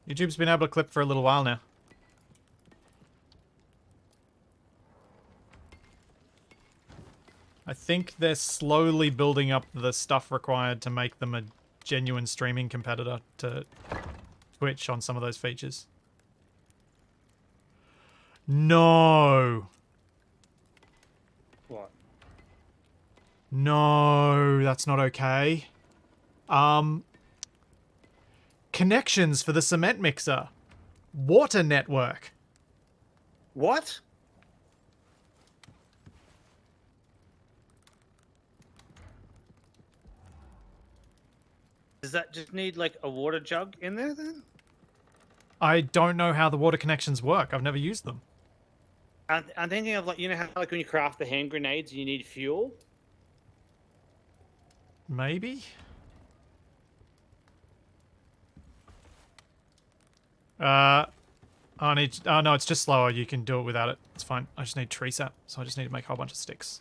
YouTube's been able to clip for a little while now. I think they're slowly building up the stuff required to make them a genuine streaming competitor to Twitch on some of those features. No! What? No, that's not okay. Connections for the cement mixer. Water network. What? Does that just need like a water jug in there then? I don't know how the water connections work. I've never used them. I'm thinking of like, you know how like when you craft the hand grenades you need fuel? Maybe? Oh, no, it's just slower. You can do it without it. It's fine. I just need tree sap, so I just need to make a whole bunch of sticks.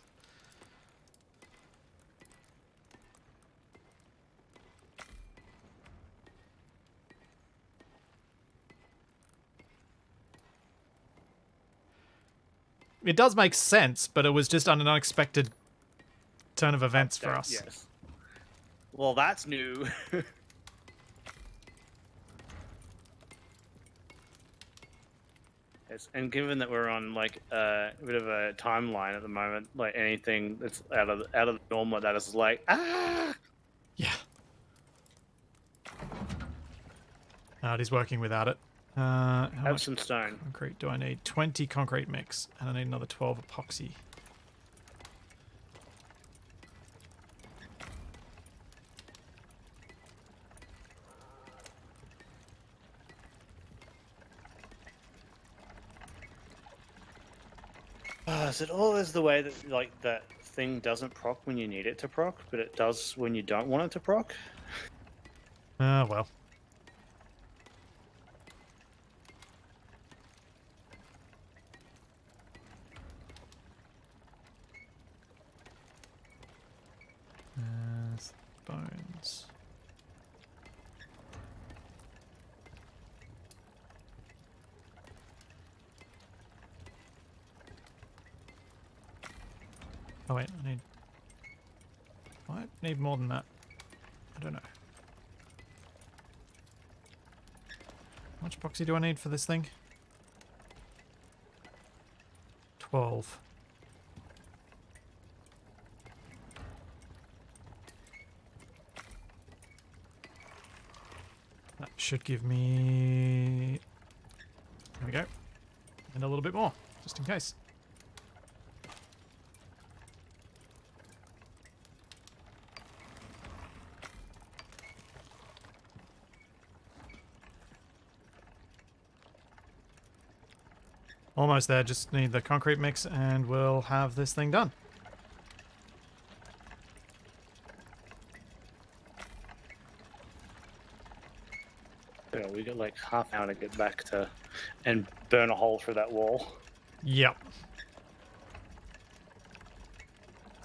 It does make sense, but it was just an unexpected turn of events for us. Yes. Well, that's new. Yes, and given that we're on like a bit of a timeline at the moment, like anything that's out of the norm like that is like Yeah. It is working without it. How have much some stone. concrete do I need? 20 concrete mix, and I need another 12 epoxy. Is it always the way that like that thing doesn't proc when you need it to proc, but it does when you don't want it to proc? Well. bones. Oh wait, I need more than that. I don't know. How much epoxy do I need for this thing? 12. That should give me... There we go. And a little bit more, just in case. Almost there, just need the concrete mix and we'll have this thing done. Yeah, we got like half an hour to get back to and burn a hole through that wall. Yep.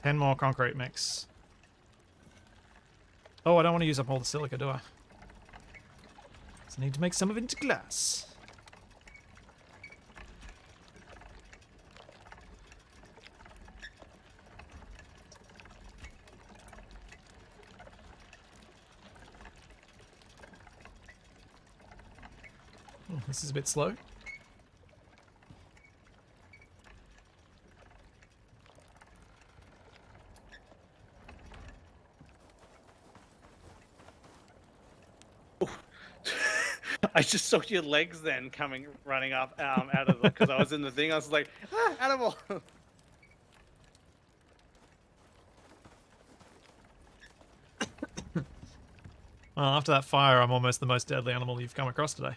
10 more concrete mix. Oh, I don't want to use up all the silica, do I? So I need to make some of it into glass. Oh, this is a bit slow. I just saw your legs then running up out of the, because I was in the thing. I was like, animal. Well, after that fire, I'm almost the most deadly animal you've come across today.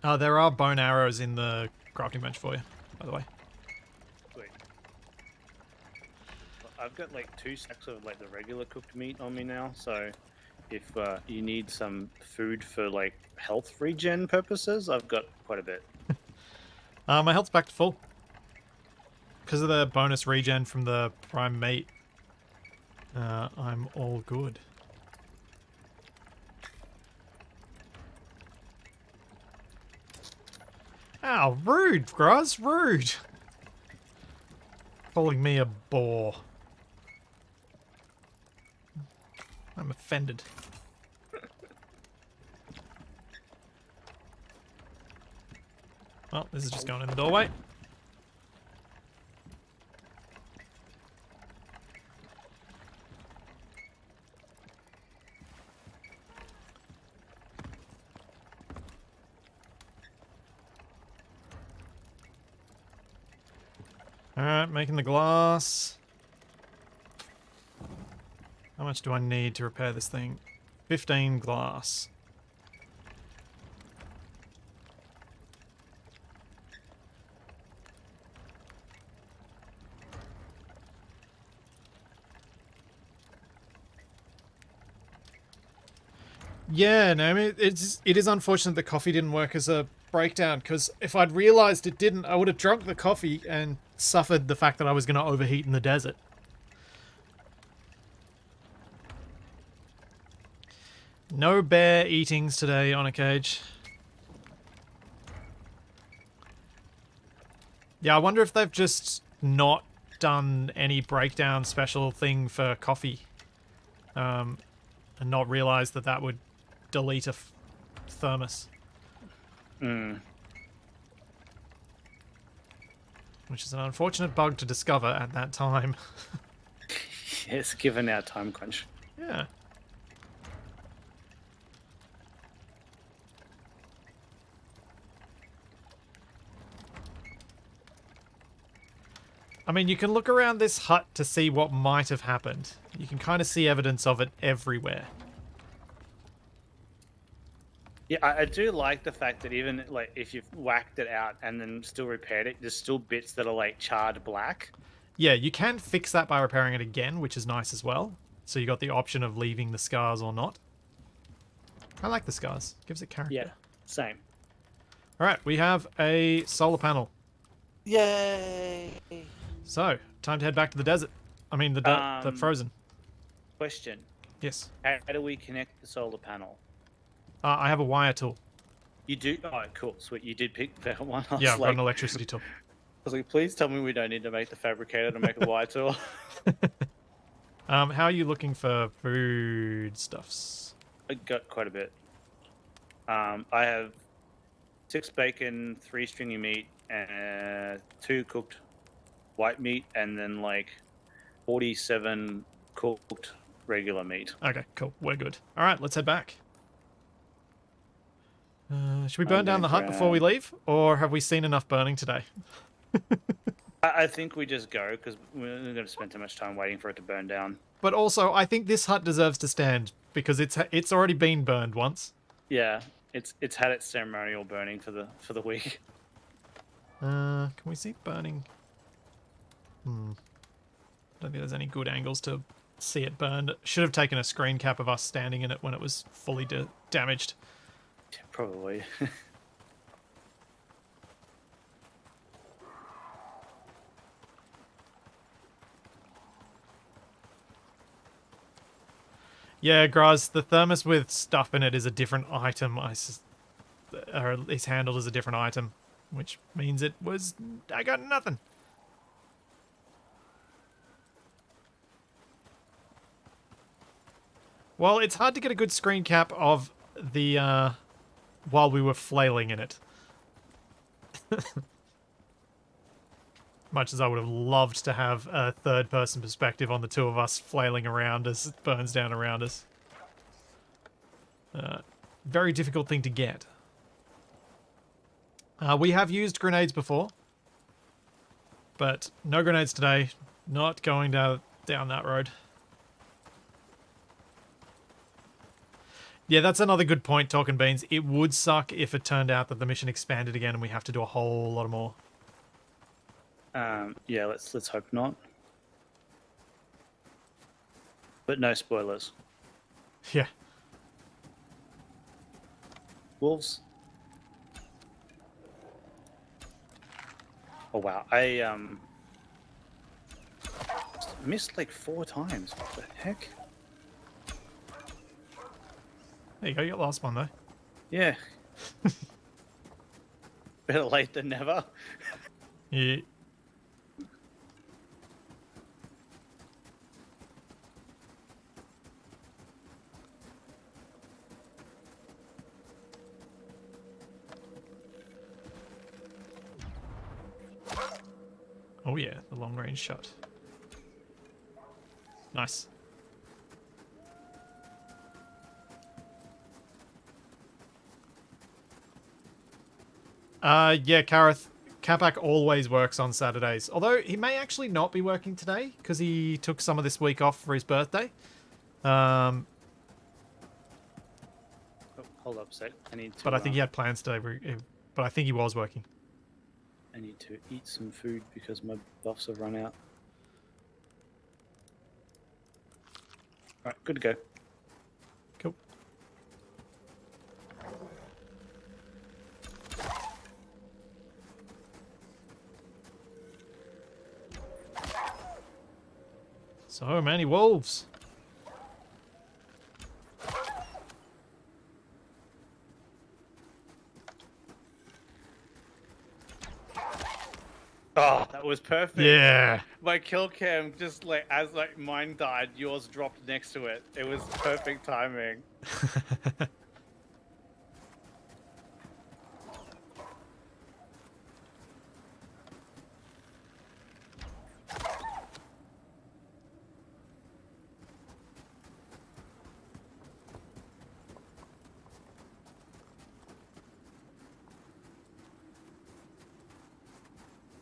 There are bone arrows in the crafting bench for you, by the way. Sweet. I've got like 2 stacks of like the regular cooked meat on me now, so if you need some food for like health regen purposes, I've got quite a bit. My health's back to full. Because of the bonus regen from the prime meat, I'm all good. Ow, rude, Gruz, rude. Calling me a bore. I'm offended. Well, this is just going in the doorway. Alright, making the glass. How much do I need to repair this thing? 15 glass. Yeah, no, I mean, it is unfortunate the coffee didn't work as a breakdown, because if I'd realized it didn't, I would have drunk the coffee and suffered the fact that I was going to overheat in the desert. No bear eatings today on a cage. Yeah, I wonder if they've just not done any breakdown special thing for coffee. And not realized that that would delete a thermos. Which is an unfortunate bug to discover at that time. Yes, given our time crunch. Yeah. I mean, you can look around this hut to see what might have happened. You can kind of see evidence of it everywhere. Yeah, I do like the fact that even like if you've whacked it out and then still repaired it, there's still bits that are like charred black. Yeah, you can fix that by repairing it again, which is nice as well. So you got the option of leaving the scars or not. I like the scars. Gives it character. Yeah, same. All right, we have a solar panel. Yay! So, time to head back to the desert. I mean, the frozen. Question. Yes. How do we connect the solar panel? I have a wire tool. You do? Oh, cool, sweet. You did pick that one. I Yeah, was I've got like, an electricity tool. please tell me we don't need to make the fabricator to make a wire tool. How are you looking for foodstuffs? I got quite a bit. I have 6 bacon, 3 stringy meat, and 2 cooked white meat, and then like 47 cooked regular meat. Okay, cool. We're good. All right, let's head back. Should we I'm burn down gonna the hut before we grab- leave, or have we seen enough burning today? I think we just go because we're going to spend too much time waiting for it to burn down. But also, I think this hut deserves to stand because it's already been burned once. Yeah, it's had its ceremonial burning for the week. Can we see burning? Don't think there's any good angles to see it burned. Should have taken a screen cap of us standing in it when it was fully damaged. Yeah, probably. Yeah, Graz, the thermos with stuff in it is a different item. Or it's handled as a different item, which means I got nothing. Well, it's hard to get a good screen cap of the, while we were flailing in it. Much as I would have loved to have a third-person perspective on the two of us flailing around as it burns down around us. Very difficult thing to get. We have used grenades before, but no grenades today. Not going down that road. Yeah, that's another good point, Talking Beans. It would suck if it turned out that the mission expanded again and we have to do a whole lot more. Yeah, let's hope not. But no spoilers. Yeah. Wolves. Oh wow, I missed like 4 times. What the heck? There you go, you got the last one though. Yeah. Better late than never. Yeah. Oh yeah, the long range shot. Nice. Yeah, Kareth, Capac always works on Saturdays. Although he may actually not be working today because he took some of this week off for his birthday. Oh, hold up a sec. I need to. But I think he had plans today. But I think he was working. I need to eat some food because my buffs have run out. Alright, good to go. Cool. So many wolves. Oh, that was perfect. Yeah. My kill cam just like as like mine died, yours dropped next to it. It was perfect timing.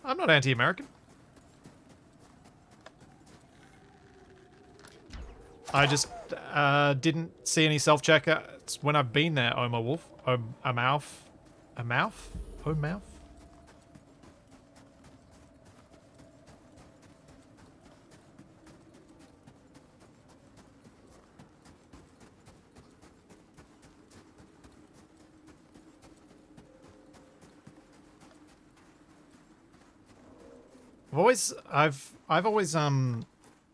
I'm not anti-American. I just didn't see any self-checkouts when I've been there, Omar Wolf. A mouth? A mouth? Home mouth? I've always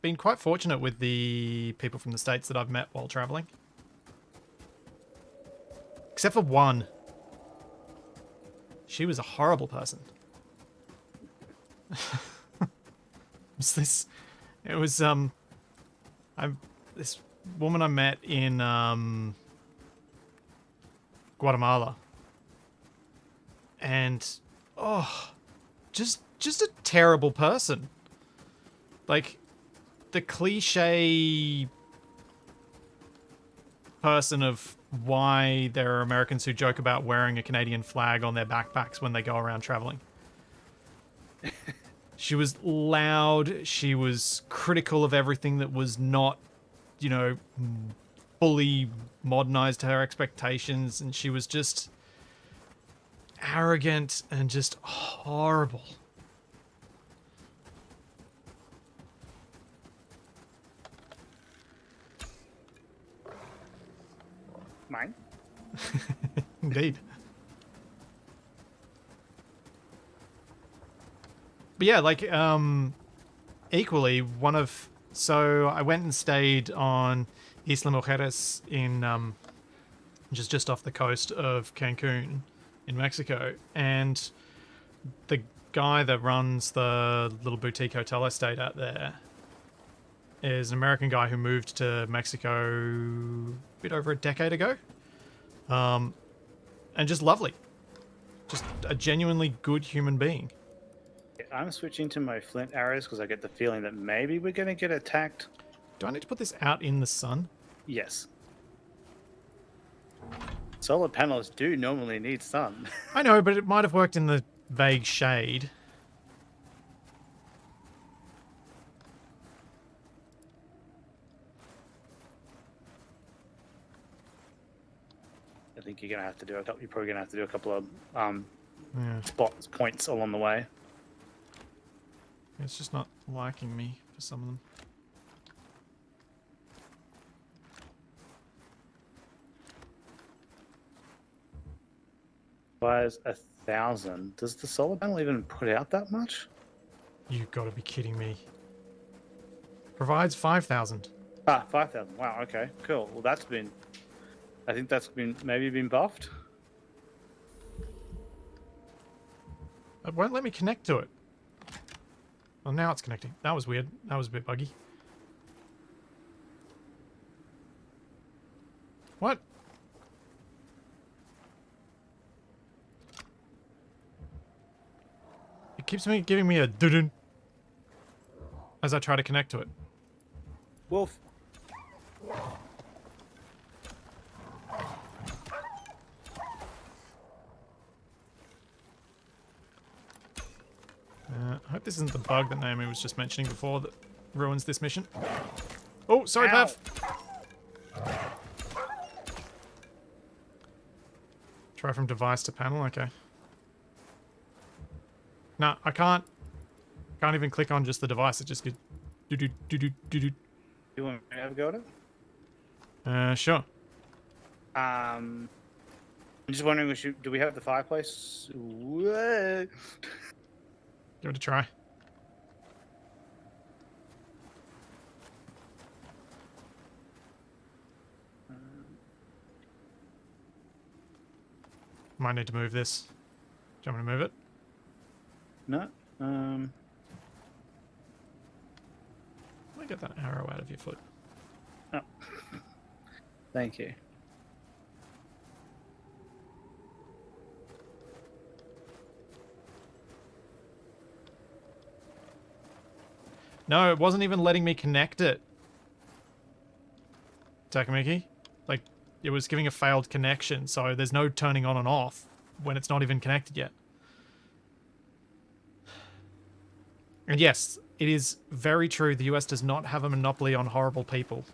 been quite fortunate with the people from the States that I've met while traveling. Except for one. She was a horrible person. It was this woman I met in Guatemala. And just a terrible person. Like the cliche person of why there are Americans who joke about wearing a Canadian flag on their backpacks when they go around traveling. She was loud. She was critical of everything that was not, you know, fully modernized to her expectations. And she was just arrogant and just horrible. Mine? Indeed. But yeah, like, equally, so I went and stayed on Isla Mujeres in, just off the coast of Cancun in Mexico, and the guy that runs the little boutique hotel I stayed at there is an American guy who moved to Mexico a bit over a decade ago. And just lovely. Just a genuinely good human being. I'm switching to my flint arrows because I get the feeling that maybe we're going to get attacked. Do I need to put this out in the sun? Yes. Solar panels do normally need sun. I know, but it might have worked in the vague shade. I think you're gonna have to do a couple. You're probably gonna have to do a couple of Yeah. points along the way. It's just not liking me for some of them. Buys 1,000. Does the solar panel even put out that much? You've got to be kidding me. Provides 5,000. Ah, 5,000. Wow. Okay. Cool. Well, that's been. I think that's been maybe buffed. It won't let me connect to it. Oh, now it's connecting. That was weird. That was a bit buggy. What? It keeps giving me a doo-doo as I try to connect to it. Wolf. I hope this isn't the bug that Naomi was just mentioning before that ruins this mission. Oh, sorry, Ow. Pav. Try from device to panel, okay. No, I can't. Can't even click on just the device. It just goes do-do-do-do-do-do. You want me to have a go at it? Sure. I'm just wondering, do we have the fireplace? Whoa. Give it a try. Might need to move this. Do you want me to move it? No. Let me get that arrow out of your foot. Oh. Thank you. No, it wasn't even letting me connect it. Takamiki? Like, it was giving a failed connection, so there's no turning on and off when it's not even connected yet. And yes, it is very true, the US does not have a monopoly on horrible people.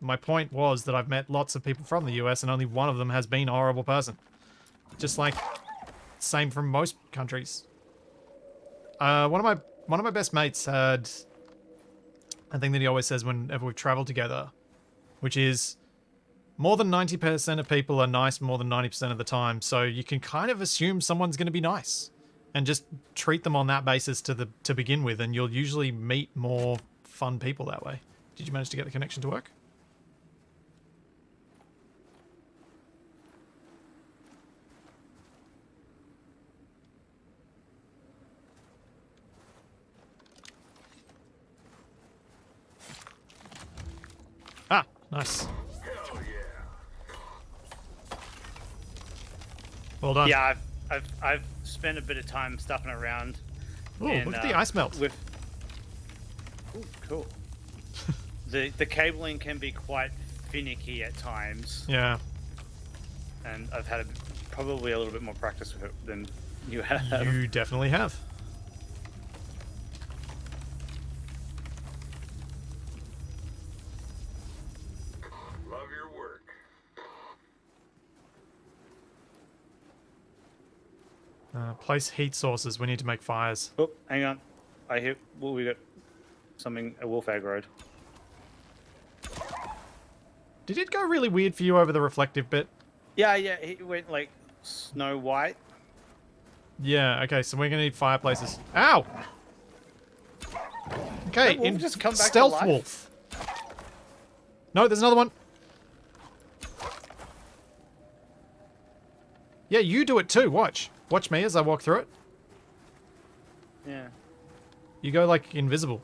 My point was that I've met lots of people from the US and only one of them has been a horrible person. Just like, same from most countries. One of my best mates had a thing that he always says whenever we've traveled together, which is more than 90% of people are nice more than 90% of the time, so you can kind of assume someone's going to be nice and just treat them on that basis to begin with, and you'll usually meet more fun people that way. Did you manage to get the connection to work? Ah, nice. Hell yeah. Well done. Yeah, I've spent a bit of time stuffing around. Ooh, look at the ice melt. With Ooh, cool. the cabling can be quite finicky at times, Yeah. and I've had probably a little bit more practice with it than you have. You definitely have. Love your work. Place heat sources. We need to make fires. Oh, hang on. I hear. Well, we got something. A wolf aggroed. Did it go really weird for you over the reflective bit? Yeah, he went like Snow White. Yeah, okay, so we're gonna need fireplaces. Ow! Okay, That wolf in just come back to stealth life? wolf. No, there's another one. Yeah, you do it too. Watch. Watch me as I walk through it. Yeah. You go like invisible.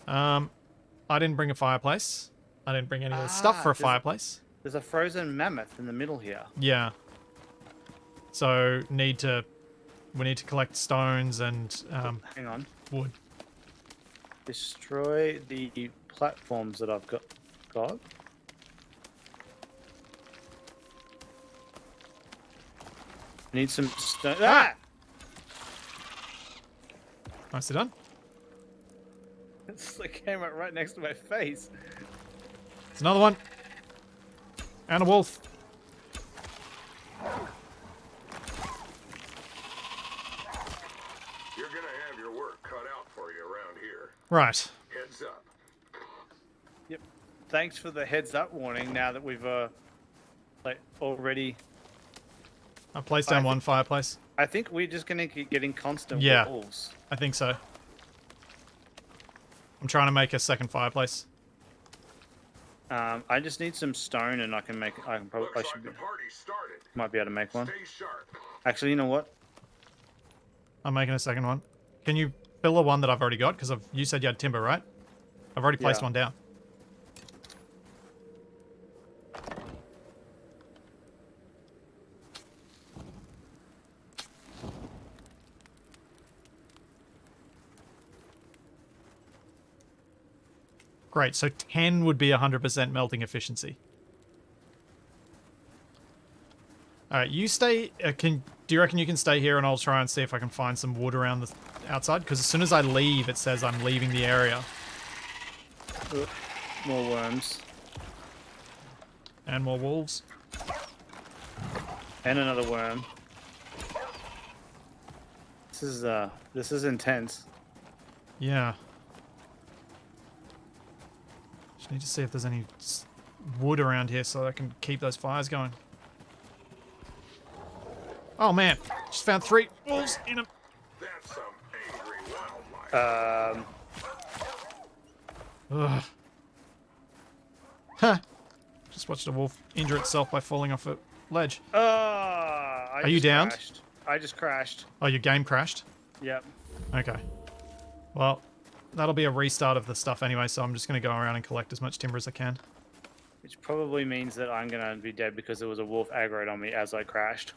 I didn't bring a fireplace. I didn't bring any of the stuff for a there's- fireplace. There's a frozen mammoth in the middle here. Yeah. So we need to collect stones and Hang on. wood. Destroy the platforms that I've got. Need some stone. Ah! Nicely done. It's like came right next to my face. It's another one. And a wolf. You're gonna have your work cut out for you around here. Right. Heads up. Yep. Thanks for the heads up warning. Now that we've like already, I placed down one fireplace. I think we're just gonna keep getting constant Yeah. wolves. I think so. I'm trying to make a second fireplace. I just need some stone, and I can probably Looks like the party started. might be able to make one. Stay sharp. Actually, you know what? I'm making a second one. Can you fill the one that I've already got? Because you said you had timber, right? I've already placed Yeah. one down. Great, so 10 would be 100% melting efficiency. Alright, you stay... do you reckon you can stay here and I'll try and see if I can find some wood around the outside? Because as soon as I leave, it says I'm leaving the area. More worms. And more wolves. And another worm. This is intense. Yeah. Just need to see if there's any wood around here so I can keep those fires going. Oh man, just found 3 wolves in a... That's some angry wildlife. Ugh. Huh. Just watched a wolf injure itself by falling off a ledge. Are you downed? Crashed. I just crashed. Oh, your game crashed? Yep. Okay. Well, that'll be a restart of the stuff anyway, so I'm just going to go around and collect as much timber as I can. Which probably means that I'm gonna be dead because there was a wolf aggroed on me as I crashed.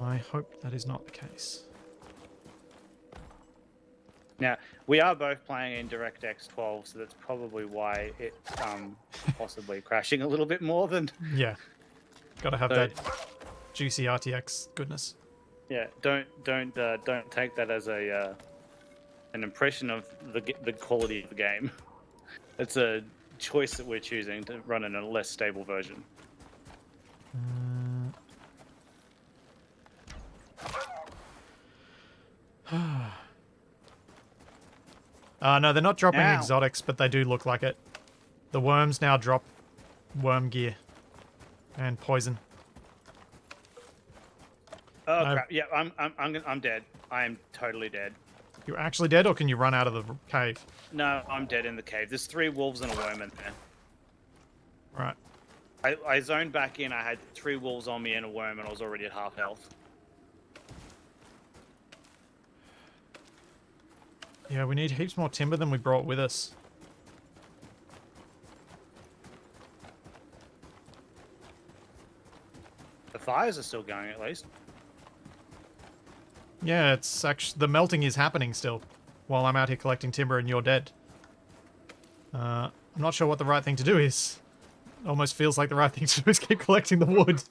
I hope that is not the case. Now, we are both playing in DirectX 12, so that's probably why it's possibly crashing a little bit more than... Yeah. Gotta have So- that juicy RTX goodness. Yeah, don't take that as a an impression of the quality of the game. It's a choice that we're choosing to run in a less stable version. No, they're not dropping Ow. exotics, but they do look like it. The worms now drop worm gear. And poison. Oh No. crap! Yeah, I'm dead. I am totally dead. You actually dead, or can you run out of the cave? No, I'm dead in the cave. There's 3 wolves and a worm in there. Right. I zoned back in. I had 3 wolves on me and a worm, and I was already at half health. Yeah, we need heaps more timber than we brought with us. The fires are still going, at least. Yeah, it's actually... the melting is happening still. While I'm out here collecting timber and you're dead. I'm not sure what the right thing to do is. Almost feels like the right thing to do is keep collecting the wood.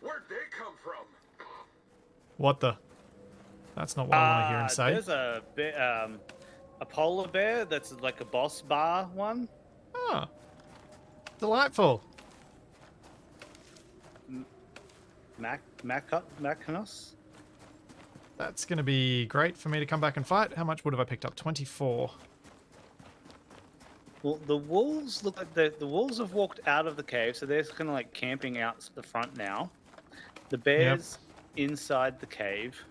Where'd they come from? What the? That's not what I want to hear him say. There's a polar bear that's like a boss bar one. Oh. Delightful. Macanos? That's going to be great for me to come back and fight. How much wood have I picked up? 24. Well, the wolves look like the wolves have walked out of the cave, so they're kind of like camping out the front now. The bears inside the cave.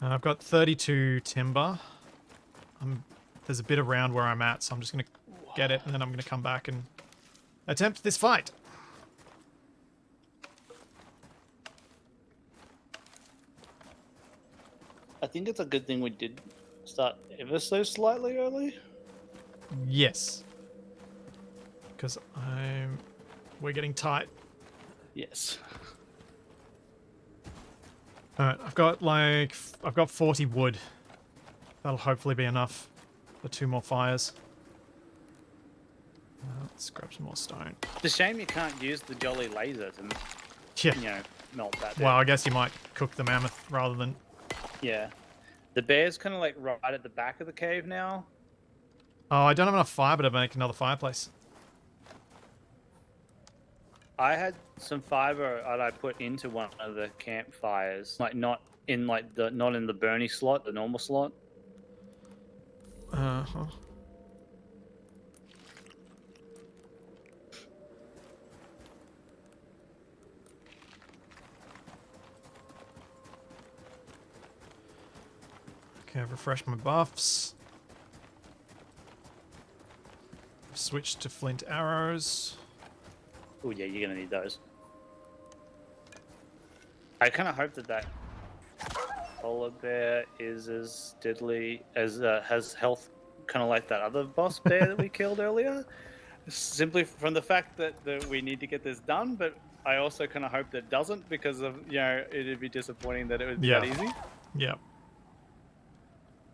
I've got 32 timber. There's a bit around where I'm at, so I'm just going to get it, and then I'm going to come back and attempt this fight. I think it's a good thing we did start ever so slightly early. Yes. Because we're getting tight. Yes. Alright, I've got 40 wood. That'll hopefully be enough for 2 more fires. Let's grab some more stone. It's a shame you can't use the jolly laser to, Yeah. melt that. Well, I guess you might cook the mammoth rather than... Yeah. The bear's kind of like right at the back of the cave now. Oh, I don't have enough fiber to make another fireplace. I had some fiber that I put into one of the campfires, like not in the Bernie slot, the normal slot. Uh-huh. Okay, I've refreshed my buffs. I've switched to flint arrows. Oh yeah, you're gonna need those. I kind of hope that polar bear is as deadly as has health, kind of like that other boss bear that we killed earlier. Simply from the fact that we need to get this done, but I also kind of hope that it doesn't, because of it'd be disappointing that it would be that easy. Yep.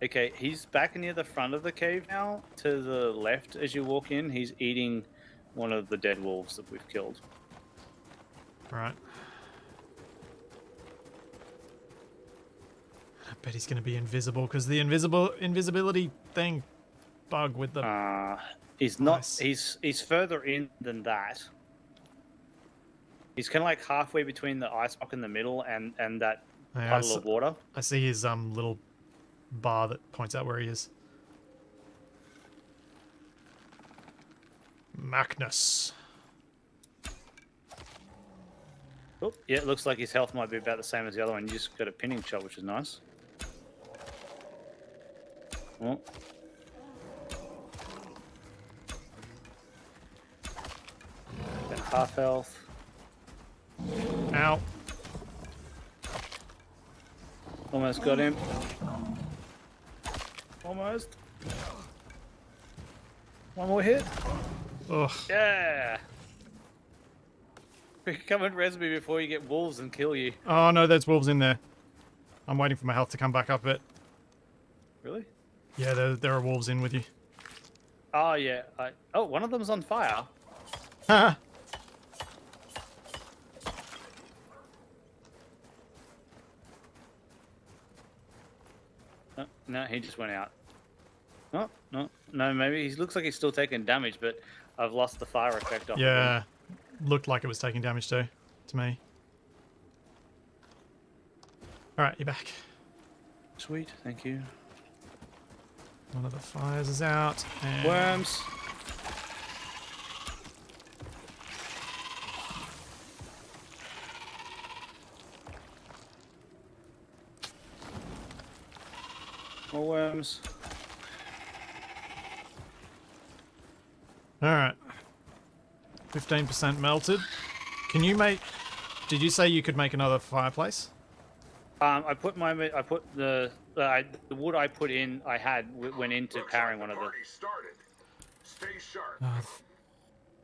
Okay, he's back near the front of the cave now. To the left as you walk in, he's eating one of the dead wolves that we've killed. Right. I bet he's going to be invisible, because the invisibility thing bug with the... He's not. Nice. He's further in than that. He's kind of like halfway between the ice block in the middle and that puddle of water. I see his little bar that points out where he is. Magnus. Oh, yeah, it looks like his health might be about the same as the other one. You just got a pinning shot, which is nice. Oh. Got half health. Ow. Almost got him. Almost. One more hit. Ugh. Yeah. Come and res me before you get wolves and kill you. Oh no, there's wolves in there. I'm waiting for my health to come back up a bit. Really? Yeah, there are wolves in with you. Oh yeah. Oh, one of them's on fire. Ha! No, he just went out. Oh, no, maybe he looks like he's still taking damage, but I've lost the fire effect off. Yeah, looked like it was taking damage too, to me. Alright, you're back. Sweet, thank you. One of the fires is out. And Worms. More worms. Alright. 15% melted. Can you make... Did you say you could make another fireplace? I put the wood I put in. Went into Looks powering like one the of the. party started. Stay sharp.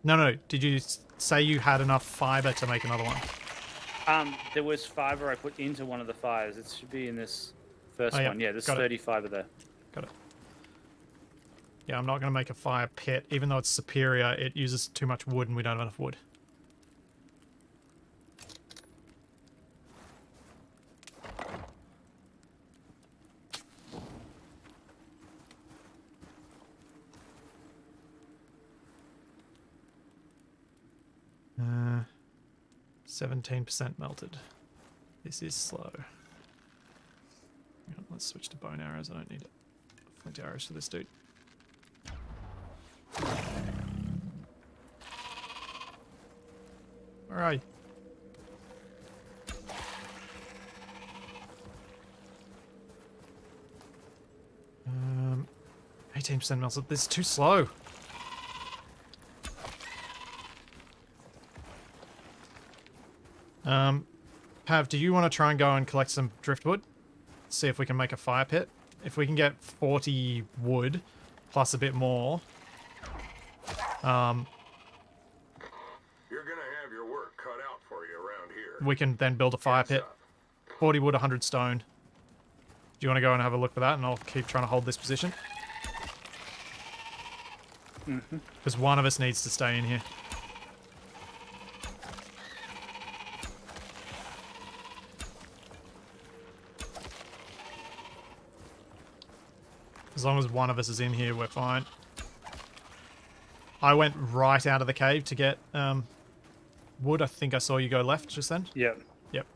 No. Did you say you had enough fiber to make another one? There was fiber I put into one of the fires. It should be in this first Oh, yeah. one. Yeah, there's Got it. 30 fiber there. Got it. Yeah, I'm not going to make a fire pit. Even though it's superior, it uses too much wood and we don't have enough wood. Uh, 17% melted. This is slow. Hang on, let's switch to bone arrows. I don't need flint arrows for this dude. Alright. 18% melted. This is too slow. Pav, do you want to try and go and collect some driftwood? See if we can make a fire pit. If we can get 40 wood plus a bit more. You're gonna have your work cut out for you around here. We can then build a fire Heads pit. up. 40 wood, 100 stone. Do you want to go and have a look for that? And I'll keep trying to hold this position. Because one of us needs to stay in here. As long as one of us is in here, we're fine. I went right out of the cave to get wood. I think I saw you go left just then. Yep. Yep.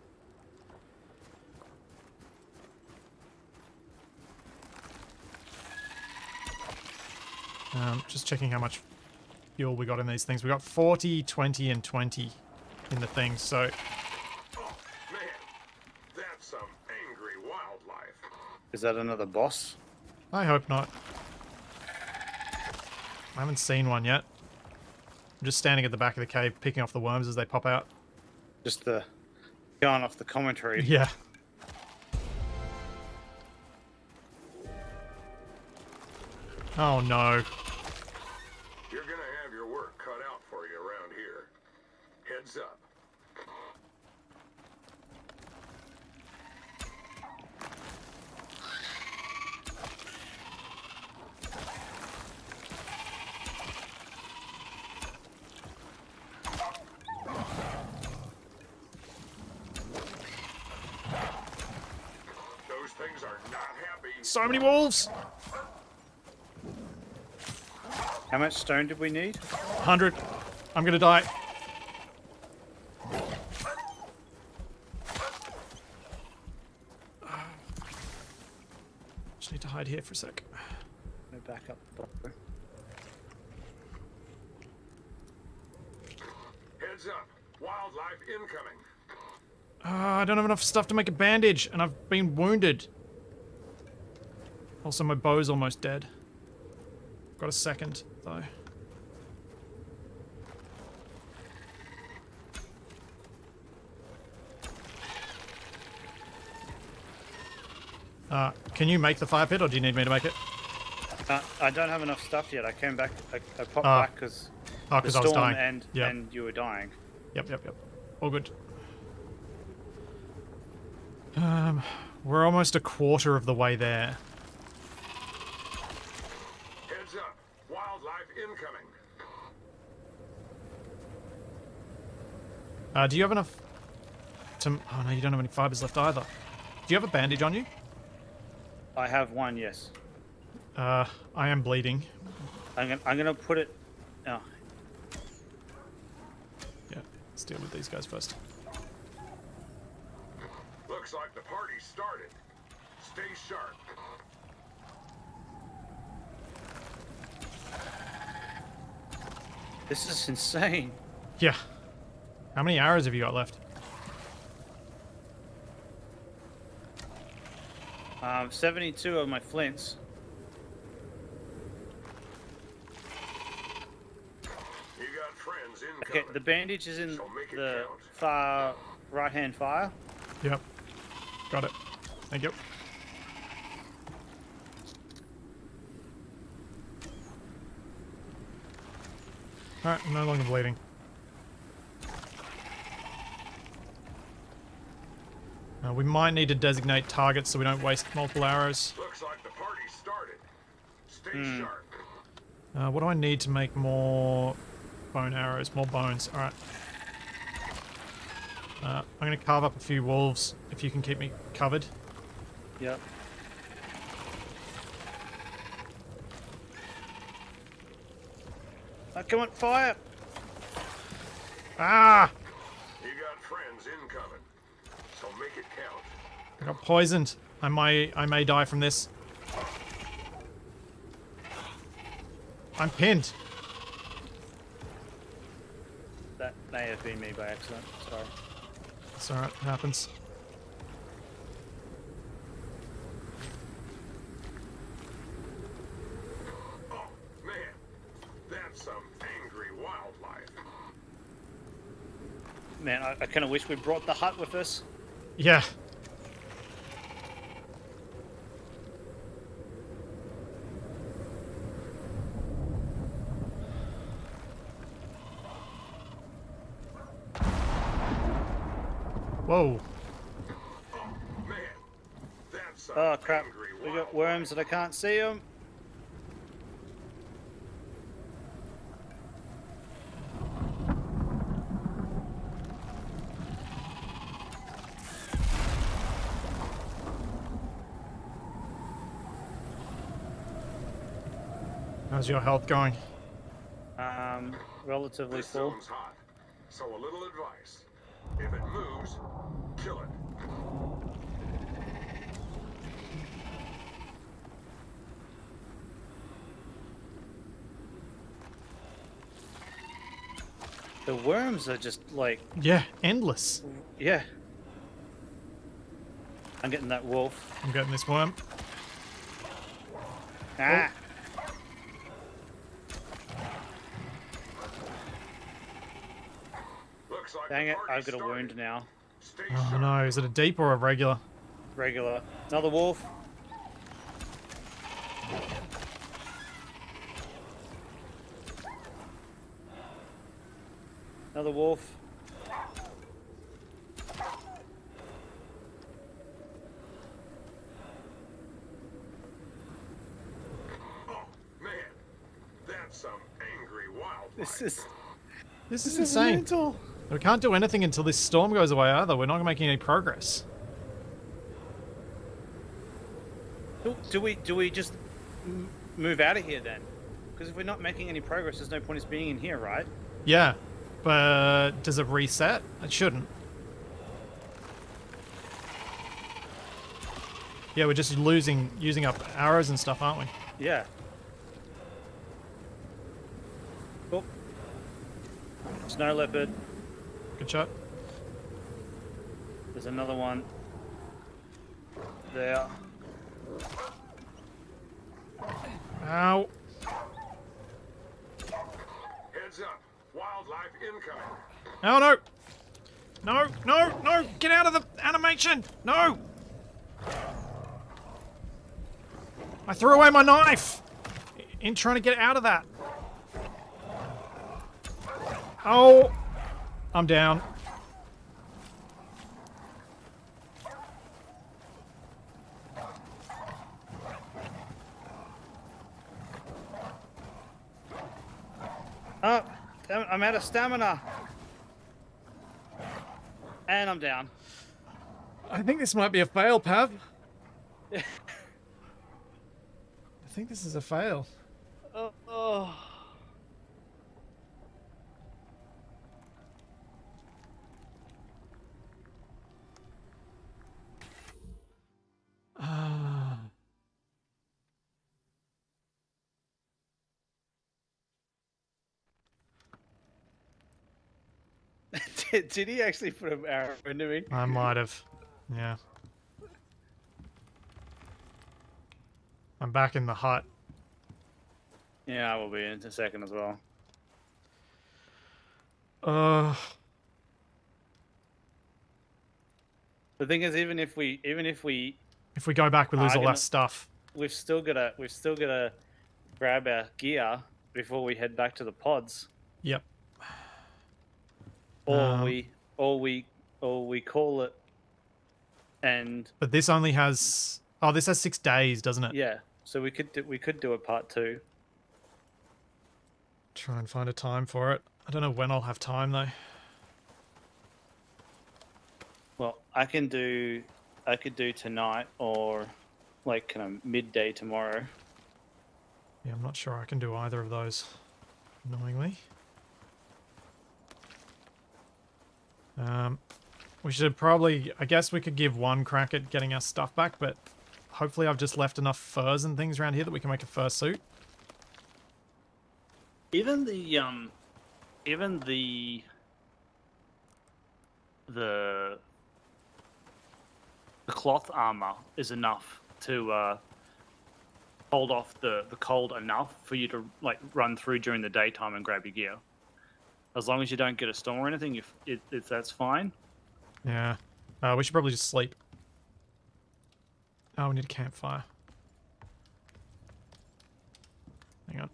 Just checking how much fuel we got in these things. We got 40, 20, and 20 in the things, so... Oh, man, that's some angry wildlife. Is that another boss? I hope not. I haven't seen one yet. I'm just standing at the back of the cave, picking off the worms as they pop out. Just the going off the commentary. Yeah. Oh no. You're gonna have your work cut out for you around here. Heads up. Those things are not happy. So many wolves! How much stone did we need? 100. I'm gonna die. Just need to hide here for a sec. Go back up the bottom. Heads up. Wildlife incoming. I don't have enough stuff to make a bandage, and I've been wounded. Also, my bow's almost dead. Got a second, though. Can you make the fire pit, or do you need me to make it? I don't have enough stuff yet. I came back. I popped Ah. back because Oh, the because I was storm dying. and you were dying. Yep. All good. We're almost a quarter of the way there. Heads up. Wildlife incoming. Do you have enough to... Oh no, you don't have any fibers left either. Do you have a bandage on you? I have one. Yes. I am bleeding. I'm gonna put it. Oh, Yeah, let's deal with these guys first. Looks like the party started. Stay sharp. this is insane. Yeah. How many arrows have you got left? 72 of my flints. You got friends Okay, incoming. the bandage is in So make it the count. far right-hand fire. Yep. Got it. Thank you. Alright, I'm no longer bleeding. We might need to designate targets so we don't waste multiple arrows. Looks like the party started. Stay sharp. What do I need to make more bone arrows? More bones. Alright. I'm going to carve up a few wolves if you can keep me covered. Yep. Oh, come on, fire! Ah! You got friends incoming. So make it count. I got poisoned. I may die from this. I'm pinned. That may have been me by accident. Sorry. It's alright, it happens. Oh, man. That's some angry wildlife. Man, I kind of wish we brought the hut with us. Yeah. Whoa. Man, that's some Oh crap! angry We got wildlife. worms that I can't see them. How's your health going? Relatively This full. zone's hot. So a little advice. If it moves, kill it. The worms are just like, Yeah, endless. yeah. I'm getting that wolf. I'm getting this worm. Ah! Looks like Dang the it! party I've got a started. wound now. Stay Oh sharp. no, is it a deep or a regular? Regular. Another wolf. Another wolf. Oh, man. That's some angry wildlife. This is This is insane. mental. We can't do anything until this storm goes away either. We're not making any progress. Do we just move out of here then? Because if we're not making any progress, there's no point in us being in here, right? Yeah, but does it reset? It shouldn't. Yeah, we're just using up arrows and stuff, aren't we? Yeah. Oh. Snow leopard. Good shot. There's another one. There. Ow. Heads up. Wildlife incoming. Oh no! No, no, no! Get out of the animation! No! I threw away my knife! In trying to get out of that. Oh! I'm down. Oh, damn it, I'm out of stamina. And I'm down. I think this might be a fail, Pav. I think this is a fail. Oh. Ah. Did he actually put an arrow into me? I might have. Yeah. I'm back in the hut. Yeah, I will be in a second as well. Uh, The thing is, even if we if we go back, we lose are all our gonna, stuff. we've still gotta grab our gear before we head back to the pods, Yep. or Um, we call it. And but this only has... Oh, this has 6 days, doesn't it? yeah, so we could do a part 2. Try and find a time for it. I don't know when I'll have time, though. Well, I could do tonight or like kind of midday tomorrow. Yeah, I'm not sure I can do either of those, annoyingly. We should probably... I guess we could give one crack at getting our stuff back, but hopefully I've just left enough furs and things around here that we can make a fur suit. Even the cloth armor is enough to hold off the cold enough for you to like run through during the daytime and grab your gear. As long as you don't get a storm or anything, if that's fine. Yeah. We should probably just sleep. Oh, we need a campfire. Hang on.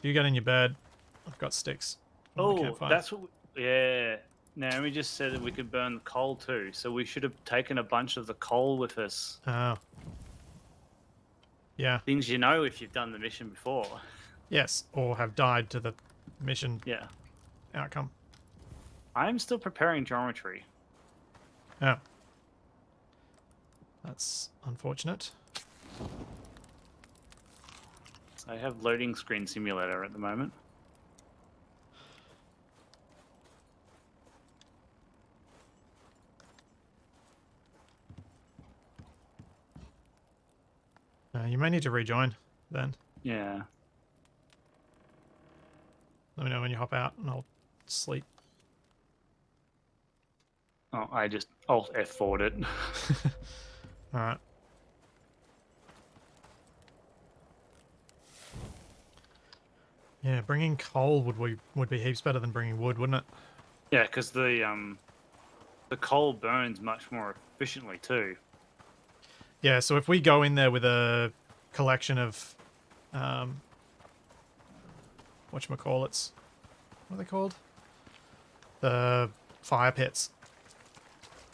You get in your bed. I've got sticks. I want a Oh, campfire. that's what. Yeah. Naomi just said that we could burn the coal too, so we should have taken a bunch of the coal with us. Oh. Yeah. Things you know if you've done the mission before. Yes, or have died to the mission Yeah. outcome. I'm still preparing geometry. Oh. That's unfortunate. So I have loading screen simulator at the moment. You may need to rejoin then. Yeah. Let me know when you hop out and I'll sleep. Oh, I just Alt F4'd it. Alright. Yeah, bringing coal would be heaps better than bringing wood, wouldn't it? Yeah, because the coal burns much more efficiently too. Yeah, so if we go in there with a collection of whatchamacallits. What are they called? The fire pits.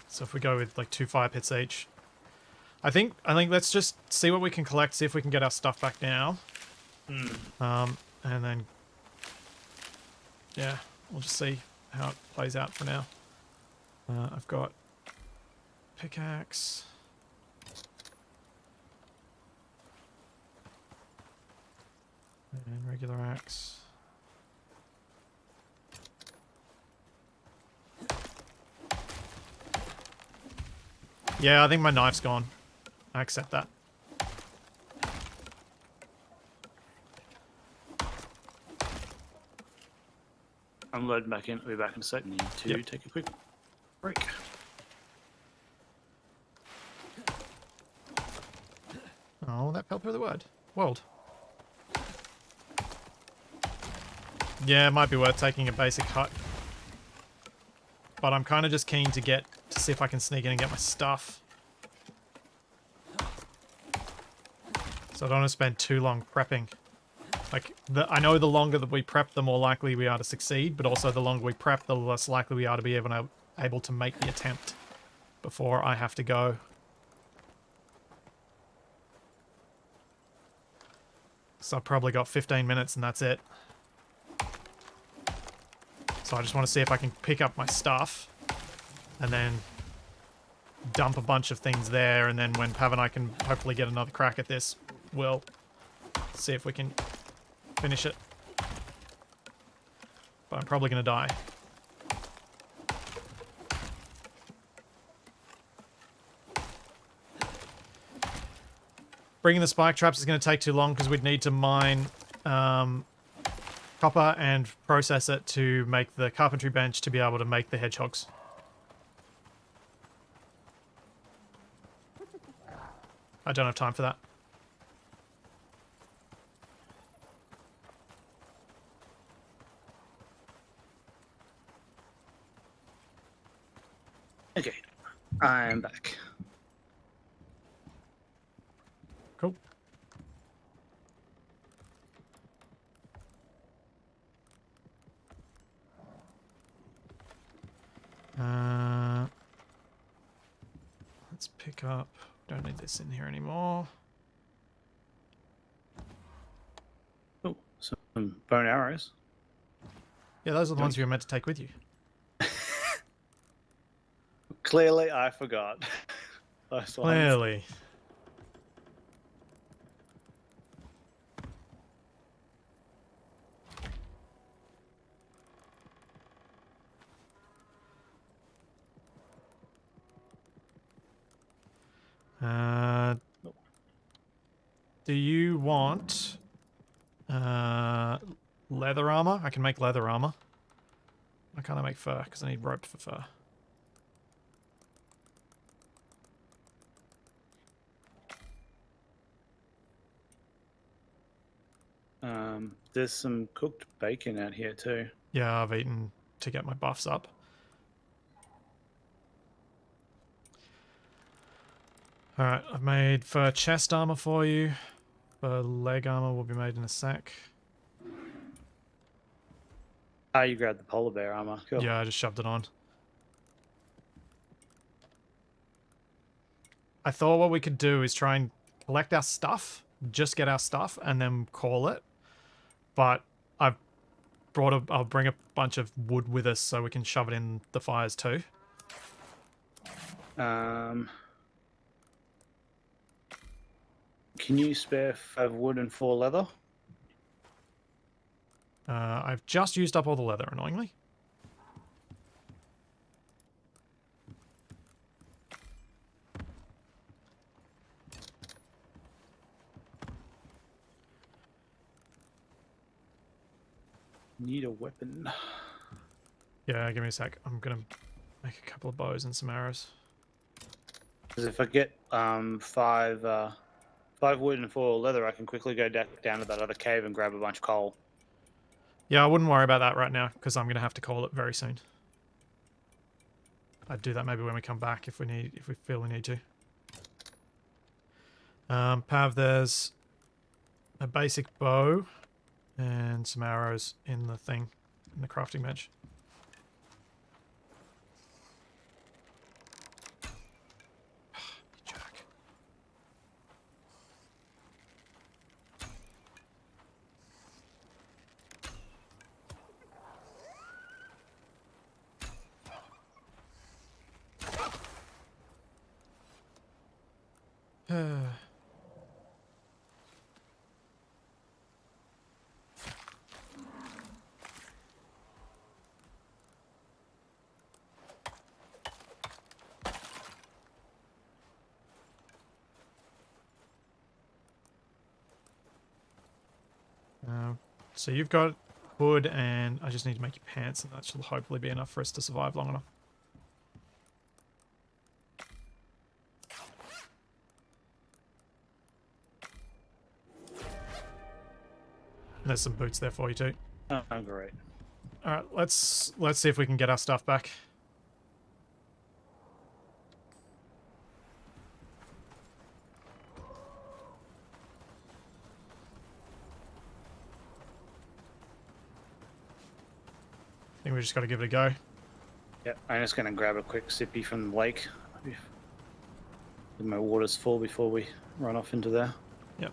So if we go with like 2 fire pits each. I think let's just see what we can collect, see if we can get our stuff back now. And then yeah, we'll just see how it plays out for now. I've got pickaxe. And regular axe. Yeah, I think my knife's gone. I accept that. I'm loading back in. I'll be back in a second. Need to take a quick break. Oh, that fell through the world. Yeah, it might be worth taking a basic hut. But I'm kind of just keen to see if I can sneak in and get my stuff. So I don't want to spend too long prepping. Like, I know the longer that we prep, the more likely we are to succeed, but also the longer we prep, the less likely we are to be able to make the attempt before I have to go. So I've probably got 15 minutes and that's it. So I just want to see if I can pick up my stuff and then dump a bunch of things there, and then when Pav and I can hopefully get another crack at this, we'll see if we can finish it. But I'm probably going to die. Bringing the spike traps is going to take too long because we'd need to mine copper and process it to make the carpentry bench to be able to make the hedgehogs. I don't have time for that. Okay, I'm back. Cool. Let's pick up. Don't need this in here anymore. Oh, some bone arrows. Yeah, those are the ones you were meant to take with you. Clearly, I forgot. Those ones. Clearly. Do you want leather armor? I can make leather armor. Why can't I make fur? Because I need rope for fur. There's some cooked bacon out here too. Yeah, I've eaten to get my buffs up. Alright, I've made fur chest armor for you. Fur leg armor will be made in a sec. Ah, you grabbed the polar bear armor. Cool. Yeah, I just shoved it on. I thought what we could do is try and collect our stuff, just get our stuff, and then call it. But I'll bring a bunch of wood with us so we can shove it in the fires too. Can you spare 5 wood and 4 leather? I've just used up all the leather, annoyingly. Need a weapon. Yeah, give me a sec. I'm gonna make a couple of bows and some arrows. Because if I get 5 wood and 4 leather, I can quickly go down to that other cave and grab a bunch of coal. Yeah, I wouldn't worry about that right now, because I'm gonna have to call it very soon. I'd do that maybe when we come back if we feel we need to. Pav, there's a basic bow and some arrows in the thing, in the crafting bench. You jerk. So you've got hood, and I just need to make you pants, and that should hopefully be enough for us to survive long enough. And there's some boots there for you too. Oh, great. All right, let's see if we can get our stuff back. I think we just got to give it a go. Yeah, I'm just going to grab a quick sippy from the lake. Let my water's full before we run off into there. Yep.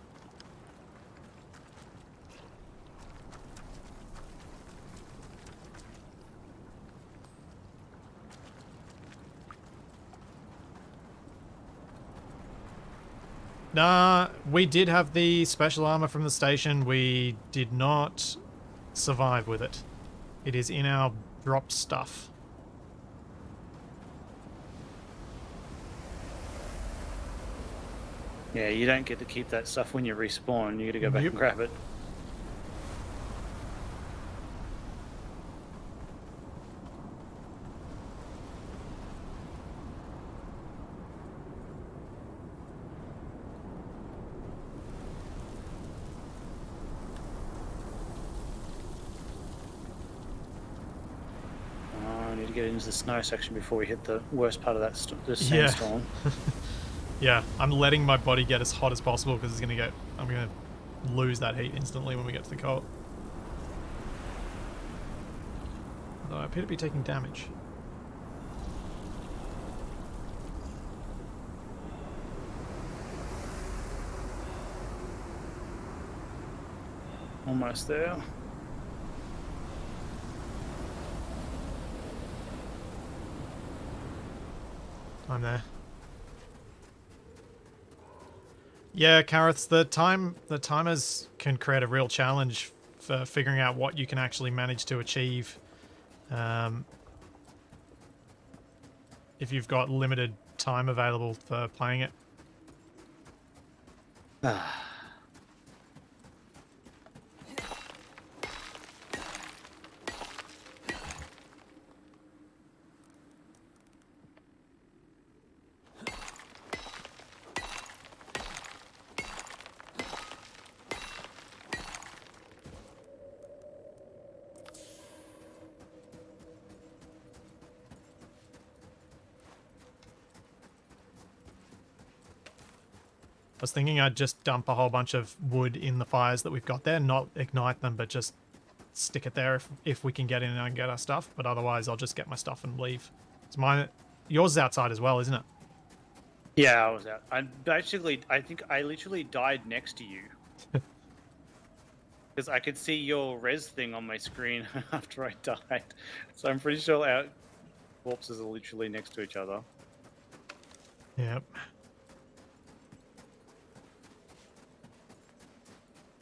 Nah, we did have the special armor from the station. We did not survive with it. It is in our dropped stuff. Yeah, you don't get to keep that stuff when you respawn. You got to go back and grab it. to get into the snow section before we hit the worst part of that the Yeah. sandstorm. Yeah, I'm letting my body get as hot as possible because I'm gonna lose that heat instantly when we get to the cold. Although I appear to be taking damage. Almost there. I'm there. Yeah, Kareth, the timers can create a real challenge for figuring out what you can actually manage to achieve. If you've got limited time available for playing it. I was thinking I'd just dump a whole bunch of wood in the fires that we've got there, not ignite them, but just stick it there if we can get in and get our stuff. But otherwise, I'll just get my stuff and leave. Yours is outside as well, isn't it? Yeah, I was out. I think I literally died next to you. Because I could see your res thing on my screen after I died. So I'm pretty sure our corpses are literally next to each other. Yep.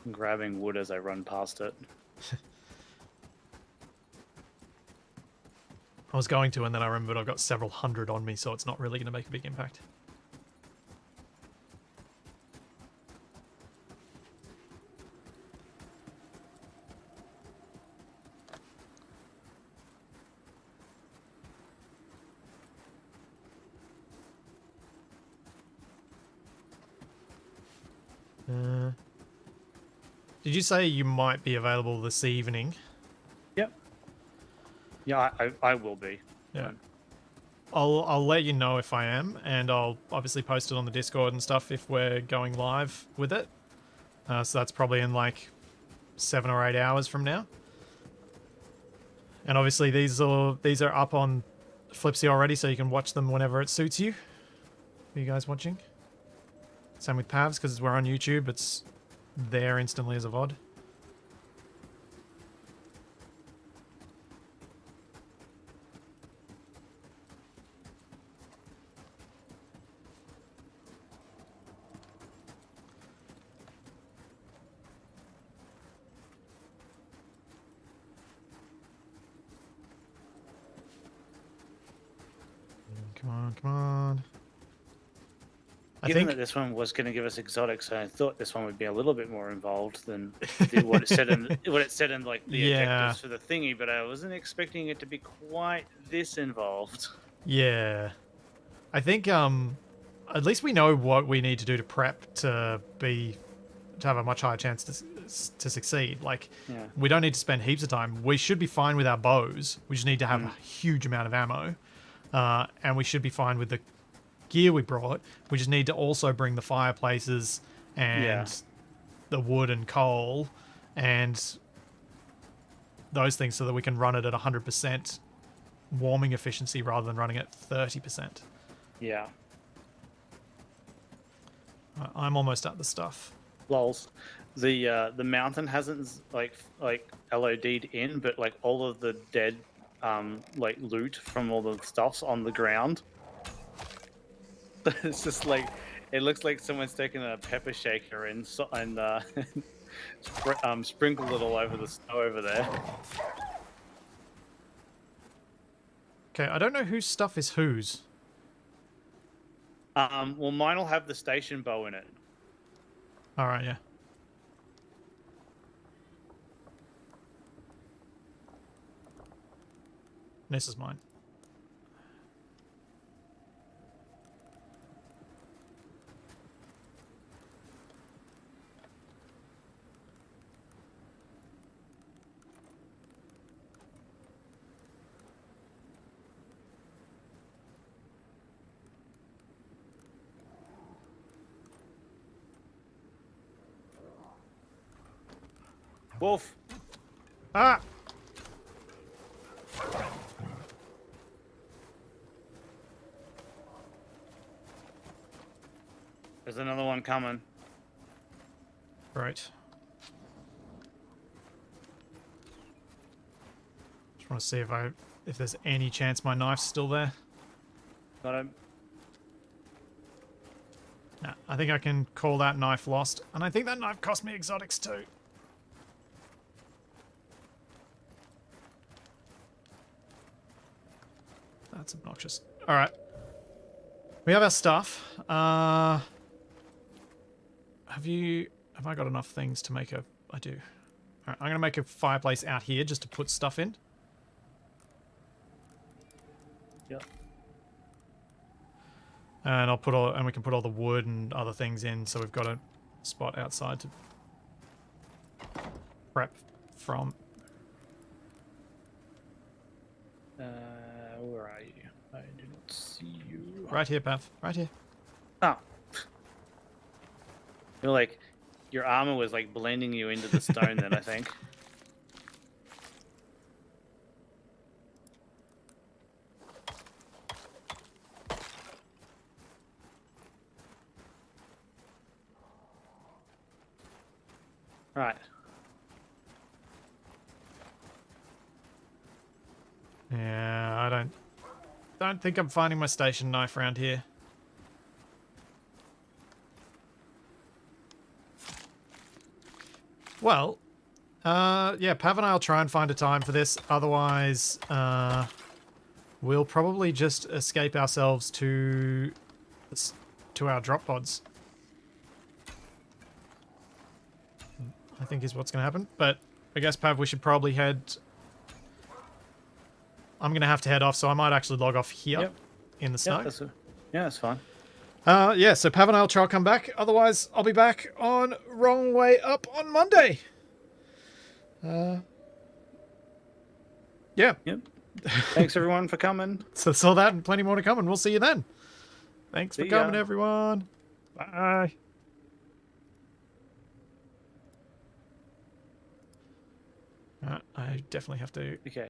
I'm grabbing wood as I run past it. I was going to, and then I remembered I've got several hundred on me, so it's not really going to make a big impact. Did you say you might be available this evening? Yep. Yeah, I will be. Yeah. I'll let you know if I am, and I'll obviously post it on the Discord and stuff if we're going live with it. So that's probably in like 7 or 8 hours from now. And obviously these are up on Flipsy already, so you can watch them whenever it suits you. Are you guys watching? Same with Pavs, because we're on YouTube. It's there instantly as a VOD. Come on, come on. Given that this one was going to give us exotics, I thought this one would be a little bit more involved than what it said in like the objectives for the thingy. But I wasn't expecting it to be quite this involved. Yeah, I think at least we know what we need to do to prep to have a much higher chance to succeed. Like, we don't need to spend heaps of time. We should be fine with our bows. We just need to have a huge amount of ammo, and we should be fine with the gear we brought. We just need to also bring the fireplaces and the wood and coal and those things so that we can run it at 100% warming efficiency rather than running at 30%. Yeah. I'm almost at the stuff. Lols. The mountain hasn't like LOD'd in, but like all of the dead like loot from all the stuff's on the ground. It's just like, it looks like someone's taken a pepper shaker and sprinkled it all over the snow over there. Okay, I don't know whose stuff is whose. Well, mine will have the station bow in it. All right, yeah. This is mine. Wolf. Ah! There's another one coming. Right. Just want to see if there's any chance my knife's still there. Got him. Nah, I think I can call that knife lost, and I think that knife cost me exotics too. That's obnoxious. All right. We have our stuff. Have I got enough things to make a... I do. All right, I'm going to make a fireplace out here just to put stuff in. Yep. And we can put all the wood and other things in, so we've got a spot outside to prep from. Where are you? I do not see you. Right here, Pav. Right here. Oh. You're like, your armor was like blending you into the stone then, I think. Right. Yeah, I don't think I'm finding my station knife around here. Well, yeah, Pav and I'll try and find a time for this. Otherwise, we'll probably just escape ourselves to our drop pods. I think is what's going to happen. But I guess, Pav, we should probably head... I'm going to have to head off, so I might actually log off here in the snow. Yeah, that's fine. Yeah, so Pav and I'll try to come back. Otherwise, I'll be back on Wrong Way Up on Monday. Yeah. Yep. Thanks, everyone, for coming. So saw that and plenty more to come, and we'll see you then. Thanks for coming, everyone. Bye. I definitely have to... Okay.